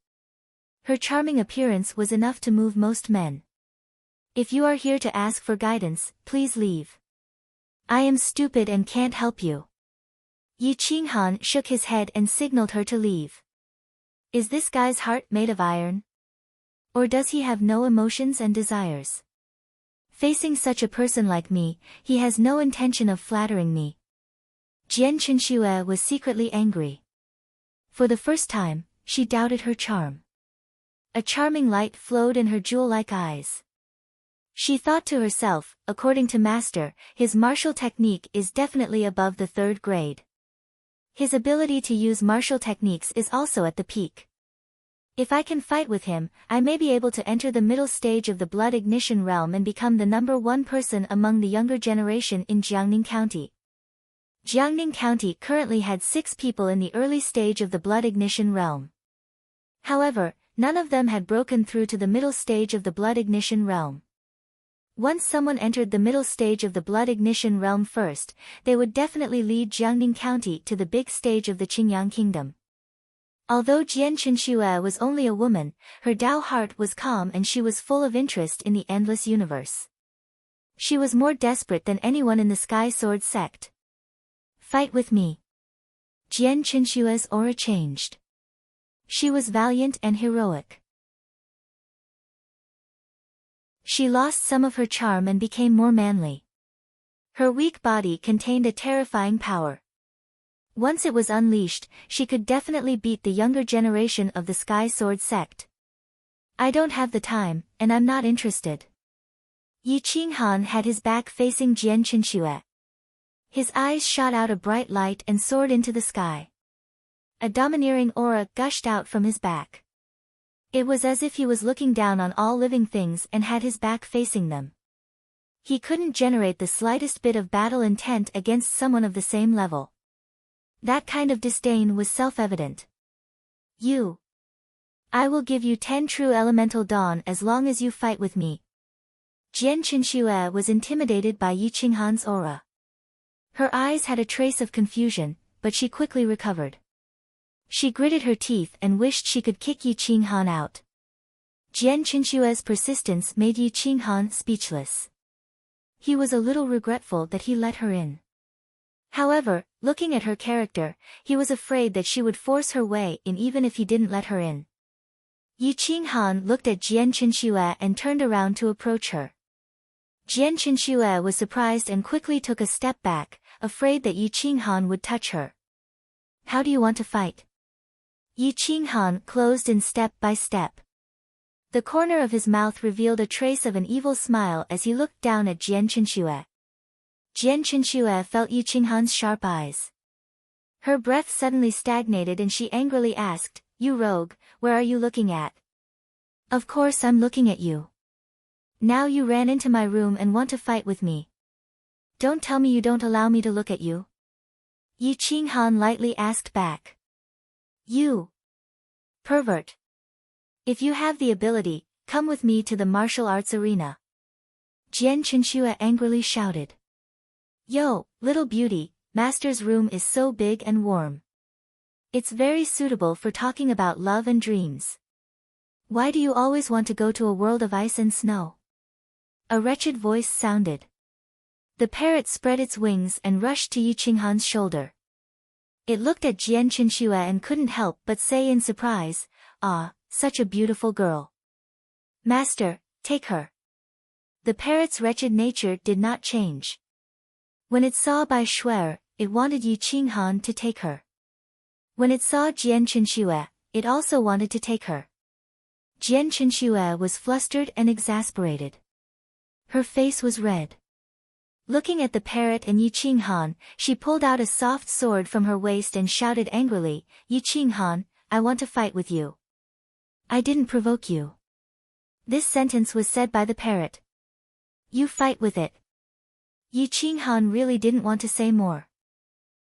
Her charming appearance was enough to move most men. If you are here to ask for guidance, please leave. I am stupid and can't help you. Yi Qinghan shook his head and signaled her to leave. Is this guy's heart made of iron? Or does he have no emotions and desires? Facing such a person like me, he has no intention of flattering me. Jian Qinxue was secretly angry. For the first time, she doubted her charm. A charming light flowed in her jewel-like eyes. She thought to herself, according to Master, his martial technique is definitely above the 3rd grade. His ability to use martial techniques is also at the peak. If I can fight with him, I may be able to enter the middle stage of the blood ignition realm and become the #1 person among the younger generation in Jiangning County. Jiangning County currently had 6 people in the early stage of the blood ignition realm. However, none of them had broken through to the middle stage of the blood ignition realm. Once someone entered the middle stage of the blood ignition realm first, they would definitely lead Jiangning County to the big stage of the Qingyang Kingdom. Although Jian Qinxue was only a woman, her Dao heart was calm and she was full of interest in the endless universe. She was more desperate than anyone in the Sky Sword sect. Fight with me. Jian Qinxue's aura changed. She was valiant and heroic. She lost some of her charm and became more manly. Her weak body contained a terrifying power. Once it was unleashed, she could definitely beat the younger generation of the Sky Sword sect. I don't have the time, and I'm not interested. Yi Qinghan had his back facing Jian Qinxue. His eyes shot out a bright light and soared into the sky. A domineering aura gushed out from his back. It was as if he was looking down on all living things and had his back facing them. He couldn't generate the slightest bit of battle intent against someone of the same level. That kind of disdain was self-evident. I will give you 10 true elemental dawn as long as you fight with me. Jian Qinxue was intimidated by Yi Qinghan's aura. Her eyes had a trace of confusion, but she quickly recovered. She gritted her teeth and wished she could kick Yi Qinghan out. Jian Qinxue's persistence made Yi Qinghan speechless. He was a little regretful that he let her in. However, looking at her character, he was afraid that she would force her way in even if he didn't let her in. Yi Qinghan looked at Jian Qinxue and turned around to approach her. Jian Qinxue was surprised and quickly took a step back, afraid that Yi Qinghan would touch her. How do you want to fight? Yi Qinghan closed in step by step. The corner of his mouth revealed a trace of an evil smile as he looked down at Jian Qinxue. Jian Qinxue felt Yi Qinghan's sharp eyes. Her breath suddenly stagnated and she angrily asked, "You rogue, where are you looking at?" "Of course I'm looking at you. Now you ran into my room and want to fight with me. Don't tell me you don't allow me to look at you." Yi Qinghan lightly asked back. "You pervert. If you have the ability, come with me to the martial arts arena." Jian Qinxue angrily shouted. "Yo, little beauty, Master's room is so big and warm. It's very suitable for talking about love and dreams. Why do you always want to go to a world of ice and snow?" A wretched voice sounded. The parrot spread its wings and rushed to Yi Qinghan's shoulder. It looked at Jian Qinxue and couldn't help but say in surprise, "Ah, such a beautiful girl. Master, take her." The parrot's wretched nature did not change. When it saw Bai Shuer, it wanted Yi Qinghan to take her. When it saw Jian Qinxue, it also wanted to take her. Jian Qinxue was flustered and exasperated. Her face was red. Looking at the parrot and Yi Qinghan, she pulled out a soft sword from her waist and shouted angrily, "Yi Qinghan, I want to fight with you. I didn't provoke you." This sentence was said by the parrot. "You fight with it." Yi Qinghan really didn't want to say more.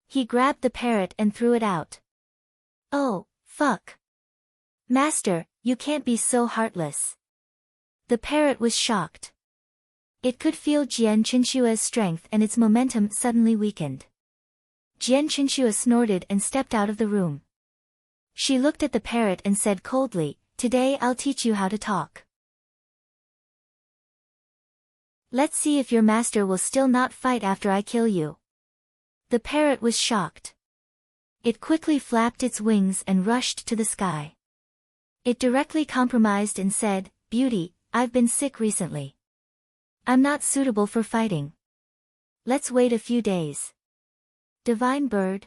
He grabbed the parrot and threw it out. "Oh, fuck. Master, you can't be so heartless." The parrot was shocked. It could feel Jian Qinxue's strength and its momentum suddenly weakened. Jian Qinxue snorted and stepped out of the room. She looked at the parrot and said coldly, "Today I'll teach you how to talk. Let's see if your master will still not fight after I kill you." The parrot was shocked. It quickly flapped its wings and rushed to the sky. It directly compromised and said, "Beauty, I've been sick recently. I'm not suitable for fighting. Let's wait a few days." Divine bird.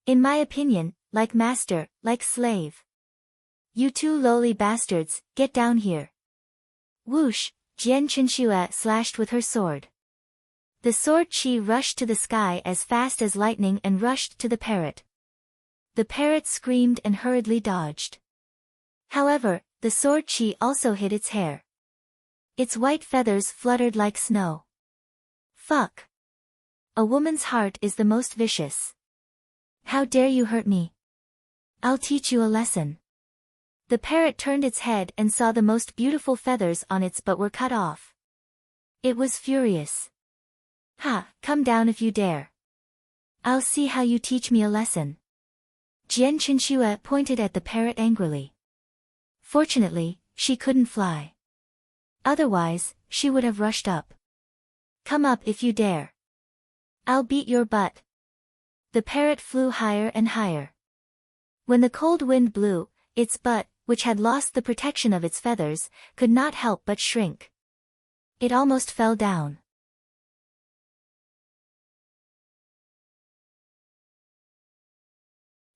In my opinion, like master, like slave. You two lowly bastards, get down here. Whoosh, Jian Chenxue slashed with her sword. The sword chi rushed to the sky as fast as lightning and rushed to the parrot. The parrot screamed and hurriedly dodged. However, the sword chi also hit its hair. Its white feathers fluttered like snow. Fuck. A woman's heart is the most vicious. How dare you hurt me? I'll teach you a lesson. The parrot turned its head and saw the most beautiful feathers on its butt were cut off. It was furious. Ha, come down if you dare. I'll see how you teach me a lesson. Jian Chenxue pointed at the parrot angrily. Fortunately, she couldn't fly. Otherwise, she would have rushed up. Come up if you dare. I'll beat your butt. The parrot flew higher and higher. When the cold wind blew, its butt, which had lost the protection of its feathers, could not help but shrink. It almost fell down.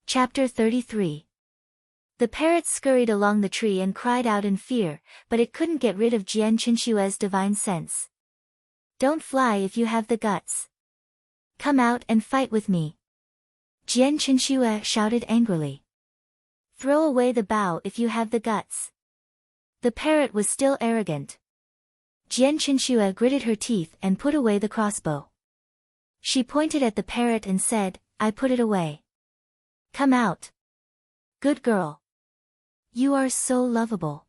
Chapter 33. The parrot scurried along the tree and cried out in fear, but it couldn't get rid of Jian Chenxue's divine sense. Don't fly if you have the guts. Come out and fight with me. Jian Chenxue shouted angrily. Throw away the bow if you have the guts. The parrot was still arrogant. Jian Chenxue gritted her teeth and put away the crossbow. She pointed at the parrot and said, I put it away. Come out. Good girl. You are so lovable.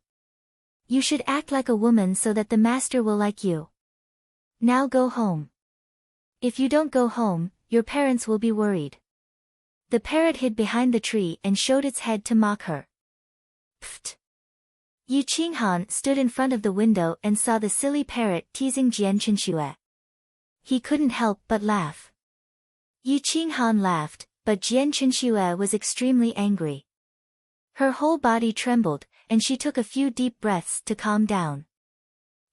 You should act like a woman so that the master will like you. Now go home. If you don't go home, your parents will be worried. The parrot hid behind the tree and showed its head to mock her. Pfft. Yi Qinghan stood in front of the window and saw the silly parrot teasing Jian Chenxue. He couldn't help but laugh. Yi Qinghan laughed, but Jian Chenxue was extremely angry. Her whole body trembled, and she took a few deep breaths to calm down.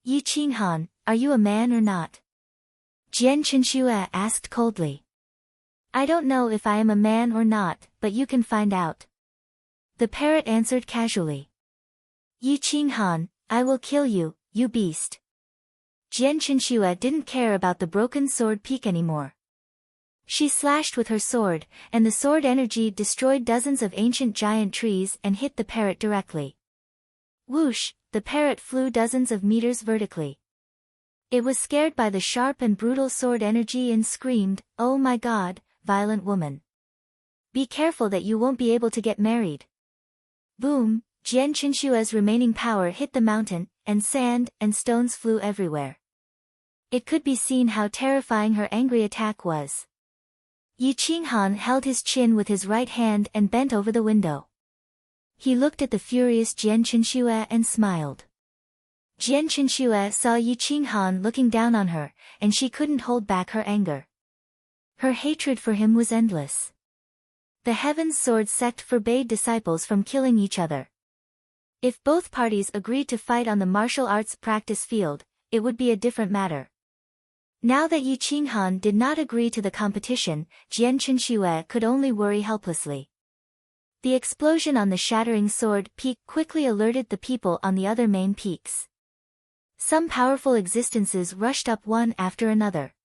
Yi Qinghan, are you a man or not? Jian Chenxue asked coldly. I don't know if I am a man or not, but you can find out. The parrot answered casually. Yi Qinghan, I will kill you, you beast. Jian Chenxue didn't care about the broken sword peak anymore. She slashed with her sword, and the sword energy destroyed dozens of ancient giant trees and hit the parrot directly. Whoosh, the parrot flew dozens of meters vertically. It was scared by the sharp and brutal sword energy and screamed, Oh my God, violent woman. Be careful that you won't be able to get married. Boom, Jian Chenxue's remaining power hit the mountain, and sand and stones flew everywhere. It could be seen how terrifying her angry attack was. Yi Qinghan held his chin with his right hand and bent over the window. He looked at the furious Jian Chenxue and smiled. Jian Chenxue saw Yi Qinghan looking down on her, and she couldn't hold back her anger. Her hatred for him was endless. The Heaven's Sword sect forbade disciples from killing each other. If both parties agreed to fight on the martial arts practice field, it would be a different matter. Now that Yi Qinghan did not agree to the competition, Jian Chenxue could only worry helplessly. The explosion on the shattering sword peak quickly alerted the people on the other main peaks. Some powerful existences rushed up one after another.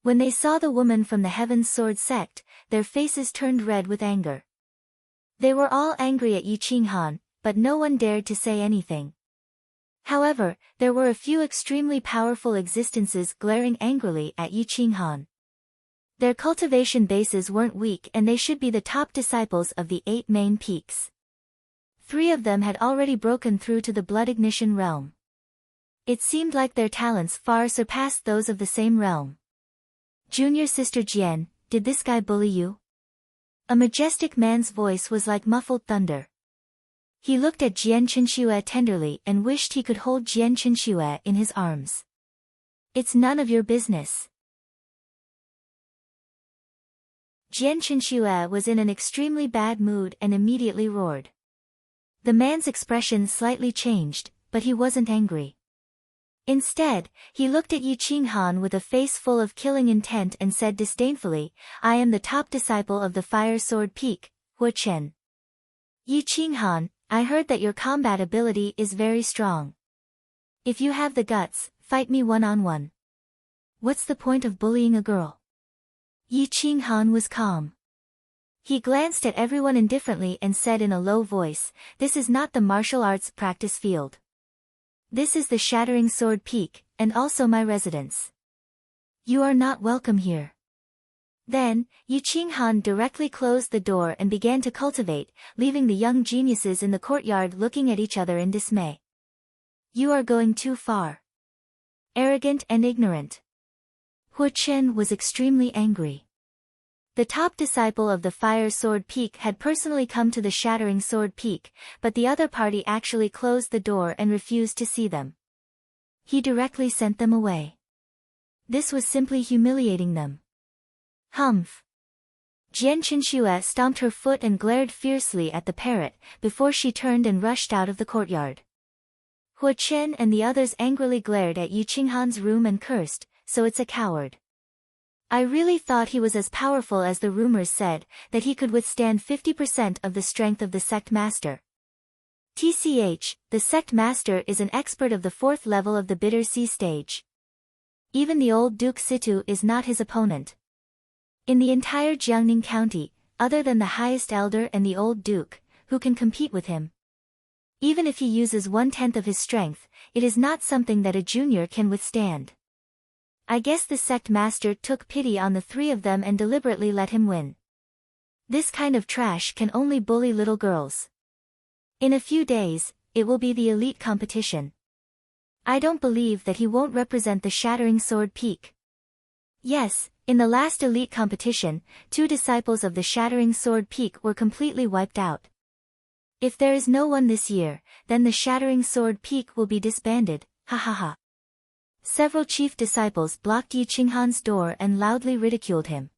When they saw the woman from the Heaven's Sword sect, their faces turned red with anger. They were all angry at Yi Qinghan, but no one dared to say anything. However, there were a few extremely powerful existences glaring angrily at Yi Qinghan. Their cultivation bases weren't weak and they should be the top disciples of the 8 main peaks. 3 of them had already broken through to the blood ignition realm. It seemed like their talents far surpassed those of the same realm. Junior Sister Jian, did this guy bully you? A majestic man's voice was like muffled thunder. He looked at Jian Chenxue tenderly and wished he could hold Jian Chenxue in his arms. It's none of your business. Jian Chenxue was in an extremely bad mood and immediately roared. The man's expression slightly changed, but he wasn't angry. Instead, he looked at Yi Qinghan with a face full of killing intent and said disdainfully, I am the top disciple of the Fire Sword Peak, Hu Chen. Yi Qinghan, I heard that your combat ability is very strong. If you have the guts, fight me one-on-one. What's the point of bullying a girl? Yi Qinghan was calm. He glanced at everyone indifferently and said in a low voice, "This is not the martial arts practice field. This is the Shattering Sword Peak, and also my residence. You are not welcome here." Then, Yi Qinghan directly closed the door and began to cultivate, leaving the young geniuses in the courtyard looking at each other in dismay. You are going too far. Arrogant and ignorant. Hu Chen was extremely angry. The top disciple of the Fire Sword Peak had personally come to the Shattering Sword Peak, but the other party actually closed the door and refused to see them. He directly sent them away. This was simply humiliating them. Humph. Jian Qinxue stomped her foot and glared fiercely at the parrot, before she turned and rushed out of the courtyard. Hu Chen and the others angrily glared at Yi Qinghan's room and cursed, "So it's a coward. I really thought he was as powerful as the rumors said, that he could withstand 50% of the strength of the sect master." TCH, the sect master is an expert of the 4th level of the Bitter Sea stage. Even the old Duke Situ is not his opponent. In the entire Jiangning County, other than the highest elder and the old duke, who can compete with him? Even if he uses 1/10 of his strength, it is not something that a junior can withstand. I guess the sect master took pity on the 3 of them and deliberately let him win. This kind of trash can only bully little girls. In a few days, it will be the elite competition. I don't believe that he won't represent the Shattering Sword Peak. Yes, in the last elite competition, 2 disciples of the Shattering Sword Peak were completely wiped out. If there is no one this year, then the Shattering Sword Peak will be disbanded, ha ha ha. Several chief disciples blocked Yi Qinghan's door and loudly ridiculed him.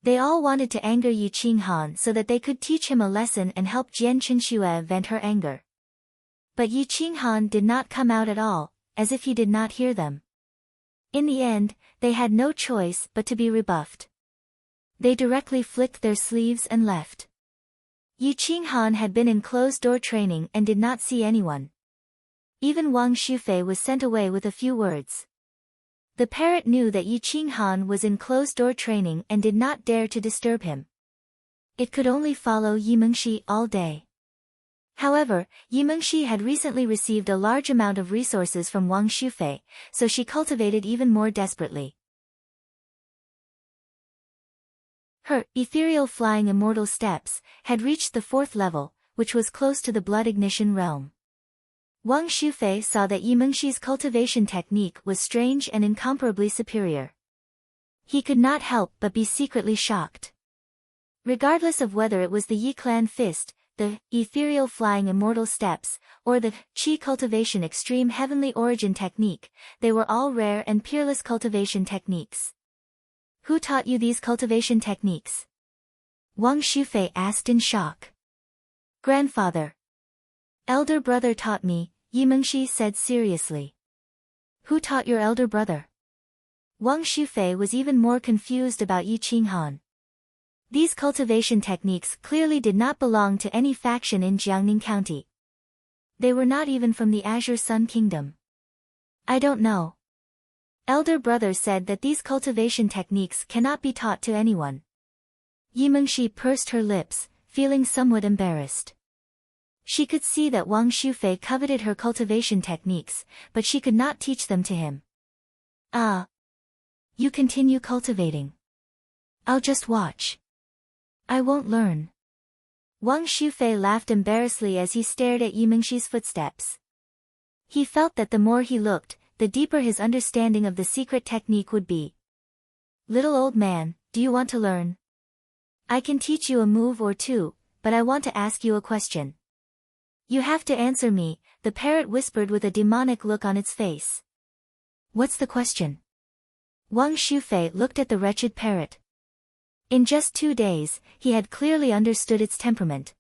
They all wanted to anger Yi Qinghan so that they could teach him a lesson and help Jian Qinxue vent her anger. But Yi Qinghan did not come out at all, as if he did not hear them. In the end, they had no choice but to be rebuffed. They directly flicked their sleeves and left. Yi Qinghan had been in closed-door training and did not see anyone. Even Wang Shufei was sent away with a few words. The parrot knew that Yi Qinghan was in closed-door training and did not dare to disturb him. It could only follow Yi Mengxi all day. However, Yi Mengxi had recently received a large amount of resources from Wang Shufei, so she cultivated even more desperately. Her ethereal flying immortal steps had reached the 4th level, which was close to the blood ignition realm. Wang Shufei saw that Yi Mengxi's cultivation technique was strange and incomparably superior. He could not help but be secretly shocked. Regardless of whether it was the Yi Clan Fist, the ethereal flying immortal steps, or the Qi cultivation extreme heavenly origin technique, they were all rare and peerless cultivation techniques. Who taught you these cultivation techniques? Wang Shufei asked in shock. Grandfather. Elder brother taught me, Yi Mengxi said seriously. Who taught your elder brother? Wang Shufei was even more confused about Yi Qinghan. These cultivation techniques clearly did not belong to any faction in Jiangning County. They were not even from the Azure Sun Kingdom. I don't know. Elder brother said that these cultivation techniques cannot be taught to anyone. Yi Mengxi pursed her lips, feeling somewhat embarrassed. She could see that Wang Shufei coveted her cultivation techniques, but she could not teach them to him. Ah. You continue cultivating. I'll just watch. I won't learn. Wang Shufei laughed embarrassedly as he stared at Yi Mengxi's footsteps. He felt that the more he looked, the deeper his understanding of the secret technique would be. Little old man, do you want to learn? I can teach you a move or two, but I want to ask you a question. You have to answer me, the parrot whispered with a demonic look on its face. What's the question? Wang Shufei looked at the wretched parrot. In just 2 days, he had clearly understood its temperament.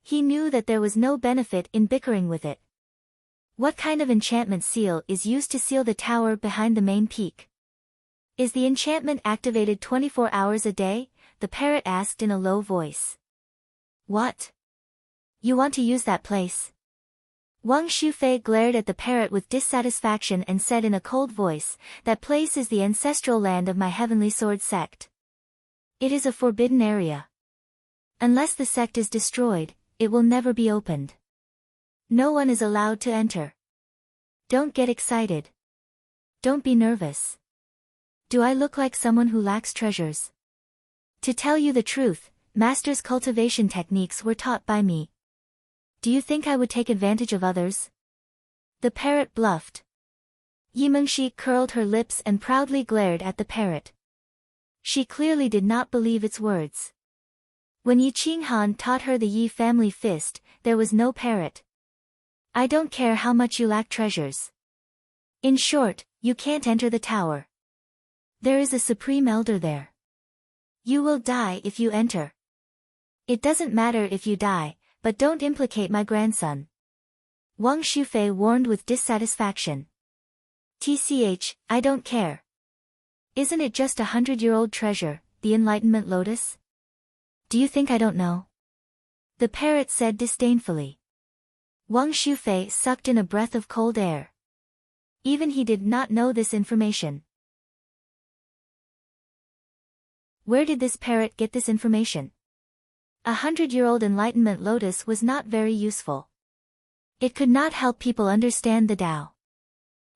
He knew that there was no benefit in bickering with it. What kind of enchantment seal is used to seal the tower behind the main peak? Is the enchantment activated 24 hours a day? The parrot asked in a low voice. What? You want to use that place? Wang Shufei glared at the parrot with dissatisfaction and said in a cold voice, that place is the ancestral land of my heavenly sword sect. It is a forbidden area. Unless the sect is destroyed, it will never be opened. No one is allowed to enter. Don't get excited. Don't be nervous. Do I look like someone who lacks treasures? To tell you the truth, Master's cultivation techniques were taught by me. Do you think I would take advantage of others? The parrot bluffed. Yimengshi curled her lips and proudly glared at the parrot. She clearly did not believe its words. When Yi Qinghan taught her the Yi family fist, there was no parrot. I don't care how much you lack treasures. In short, you can't enter the tower. There is a supreme elder there. You will die if you enter. It doesn't matter if you die, but don't implicate my grandson. Wang Shufei warned with dissatisfaction. I don't care. Isn't it just 100-year-old treasure, the Enlightenment Lotus? Do you think I don't know? The parrot said disdainfully. Wang Shufei sucked in a breath of cold air. Even he did not know this information. Where did this parrot get this information? 100-year-old Enlightenment Lotus was not very useful. It could not help people understand the Tao.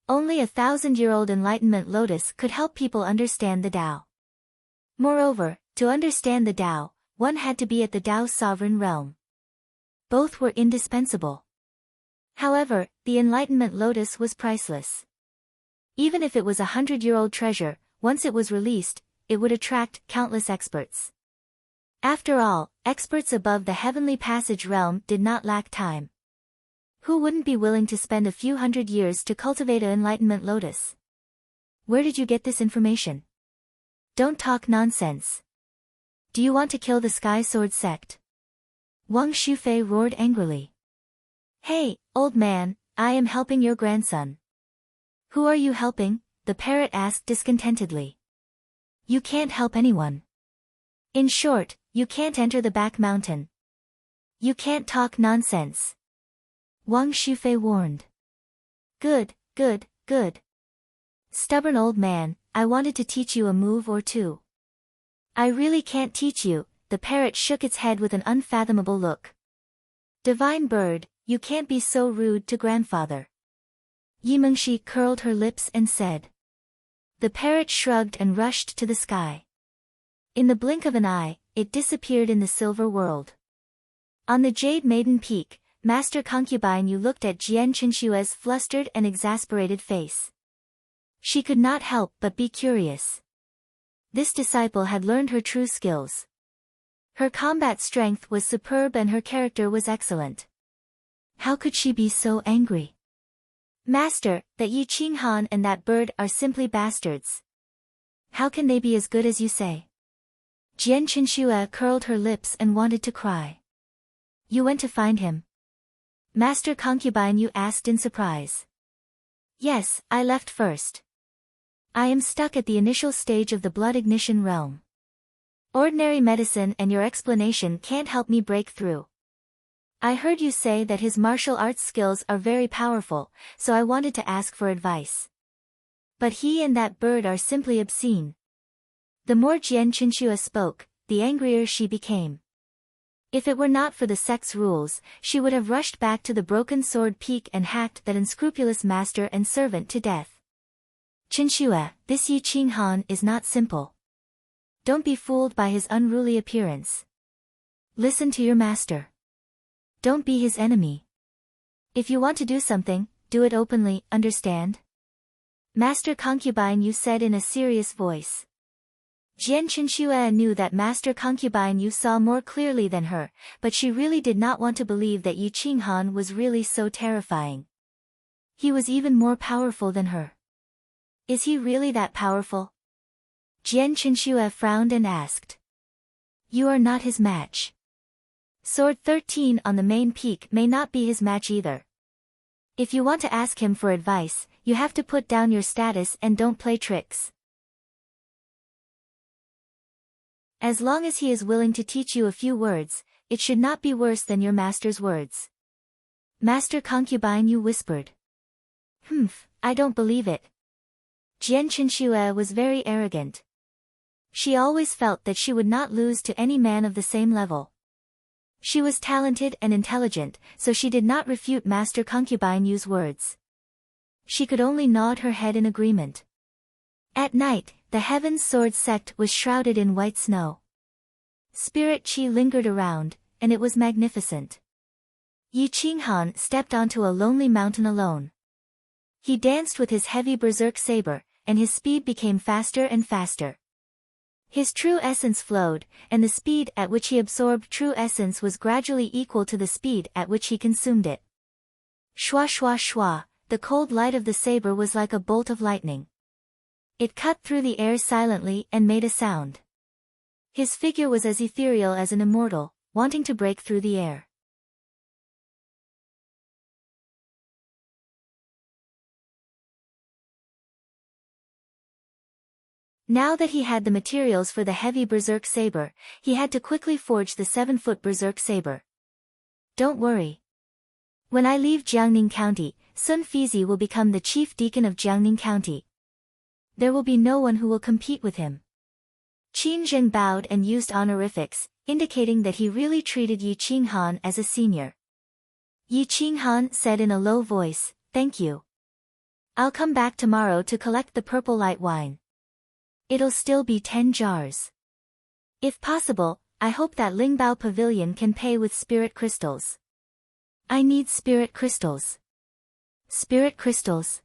Only 1,000-year-old Enlightenment Lotus could help people understand the Tao. Moreover, to understand the Tao, one had to be at the Tao's sovereign realm. Both were indispensable. However, the Enlightenment Lotus was priceless. Even if it was 100-year-old treasure, once it was released, it would attract countless experts. After all, experts above the heavenly passage realm did not lack time. Who wouldn't be willing to spend a few hundred years to cultivate an Enlightenment Lotus? Where did you get this information? Don't talk nonsense. Do you want to kill the Sky Sword sect? Wang Shufei roared angrily. Hey, old man, I am helping your grandson. Who are you helping? The parrot asked discontentedly. You can't help anyone. In short, you can't enter the back mountain. You can't talk nonsense. Wang Shufei warned. Good. Stubborn old man, I wanted to teach you a move or two. I really can't teach you, the parrot shook its head with an unfathomable look. Divine bird, you can't be so rude to grandfather. Yimengshi curled her lips and said. The parrot shrugged and rushed to the sky. In the blink of an eye, it disappeared in the silver world. On the Jade Maiden Peak, Master Concubine Yu looked at Jian Qinshue's flustered and exasperated face. She could not help but be curious. This disciple had learned her true skills. Her combat strength was superb and her character was excellent. How could she be so angry? Master, that Yi Qinghan and that bird are simply bastards. How can they be as good as you say? Jian Qinshu curled her lips and wanted to cry. You went to find him? Master Concubine Yu asked in surprise. Yes, I left first. I am stuck at the initial stage of the blood ignition realm. Ordinary medicine and your explanation can't help me break through. I heard you say that his martial arts skills are very powerful, so I wanted to ask for advice. But he and that bird are simply obscene. The more Jian Qinshu spoke, the angrier she became. If it were not for the sect's rules, she would have rushed back to the Broken Sword Peak and hacked that unscrupulous master and servant to death. Qinshu, this Yi Qinghan is not simple. Don't be fooled by his unruly appearance. Listen to your master. Don't be his enemy. If you want to do something, do it openly, understand? Master Concubine Yu said in a serious voice. Jian Qinshu knew that Master Concubine Yu saw more clearly than her, but she really did not want to believe that Yi Qinghan was really so terrifying. He was even more powerful than her. Is he really that powerful? Jian Qinshu frowned and asked. You are not his match. Sword 13 on the main peak may not be his match either. If you want to ask him for advice, you have to put down your status and don't play tricks. As long as he is willing to teach you a few words, it should not be worse than your master's words. Master concubine, Yu whispered. Humph, I don't believe it. Jian Qinxue was very arrogant. She always felt that she would not lose to any man of the same level. She was talented and intelligent, so she did not refute Master Concubine Yu's words. She could only nod her head in agreement. At night, the Heaven's Sword sect was shrouded in white snow. Spirit Qi lingered around, and it was magnificent. Yi Qinghan stepped onto a lonely mountain alone. He danced with his heavy berserk saber, and his speed became faster and faster. His true essence flowed, and the speed at which he absorbed true essence was gradually equal to the speed at which he consumed it. Shwa shwa shwa, the cold light of the saber was like a bolt of lightning. It cut through the air silently and made a sound. His figure was as ethereal as an immortal, wanting to break through the air. Now that he had the materials for the heavy berserk saber, he had to quickly forge the 7-foot berserk saber. Don't worry. When I leave Jiangning County, Sun Fizi will become the chief deacon of Jiangning County. There will be no one who will compete with him. Qin Zheng bowed and used honorifics, indicating that he really treated Yi Qinghan as a senior. Yi Qinghan said in a low voice, "Thank you. I'll come back tomorrow to collect the purple light wine. It'll still be 10 jars. If possible, I hope that Lingbao Pavilion can pay with spirit crystals. I need spirit crystals." Spirit crystals?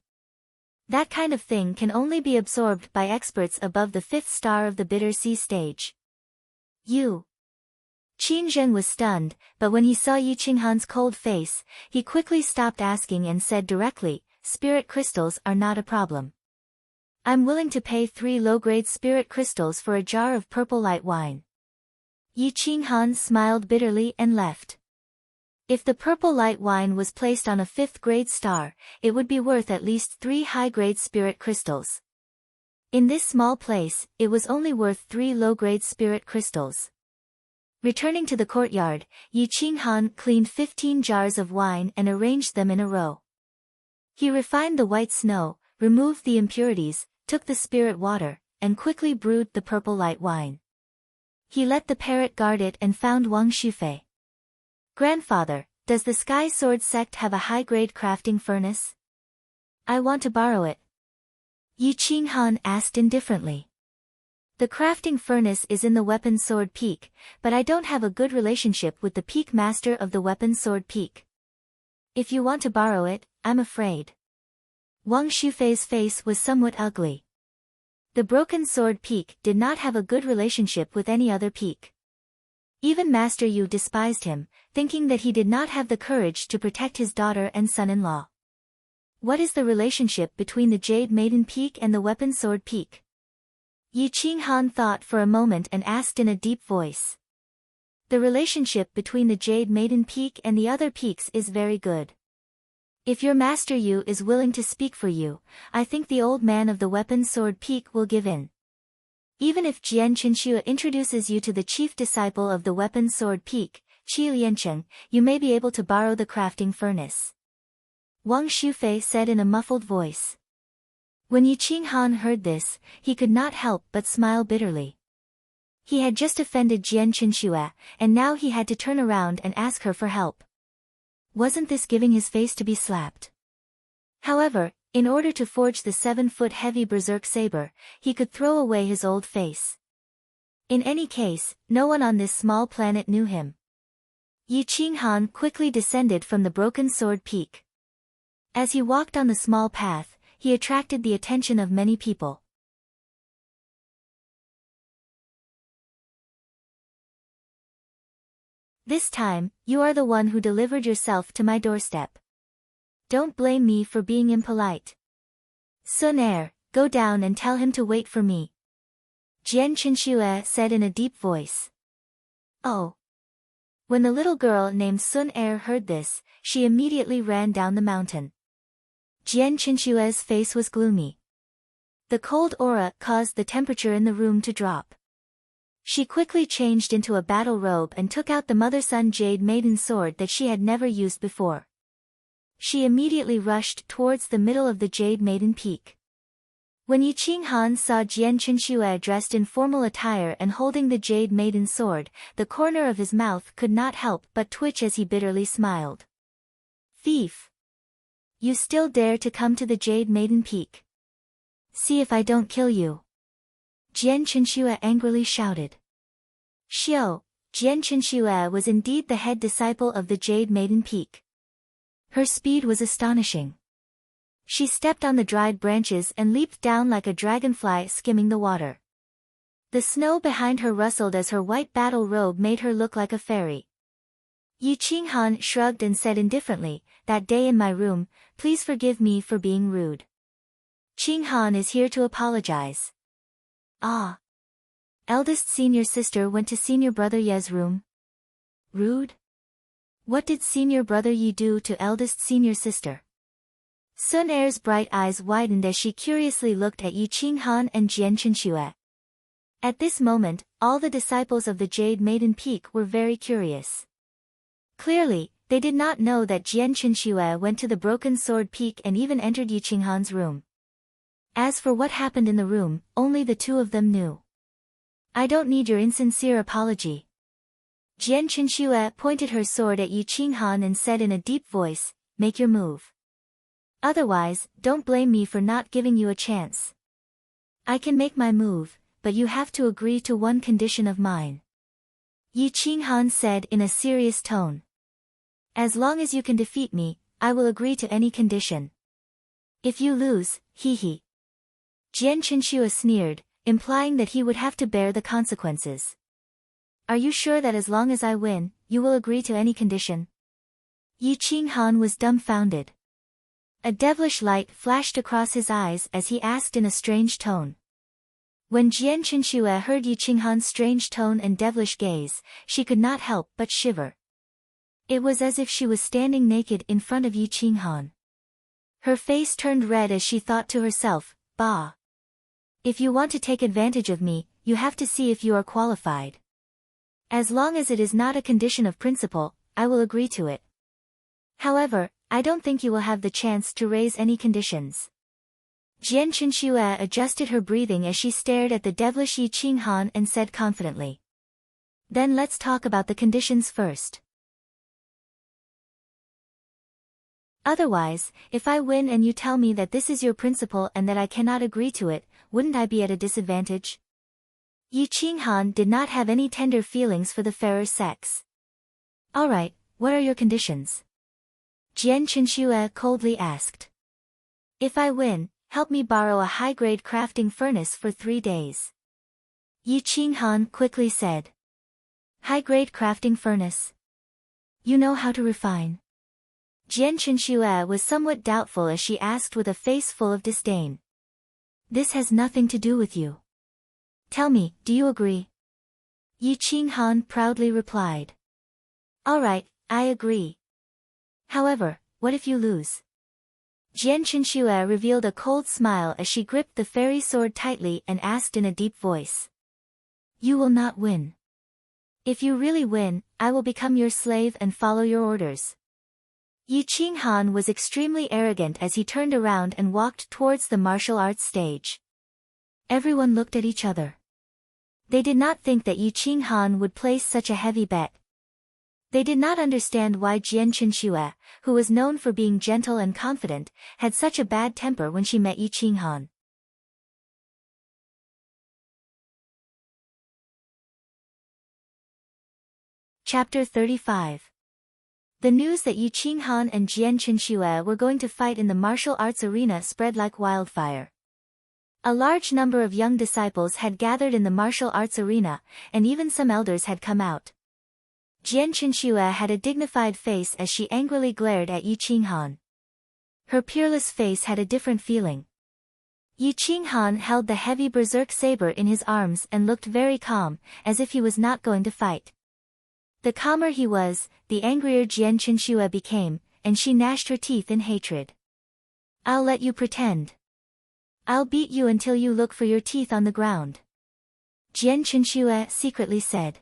That kind of thing can only be absorbed by experts above the 5th star of the Bitter Sea stage. You. Qin Zheng was stunned, but when he saw Yi Qinghan's cold face, he quickly stopped asking and said directly, "Spirit crystals are not a problem. I'm willing to pay 3 low-grade spirit crystals for a jar of purple light wine." Yi Qinghan smiled bitterly and left. If the purple light wine was placed on a 5th-grade star, it would be worth at least 3 high-grade spirit crystals. In this small place, it was only worth 3 low-grade spirit crystals. Returning to the courtyard, Yi Qinghan cleaned 15 jars of wine and arranged them in a row. He refined the white snow, removed the impurities, took the spirit water, and quickly brewed the purple light wine. He let the parrot guard it and found Wang Shufei. "Grandfather, does the Sky Sword sect have a high-grade crafting furnace? I want to borrow it." Yi Qinghan asked indifferently. "The crafting furnace is in the weapon sword peak, but I don't have a good relationship with the peak master of the weapon sword peak. If you want to borrow it, I'm afraid." Wang Shufei's face was somewhat ugly. The broken sword peak did not have a good relationship with any other peak. Even Master Yu despised him, thinking that he did not have the courage to protect his daughter and son-in-law. What is the relationship between the Jade Maiden Peak and the Weapon Sword Peak? Yi Qinghan thought for a moment and asked in a deep voice. The relationship between the Jade Maiden Peak and the other peaks is very good. If your Master Yu is willing to speak for you, I think the old man of the Weapon Sword Peak will give in. Even if Jian Qinxue introduces you to the chief disciple of the Weapon Sword Peak, Qi Liancheng, you may be able to borrow the crafting furnace. Wang Shufei said in a muffled voice. When Yi Qinghan heard this, he could not help but smile bitterly. He had just offended Jian Qinxue, and now he had to turn around and ask her for help. Wasn't this giving his face to be slapped? However, in order to forge the 7-foot heavy berserk saber, he could throw away his old face. In any case, no one on this small planet knew him. Yi Qinghan quickly descended from the broken sword peak. As he walked on the small path, he attracted the attention of many people. This time, you are the one who delivered yourself to my doorstep. Don't blame me for being impolite. Sun Er, go down and tell him to wait for me. Jian Qinxue said in a deep voice. Oh. When the little girl named Sun Er heard this, she immediately ran down the mountain. Jian Qinxue's face was gloomy. The cold aura caused the temperature in the room to drop. She quickly changed into a battle robe and took out the mother-son jade maiden sword that she had never used before. She immediately rushed towards the middle of the jade maiden peak. When Yi Qinghan saw Jian Qinxue dressed in formal attire and holding the jade maiden sword, the corner of his mouth could not help but twitch as he bitterly smiled. Thief! You still dare to come to the jade maiden peak? See if I don't kill you! Jian Qinxue angrily shouted. Xiao, Jian Qinxue was indeed the head disciple of the jade maiden peak. Her speed was astonishing. She stepped on the dried branches and leaped down like a dragonfly skimming the water. The snow behind her rustled as her white battle robe made her look like a fairy. Yi Qinghan shrugged and said indifferently, "That day in my room, please forgive me for being rude. Qinghan is here to apologize." Ah. Eldest senior sister went to senior brother Ye's room. Rude? What did senior brother Yi do to eldest senior sister? Sun Er's bright eyes widened as she curiously looked at Yi Qinghan and Jian Qinxue. At this moment, all the disciples of the Jade Maiden Peak were very curious. Clearly, they did not know that Jian Qinxue went to the Broken Sword Peak and even entered Yi Qinghan's room. As for what happened in the room, only the two of them knew. I don't need your insincere apology. Jian Qinxue pointed her sword at Yi Qinghan and said in a deep voice, "Make your move. Otherwise, don't blame me for not giving you a chance. I can make my move, but you have to agree to one condition of mine." Yi Qinghan said in a serious tone. "As long as you can defeat me, I will agree to any condition. If you lose, hee." Jian Qinxue sneered, implying that he would have to bear the consequences. "Are you sure that as long as I win, you will agree to any condition?" Yi Qinghan was dumbfounded. A devilish light flashed across his eyes as he asked in a strange tone. When Jian Qinxue heard Yi Qinghan's strange tone and devilish gaze, she could not help but shiver. It was as if she was standing naked in front of Yi Qinghan. Her face turned red as she thought to herself, "Bah! If you want to take advantage of me, you have to see if you are qualified. As long as it is not a condition of principle, I will agree to it. However, I don't think you will have the chance to raise any conditions." Jian Qinxue adjusted her breathing as she stared at the devilish Yi Qinghan and said confidently. "Then let's talk about the conditions first. Otherwise, if I win and you tell me that this is your principle and that I cannot agree to it, wouldn't I be at a disadvantage?" Yi Qinghan did not have any tender feelings for the fairer sex. "All right, what are your conditions?" Jian Qinxue coldly asked. "If I win, help me borrow a high-grade crafting furnace for 3 days." Yi Qinghan quickly said. "High-grade crafting furnace? You know how to refine?" Jian Qinxue was somewhat doubtful as she asked with a face full of disdain. "This has nothing to do with you. Tell me, do you agree?" Yi Qinghan proudly replied. "All right, I agree. However, what if you lose?" Jian Qinxue revealed a cold smile as she gripped the fairy sword tightly and asked in a deep voice. "You will not win. If you really win, I will become your slave and follow your orders." Yi Qinghan was extremely arrogant as he turned around and walked towards the martial arts stage. Everyone looked at each other. They did not think that Yi Qinghan would place such a heavy bet. They did not understand why Jian Qinxue, who was known for being gentle and confident, had such a bad temper when she met Yi Qinghan. Chapter 35. The news that Yi Qinghan and Jian Qinxue were going to fight in the martial arts arena spread like wildfire. A large number of young disciples had gathered in the martial arts arena, and even some elders had come out. Jian Qinxue had a dignified face as she angrily glared at Yi Qinghan. Her peerless face had a different feeling. Yi Qinghan held the heavy berserk saber in his arms and looked very calm, as if he was not going to fight. The calmer he was, the angrier Jian Qinxue became, and she gnashed her teeth in hatred. "I'll let you pretend. I'll beat you until you look for your teeth on the ground." Jian Chenxue secretly said.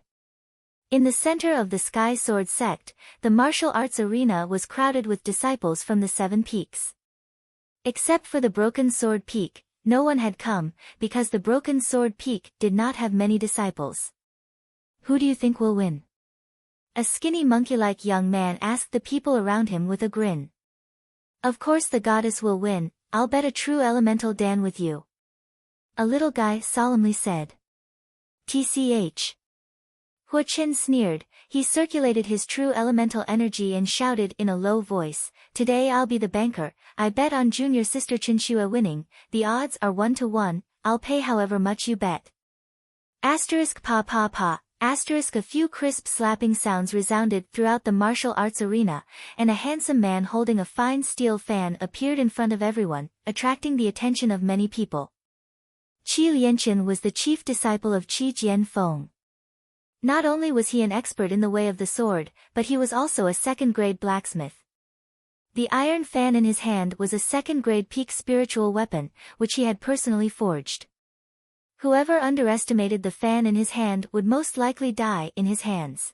In the center of the Sky Sword sect, the martial arts arena was crowded with disciples from the 7 peaks. Except for the Broken Sword Peak, no one had come, because the Broken Sword Peak did not have many disciples. Who do you think will win? A skinny monkey-like young man asked the people around him with a grin. Of course the goddess will win, I'll bet a true elemental Dan with you. A little guy solemnly said. TCH. Hua Chen sneered, he circulated his true elemental energy and shouted in a low voice, today I'll be the banker, I bet on junior sister Chenxue winning, the odds are 1 to 1, I'll pay however much you bet. Asterisk pa pa pa, asterisk a few crisp slapping sounds resounded throughout the martial arts arena, and a handsome man holding a fine steel fan appeared in front of everyone, attracting the attention of many people. Qi Lianqin was the chief disciple of Qi Jianfeng. Not only was he an expert in the way of the sword, but he was also a second-grade blacksmith. The iron fan in his hand was a second-grade peak spiritual weapon, which he had personally forged. Whoever underestimated the fan in his hand would most likely die in his hands.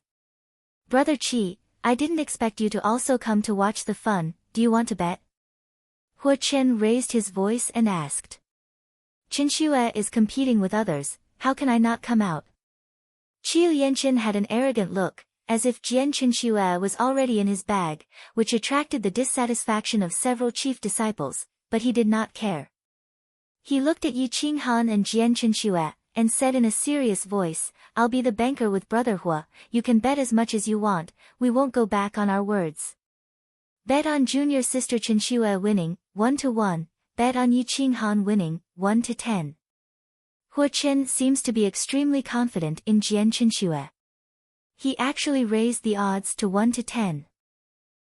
Brother Qi, I didn't expect you to also come to watch the fun, do you want to bet? Hua Chen raised his voice and asked. Chenxue is competing with others, how can I not come out? Qi Lianqin had an arrogant look, as if Jian Chenxue was already in his bag, which attracted the dissatisfaction of several chief disciples, but he did not care. He looked at Yi Qinghan and Jian Chenxue, and said in a serious voice, I'll be the banker with Brother Hua, you can bet as much as you want, we won't go back on our words. Bet on junior sister Chenxue winning, 1 to 1, bet on Yi Qinghan winning, 1 to 10. Hua Chen seems to be extremely confident in Jian Chenxue. He actually raised the odds to 1 to 10.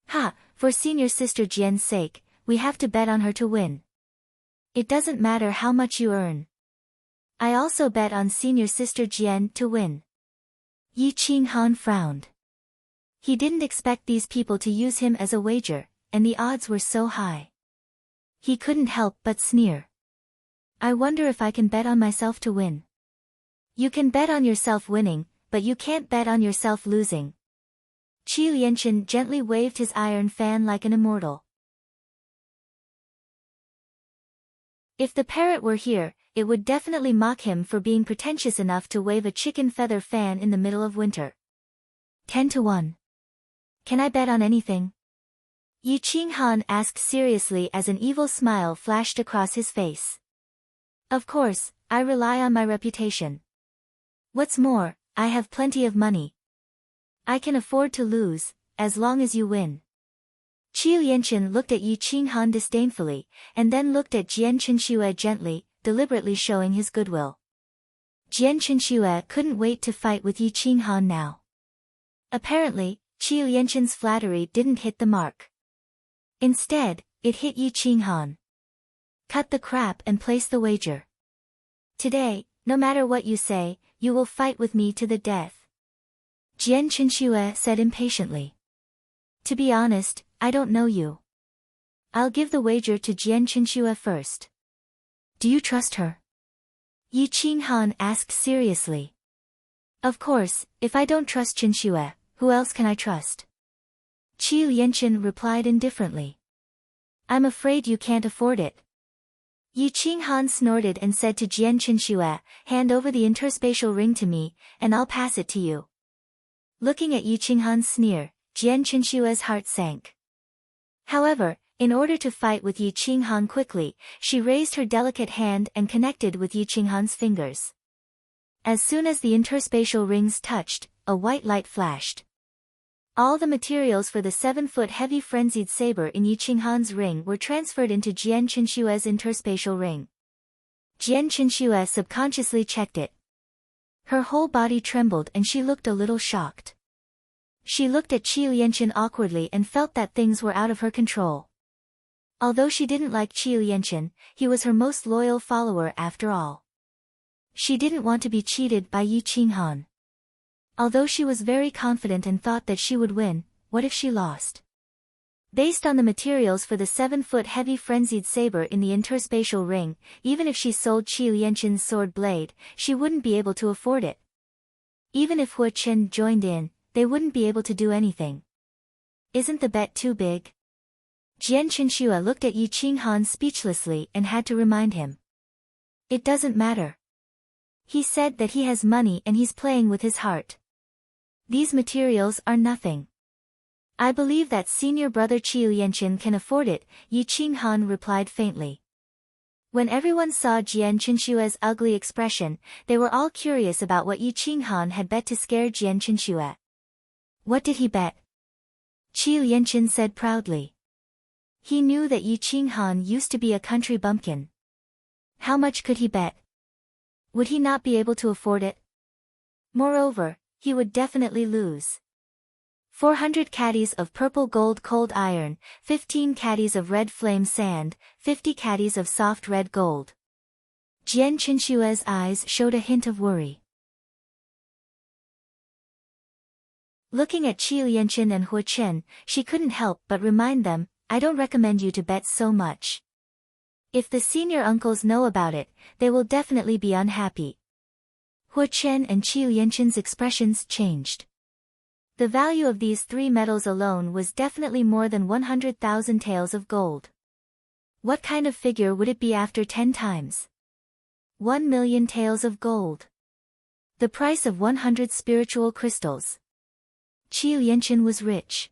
Ha, for senior sister Jian's sake, we have to bet on her to win. It doesn't matter how much you earn. I also bet on senior sister Jian to win. Yi Qinghan frowned. He didn't expect these people to use him as a wager, and the odds were so high. He couldn't help but sneer. I wonder if I can bet on myself to win. You can bet on yourself winning, but you can't bet on yourself losing. Qi Lianqin gently waved his iron fan like an immortal. If the parrot were here, it would definitely mock him for being pretentious enough to wave a chicken feather fan in the middle of winter. 10 to 1. Can I bet on anything? Yi Qinghan asked seriously as an evil smile flashed across his face. Of course, I rely on my reputation. What's more, I have plenty of money. I can afford to lose, as long as you win. Qi Lianqin looked at Yi Qinghan disdainfully, and then looked at Jian Chenxue gently, deliberately showing his goodwill. Jian Chenxue couldn't wait to fight with Yi Qinghan now. Apparently, Qi Lianqin's flattery didn't hit the mark. Instead, it hit Yi Qinghan. Cut the crap and place the wager. Today, no matter what you say, you will fight with me to the death. Jian Chenxue said impatiently. To be honest, I don't know you. I'll give the wager to Jian Chenxue first. Do you trust her? Yi Qinghan asked seriously. Of course, if I don't trust Chenxue, who else can I trust? Qi Lianqin replied indifferently. I'm afraid you can't afford it. Yi Qinghan snorted and said to Jian Chenxue, hand over the interspatial ring to me, and I'll pass it to you. Looking at Yi Qinghan's sneer, Jian Chenxue's heart sank. However, in order to fight with Yi Qinghan quickly, she raised her delicate hand and connected with Yi Qinghan's fingers. As soon as the interspatial rings touched, a white light flashed. All the materials for the 7-foot heavy frenzied saber in Yi Qinghan's ring were transferred into Jian Chenxue's interspatial ring. Jian Chenxue subconsciously checked it. Her whole body trembled and she looked a little shocked. She looked at Qi Lianqin awkwardly and felt that things were out of her control. Although she didn't like Qi Lianqin, he was her most loyal follower after all. She didn't want to be cheated by Yi Qinghan. Although she was very confident and thought that she would win, what if she lost? Based on the materials for the 7-foot heavy frenzied saber in the interspatial ring, even if she sold Qi Lianqin's sword blade, she wouldn't be able to afford it. Even if Hu Qin joined in, they wouldn't be able to do anything. Isn't the bet too big? Jian Qinxue looked at Yi Qinghan speechlessly and had to remind him. It doesn't matter. He said that he has money and he's playing with his heart. These materials are nothing. I believe that senior brother Qi Lianqin can afford it, Yi Qinghan replied faintly. When everyone saw Jian Qinshue's ugly expression, they were all curious about what Yi Qinghan had bet to scare Jian Qinshue. What did he bet? Qi Lianqin said proudly. He knew that Yi Qinghan used to be a country bumpkin. How much could he bet? Would he not be able to afford it? Moreover, he would definitely lose. 400 caddies of purple gold cold iron, 15 caddies of red flame sand, 50 caddies of soft red gold. Jian Qinshue's eyes showed a hint of worry. Looking at Qi Lianqin and Hu Qin, she couldn't help but remind them, I don't recommend you to bet so much. If the senior uncles know about it, they will definitely be unhappy. Hu Qin and Qi Lianqin's expressions changed. The value of these 3 metals alone was definitely more than 100,000 taels of gold. What kind of figure would it be after 10 times? 1 million taels of gold. The price of 100 spiritual crystals. Qi Lianqin was rich.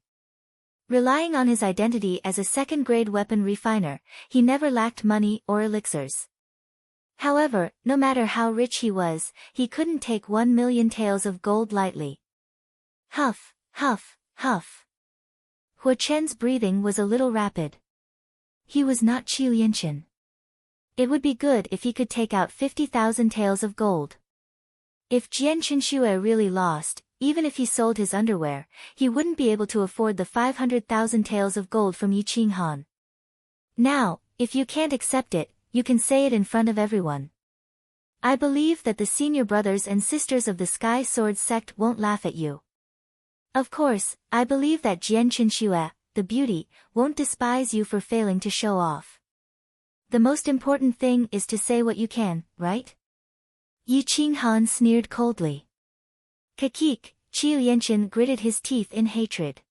Relying on his identity as a second-grade weapon refiner, he never lacked money or elixirs. However, no matter how rich he was, he couldn't take 1 million taels of gold lightly. Huff, huff, huff. Hu Chen's breathing was a little rapid. He was not Qi Lianqin. It would be good if he could take out 50,000 taels of gold. If Jian Qinshuo really lost, even if he sold his underwear, he wouldn't be able to afford the 500,000 taels of gold from Yi Qinghan. Now, if you can't accept it, you can say it in front of everyone. I believe that the senior brothers and sisters of the Sky Sword sect won't laugh at you. Of course, I believe that Jian Qinshuo, the beauty, won't despise you for failing to show off. The most important thing is to say what you can, right? Yi Qinghan sneered coldly. Kakik, Qi Lianqin gritted his teeth in hatred.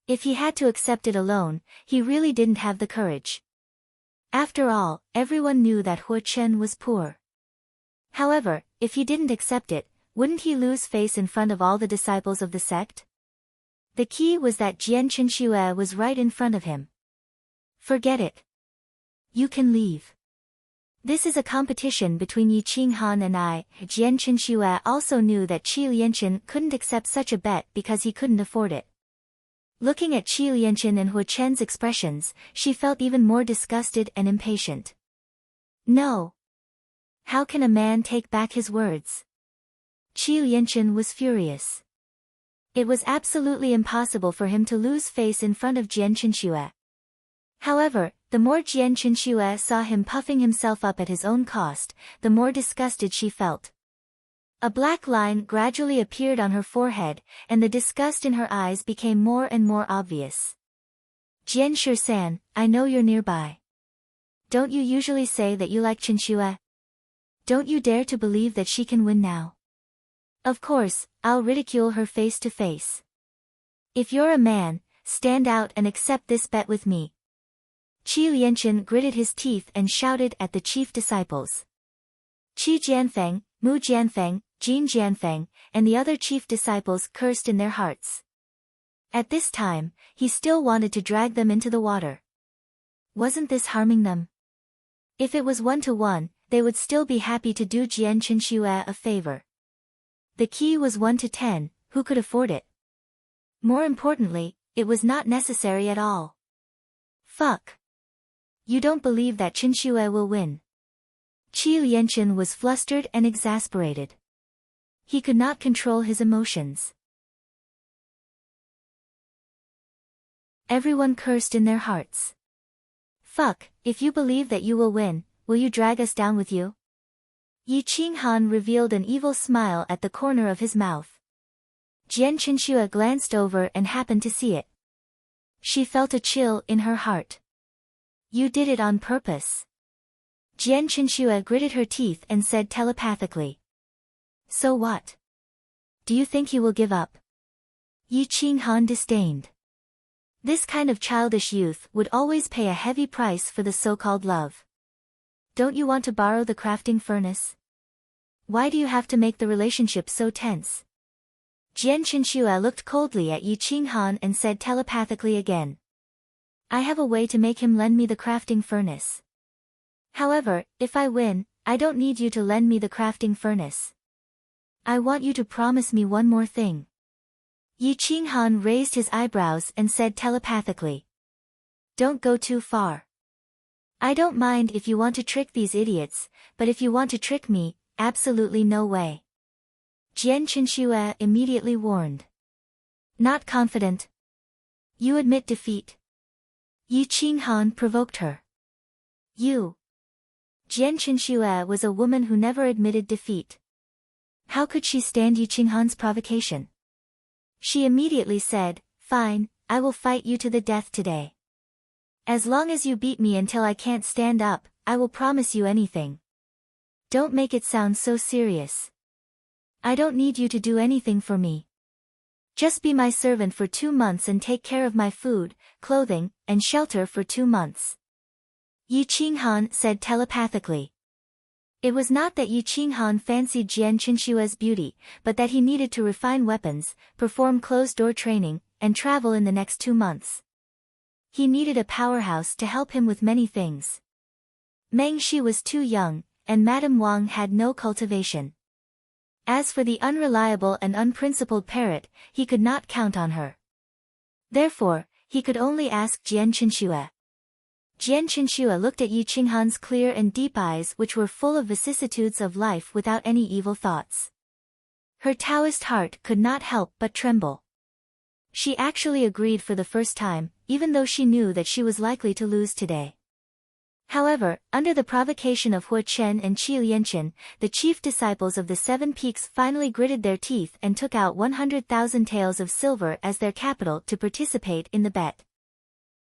If he had to accept it alone, he really didn't have the courage. After all, everyone knew that Hu Chen was poor. However, if he didn't accept it, wouldn't he lose face in front of all the disciples of the sect? The key was that Jian Qinshuo was right in front of him. Forget it. You can leave. This is a competition between Yi Qinghan and I. Jian Qinshuo also knew that Qi Lianqin couldn't accept such a bet because he couldn't afford it. Looking at Qi Lianqin and Hu Chen's expressions, she felt even more disgusted and impatient. No. How can a man take back his words? Qi Lianqin was furious. It was absolutely impossible for him to lose face in front of Jian Qinshuo. However, the more Jian Qinshuo saw him puffing himself up at his own cost, the more disgusted she felt. A black line gradually appeared on her forehead, and the disgust in her eyes became more and more obvious. Jian Shisan, I know you're nearby. Don't you usually say that you like Qinshuo? Don't you dare to believe that she can win now? Of course, I'll ridicule her face to face. If you're a man, stand out and accept this bet with me. Qi Lianqin gritted his teeth and shouted at the chief disciples. Qi Jianfeng, Mu Jianfeng, Jin Jianfeng, and the other chief disciples cursed in their hearts. At this time, he still wanted to drag them into the water. Wasn't this harming them? If it was 1-to-1, they would still be happy to do Jian Qinshuo a favor. The key was 1-to-10, who could afford it? More importantly, it was not necessary at all. Fuck. You don't believe that Qinshuo will win. Qi Lianqin was flustered and exasperated. He could not control his emotions. Everyone cursed in their hearts. Fuck, if you believe that you will win, will you drag us down with you? Yi Qinghan revealed an evil smile at the corner of his mouth. Jian Qinshuo glanced over and happened to see it. She felt a chill in her heart. You did it on purpose. Jian Chenxue gritted her teeth and said telepathically. So what? Do you think he will give up? Yi Qinghan disdained. This kind of childish youth would always pay a heavy price for the so-called love. Don't you want to borrow the crafting furnace? Why do you have to make the relationship so tense? Jian Chenxue looked coldly at Yi Qinghan and said telepathically again. I have a way to make him lend me the crafting furnace. However, if I win, I don't need you to lend me the crafting furnace. I want you to promise me one more thing. Yi Qinghan raised his eyebrows and said telepathically. Don't go too far. I don't mind if you want to trick these idiots, but if you want to trick me, absolutely no way. Jian Chenxue immediately warned. Not confident. You admit defeat. Yi Qinghan provoked her. You. Jian Chenxue was a woman who never admitted defeat. How could she stand Yi Qinghan's provocation? She immediately said, Fine, I will fight you to the death today. As long as you beat me until I can't stand up, I will promise you anything. Don't make it sound so serious. I don't need you to do anything for me. Just be my servant for 2 months and take care of my food, clothing, and shelter for 2 months. Yi Qinghan said telepathically. It was not that Yi Qinghan fancied Jian Chenxue's beauty, but that he needed to refine weapons, perform closed-door training, and travel in the next 2 months. He needed a powerhouse to help him with many things. Meng Shi was too young, and Madame Wang had no cultivation. As for the unreliable and unprincipled parrot, he could not count on her. Therefore, he could only ask Jian Chenxue. Jian Chenxue looked at Yi Qinghan's clear and deep eyes, which were full of vicissitudes of life without any evil thoughts. Her Taoist heart could not help but tremble. She actually agreed for the first time, even though she knew that she was likely to lose today. However, under the provocation of Hua Chen and Qi Lianchen, the chief disciples of the 7 Peaks finally gritted their teeth and took out 100,000 taels of silver as their capital to participate in the bet.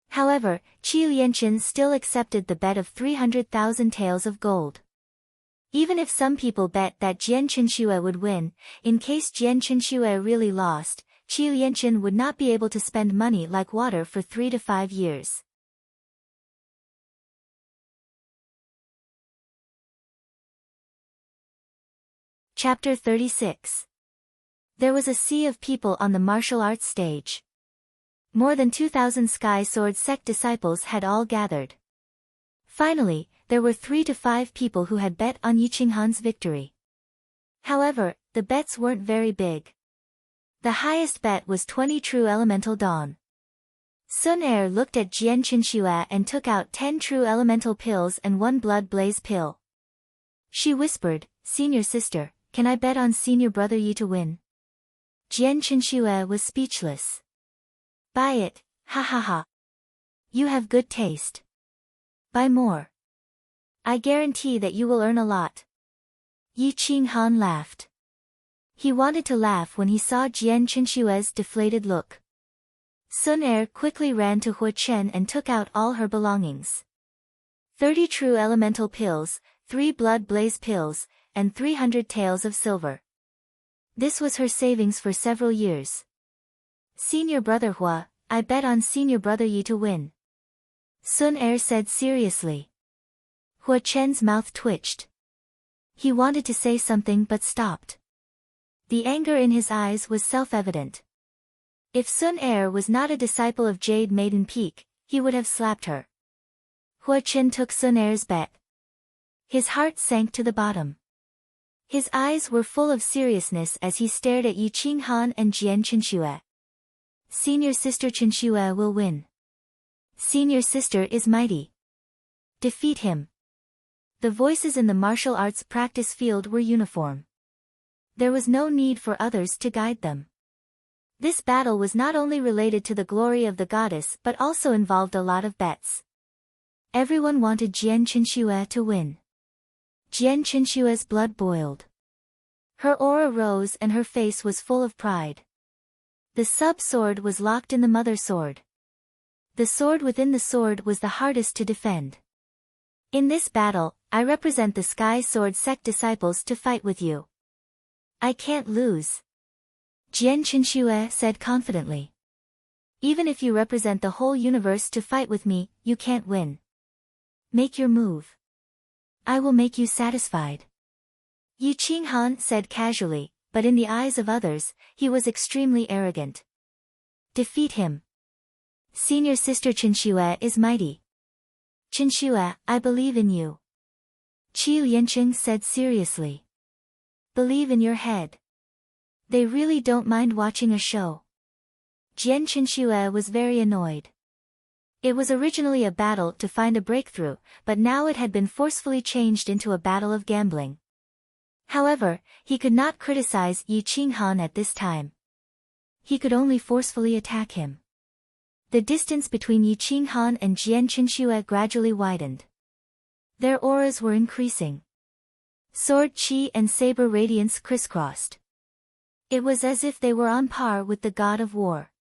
However, Qi Lianchen still accepted the bet of 300,000 taels of gold. Even if some people bet that Jian Chenxue would win, in case Jian Chenxue really lost, Qi Lianchen would not be able to spend money like water for 3 to 5 years. Chapter 36. There was a sea of people on the martial arts stage. More than 2,000 Sky Sword sect disciples had all gathered. Finally, there were 3 to 5 people who had bet on Yi Qinghan's victory. However, the bets weren't very big. The highest bet was 20 true elemental dawn. Sun Er looked at Jian Chenxue and took out 10 true elemental pills and 1 blood blaze pill. She whispered, Senior sister, can I bet on senior brother Yi to win? Jian Chenxue was speechless. Buy it, ha ha ha. You have good taste. Buy more. I guarantee that you will earn a lot. Yi Qinghan laughed. He wanted to laugh when he saw Jian Chenxue's deflated look. Sun Er quickly ran to Hua Chen and took out all her belongings. 30 true elemental pills, 3 blood blaze pills, and 300 taels of silver. This was her savings for several years. Senior brother Hua, I bet on senior brother Yi to win. Sun Er said seriously. Hua Chen's mouth twitched. He wanted to say something but stopped. The anger in his eyes was self-evident. If Sun Er was not a disciple of Jade Maiden Peak, he would have slapped her. Hua Chen took Sun Er's bet. His heart sank to the bottom. His eyes were full of seriousness as he stared at Yi Qinghan and Jian Chenxue. Senior sister Chenxue will win. Senior sister is mighty. Defeat him. The voices in the martial arts practice field were uniform. There was no need for others to guide them. This battle was not only related to the glory of the goddess but also involved a lot of bets. Everyone wanted Jian Chenxue to win. Jian Chenxue's blood boiled. Her aura rose and her face was full of pride. The sub-sword was locked in the mother sword. The sword within the sword was the hardest to defend. In this battle, I represent the Sky Sword Sect disciples to fight with you. I can't lose. Jian Qinxue said confidently. Even if you represent the whole universe to fight with me, you can't win. Make your move. I will make you satisfied. Yi Qinghan said casually, but in the eyes of others, he was extremely arrogant. Defeat him. Senior sister Qinxue is mighty. Qinxue, I believe in you. Qi Lianqing said seriously. Believe in your head. They really don't mind watching a show. Jian Qinxue was very annoyed. It was originally a battle to find a breakthrough, but now it had been forcefully changed into a battle of gambling. However, he could not criticize Yi Qinghan at this time. He could only forcefully attack him. The distance between Yi Qinghan and Jian Qinxue gradually widened. Their auras were increasing. Sword chi and saber radiance crisscrossed. It was as if they were on par with the god of war.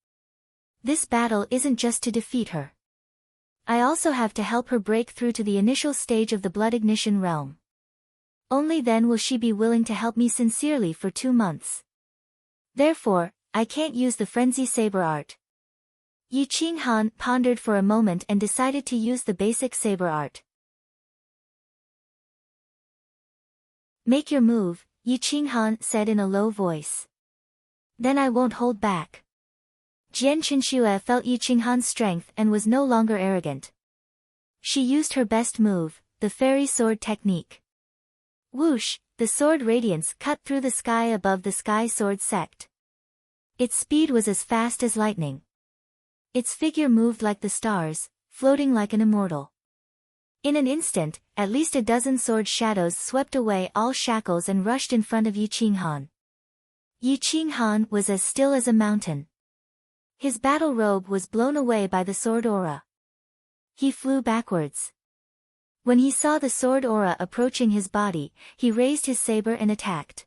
This battle isn't just to defeat her. I also have to help her break through to the initial stage of the blood ignition realm. Only then will she be willing to help me sincerely for 2 months. Therefore, I can't use the frenzy saber art. Yi Qinghan pondered for a moment and decided to use the basic saber art. Make your move, Yi Qinghan said in a low voice. Then I won't hold back. Jian Qinxue felt Yi Qinghan's strength and was no longer arrogant. She used her best move, the fairy sword technique. Whoosh, the sword radiance cut through the sky above the Sky Sword Sect. Its speed was as fast as lightning. Its figure moved like the stars, floating like an immortal. In an instant, at least a dozen sword shadows swept away all shackles and rushed in front of Yi Qinghan. Yi Qinghan was as still as a mountain. His battle robe was blown away by the sword aura. He flew backwards. When he saw the sword aura approaching his body, he raised his saber and attacked.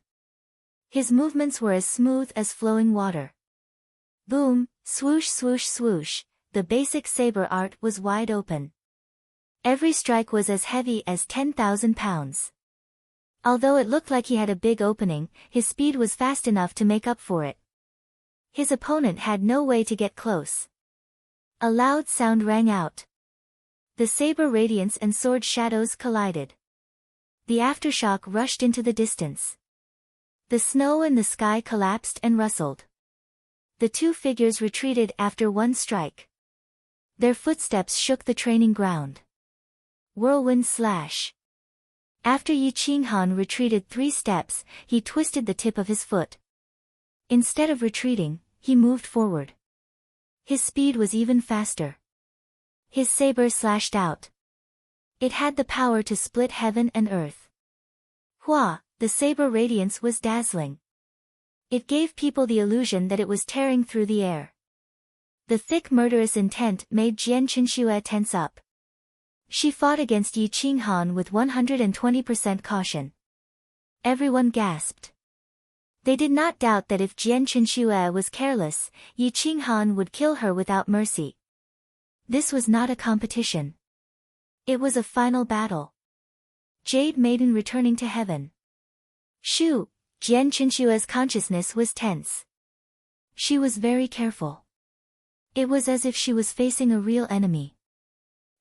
His movements were as smooth as flowing water. Boom, swoosh swoosh swoosh, the basic saber art was wide open. Every strike was as heavy as 10,000 pounds. Although it looked like he had a big opening, his speed was fast enough to make up for it. His opponent had no way to get close. A loud sound rang out. The saber radiance and sword shadows collided. The aftershock rushed into the distance. The snow in the sky collapsed and rustled. The two figures retreated after one strike. Their footsteps shook the training ground. Whirlwind slash. After Yi Qinghan retreated 3 steps, he twisted the tip of his foot. Instead of retreating, he moved forward. His speed was even faster. His saber slashed out. It had the power to split heaven and earth. Hua, the saber radiance was dazzling. It gave people the illusion that it was tearing through the air. The thick murderous intent made Jian Qinxue tense up. She fought against Yi Qinghan with 120% caution. Everyone gasped. They did not doubt that if Jian Qinxue was careless, Yi Qinghan would kill her without mercy. This was not a competition. It was a final battle. Jade Maiden returning to heaven. Shoo, Jian Qinxue's consciousness was tense. She was very careful. It was as if she was facing a real enemy.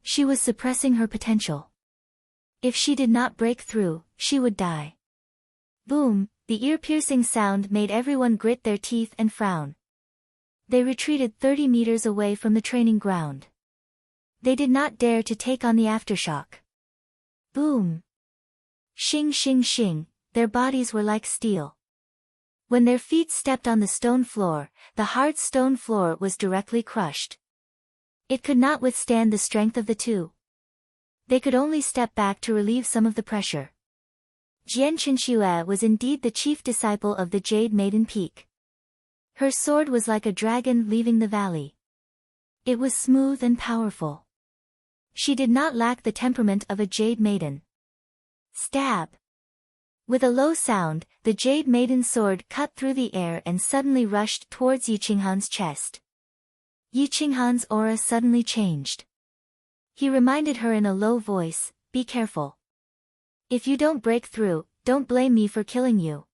She was suppressing her potential. If she did not break through, she would die. Boom, the ear-piercing sound made everyone grit their teeth and frown. They retreated 30 meters away from the training ground. They did not dare to take on the aftershock. Boom. Shing shing shing, their bodies were like steel. When their feet stepped on the stone floor, the hard stone floor was directly crushed. It could not withstand the strength of the two. They could only step back to relieve some of the pressure. Jian Qinxue was indeed the chief disciple of the Jade Maiden Peak. Her sword was like a dragon leaving the valley. It was smooth and powerful. She did not lack the temperament of a Jade Maiden. Stab! With a low sound, the Jade Maiden's sword cut through the air and suddenly rushed towards Yi Qinghan's chest. Yi Qinghan's aura suddenly changed. He reminded her in a low voice, "Be careful. If you don't break through, don't blame me for killing you."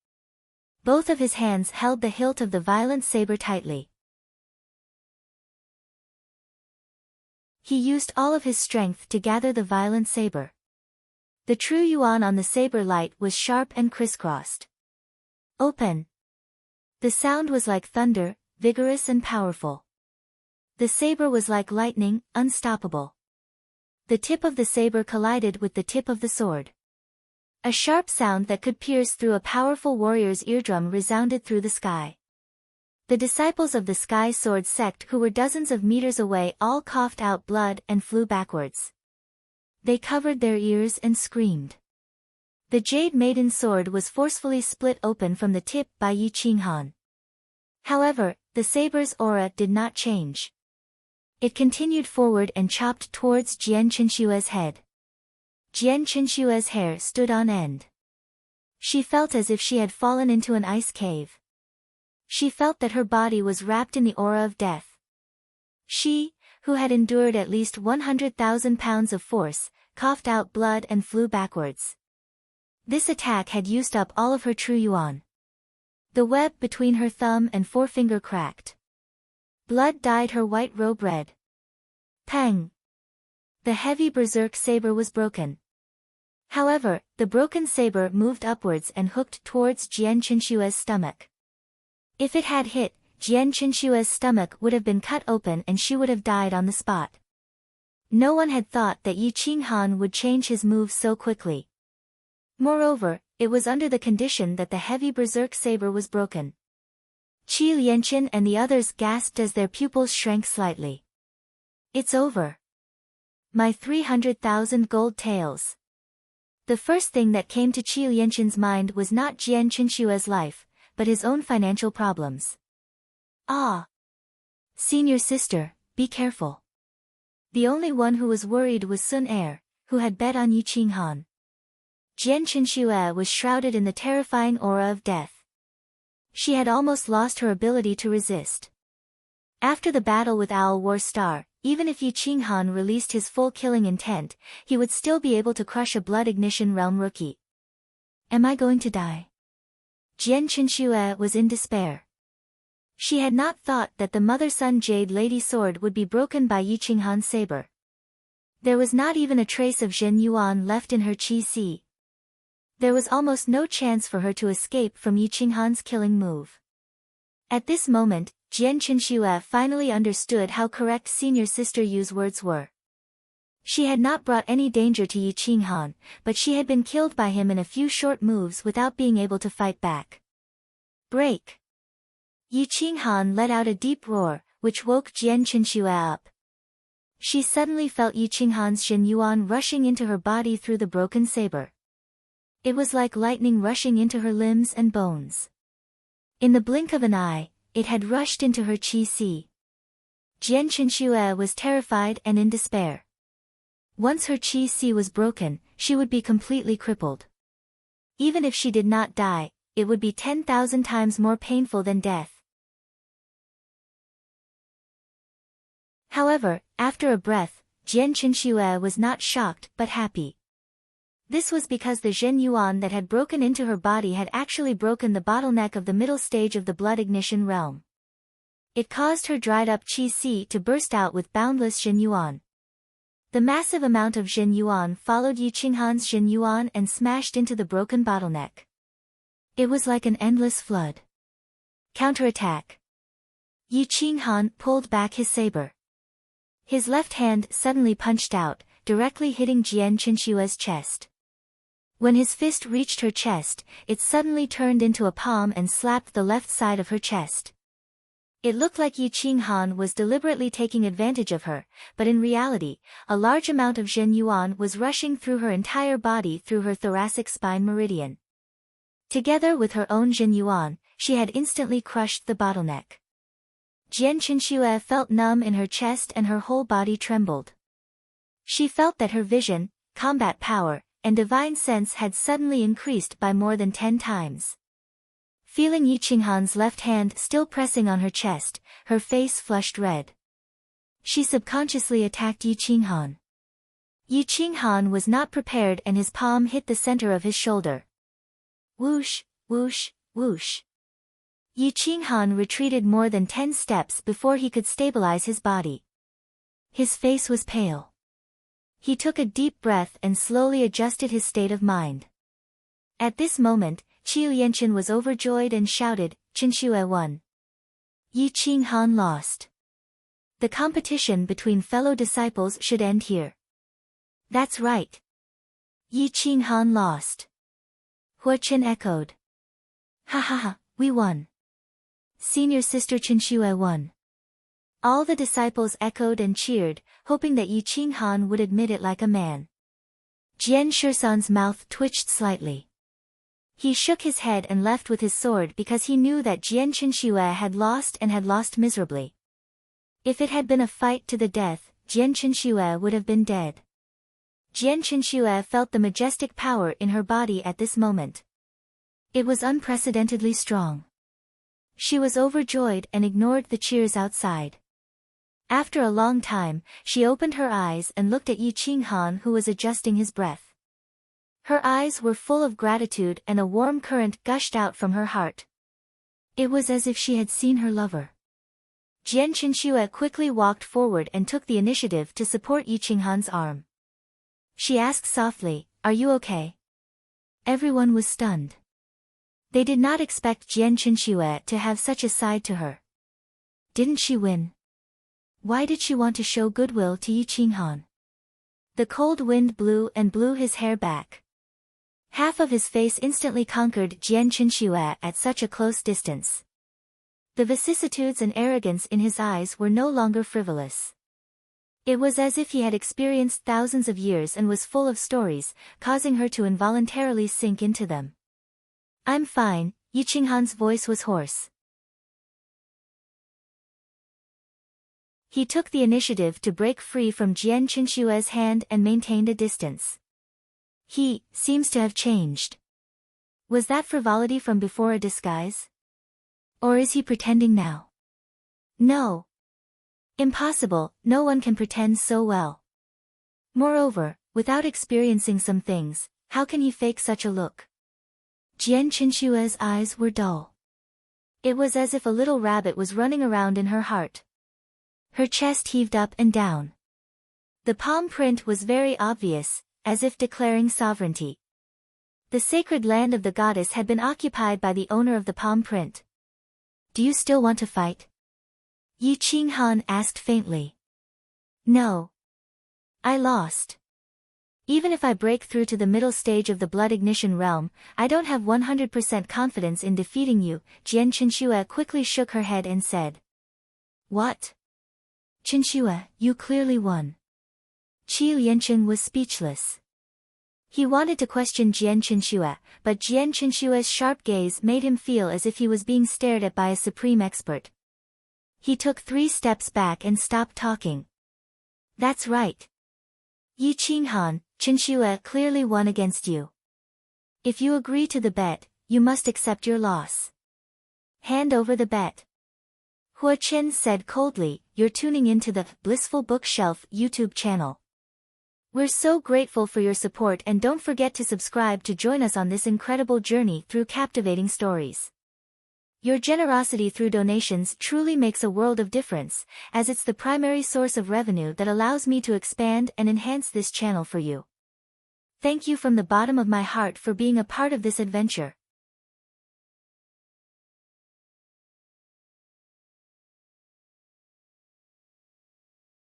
Both of his hands held the hilt of the violent saber tightly. He used all of his strength to gather the violent saber. The true yuan on the saber light was sharp and crisscrossed. Open. The sound was like thunder, vigorous and powerful. The saber was like lightning, unstoppable. The tip of the saber collided with the tip of the sword. A sharp sound that could pierce through a powerful warrior's eardrum resounded through the sky. The disciples of the Sky Sword sect, who were dozens of meters away, all coughed out blood and flew backwards. They covered their ears and screamed. The Jade Maiden sword was forcefully split open from the tip by Yi Qinghan. However, the saber's aura did not change. It continued forward and chopped towards Jian Qinshue's head. Jian Qinshue's hair stood on end. She felt as if she had fallen into an ice cave. She felt that her body was wrapped in the aura of death. She, who had endured at least 100,000 pounds of force, coughed out blood and flew backwards. This attack had used up all of her true yuan. The web between her thumb and forefinger cracked. Blood dyed her white robe red. Pang! The heavy berserk saber was broken. However, the broken saber moved upwards and hooked towards Jian Qinshue's stomach. If it had hit, Jian Qinshue's stomach would have been cut open and she would have died on the spot. No one had thought that Yi Qinghan would change his moves so quickly. Moreover, it was under the condition that the heavy berserk saber was broken. Qi Lianqin and the others gasped as their pupils shrank slightly. It's over. My 300,000 gold taels. The first thing that came to Qi Lianqin's mind was not Jian Qinshue's life, but his own financial problems. Ah! Senior sister, be careful. The only one who was worried was Sun Er, who had bet on Yi Qinghan. Jian Qinshu was shrouded in the terrifying aura of death. She had almost lost her ability to resist. After the battle with Owl War Star, even if Yi Qinghan released his full killing intent, he would still be able to crush a Blood Ignition Realm rookie. Am I going to die? Jian Qinshu was in despair. She had not thought that the Mother-Son Jade Lady Sword would be broken by Yi Qinghan's saber. There was not even a trace of Zhen Yuan left in her Qi Si. There was almost no chance for her to escape from Yi Qinghan's killing move. At this moment, Jian Qinshu finally understood how correct Senior Sister Yu's words were. She had not brought any danger to Yi Qinghan, but she had been killed by him in a few short moves without being able to fight back. Break! Yi Qinghan let out a deep roar, which woke Jian Qinshu up. She suddenly felt Yi Qinghan's Zhen Yuan rushing into her body through the broken saber. It was like lightning rushing into her limbs and bones. In the blink of an eye, it had rushed into her Qi Si. Jian Qinshu was terrified and in despair. Once her Qi Si was broken, she would be completely crippled. Even if she did not die, it would be 10,000 times more painful than death. However, after a breath, Jian Qinshu was not shocked but happy. This was because the Zhen Yuan that had broken into her body had actually broken the bottleneck of the middle stage of the Blood Ignition realm. It caused her dried-up Qi Si to burst out with boundless Zhen Yuan. The massive amount of Zhen Yuan followed Yi Qinghan's Zhen Yuan and smashed into the broken bottleneck. It was like an endless flood. Counterattack. Yi Qinghan pulled back his saber. His left hand suddenly punched out, directly hitting Jian Qinshue's chest. When his fist reached her chest, it suddenly turned into a palm and slapped the left side of her chest. It looked like Yi Qinghan was deliberately taking advantage of her, but in reality, a large amount of Zhen Yuan was rushing through her entire body through her thoracic spine meridian. Together with her own Zhen Yuan, she had instantly crushed the bottleneck. Jian Qinshu felt numb in her chest and her whole body trembled. She felt that her vision, combat power, and divine sense had suddenly increased by more than 10 times. Feeling Yi Qinghan's left hand still pressing on her chest, her face flushed red. She subconsciously attacked Yi Qinghan. Yi Qinghan was not prepared and his palm hit the center of his shoulder. Whoosh, whoosh, whoosh. Yi Qinghan retreated more than 10 steps before he could stabilize his body. His face was pale. He took a deep breath and slowly adjusted his state of mind. At this moment, Qi Lianchen was overjoyed and shouted, "Qinxue won. Yi Qinghan lost. The competition between fellow disciples should end here." "That's right. Yi Qinghan lost." Hua Chen echoed. "Ha ha ha, we won. Senior sister Qinxue won." All the disciples echoed and cheered, hoping that Yi Qinghan would admit it like a man. Jian Shisan's mouth twitched slightly. He shook his head and left with his sword because he knew that Jian Qinxue had lost miserably. If it had been a fight to the death, Jian Qinxue would have been dead. Jian Qinxue felt the majestic power in her body at this moment. It was unprecedentedly strong. She was overjoyed and ignored the cheers outside. After a long time, she opened her eyes and looked at Yi Qinghan, who was adjusting his breath. Her eyes were full of gratitude and a warm current gushed out from her heart. It was as if she had seen her lover. Jian Qinxue quickly walked forward and took the initiative to support Yi Qinghan's arm. She asked softly, "Are you okay?" Everyone was stunned. They did not expect Jian Qinxue to have such a side to her. Didn't she win? Why did she want to show goodwill to Yi Qinghan? The cold wind blew his hair back. Half of his face instantly conquered Jian Qinxue at such a close distance. The vicissitudes and arrogance in his eyes were no longer frivolous. It was as if he had experienced thousands of years and was full of stories, causing her to involuntarily sink into them. "I'm fine," Yi Qinghan's voice was hoarse. He took the initiative to break free from Jian Qinxue's hand and maintained a distance. "He seems to have changed. Was that frivolity from before a disguise? Or is he pretending now?" "No. Impossible, no one can pretend so well. Moreover, without experiencing some things, how can he fake such a look?" Jian Qinxue's eyes were dull. It was as if a little rabbit was running around in her heart. Her chest heaved up and down. The palm print was very obvious, as if declaring sovereignty. The sacred land of the goddess had been occupied by the owner of the palm print. "Do you still want to fight?" Yi Qinghan asked faintly. "No. I lost. Even if I break through to the middle stage of the blood ignition realm, I don't have 100% confidence in defeating you." Jian Qinxue quickly shook her head and said. "What? Qinxue, you clearly won." Qi Lianchen was speechless. He wanted to question Jian Qinxue, but Jian Qinxue's sharp gaze made him feel as if he was being stared at by a supreme expert. He took 3 steps back and stopped talking. "That's right. Yi Qinghan, Qinxue clearly won against you. If you agree to the bet, you must accept your loss. Hand over the bet." Hua Chen said coldly, "You're tuning into the Blissful Bookshelf YouTube channel. We're so grateful for your support and don't forget to subscribe to join us on this incredible journey through captivating stories. Your generosity through donations truly makes a world of difference, as it's the primary source of revenue that allows me to expand and enhance this channel for you. Thank you from the bottom of my heart for being a part of this adventure."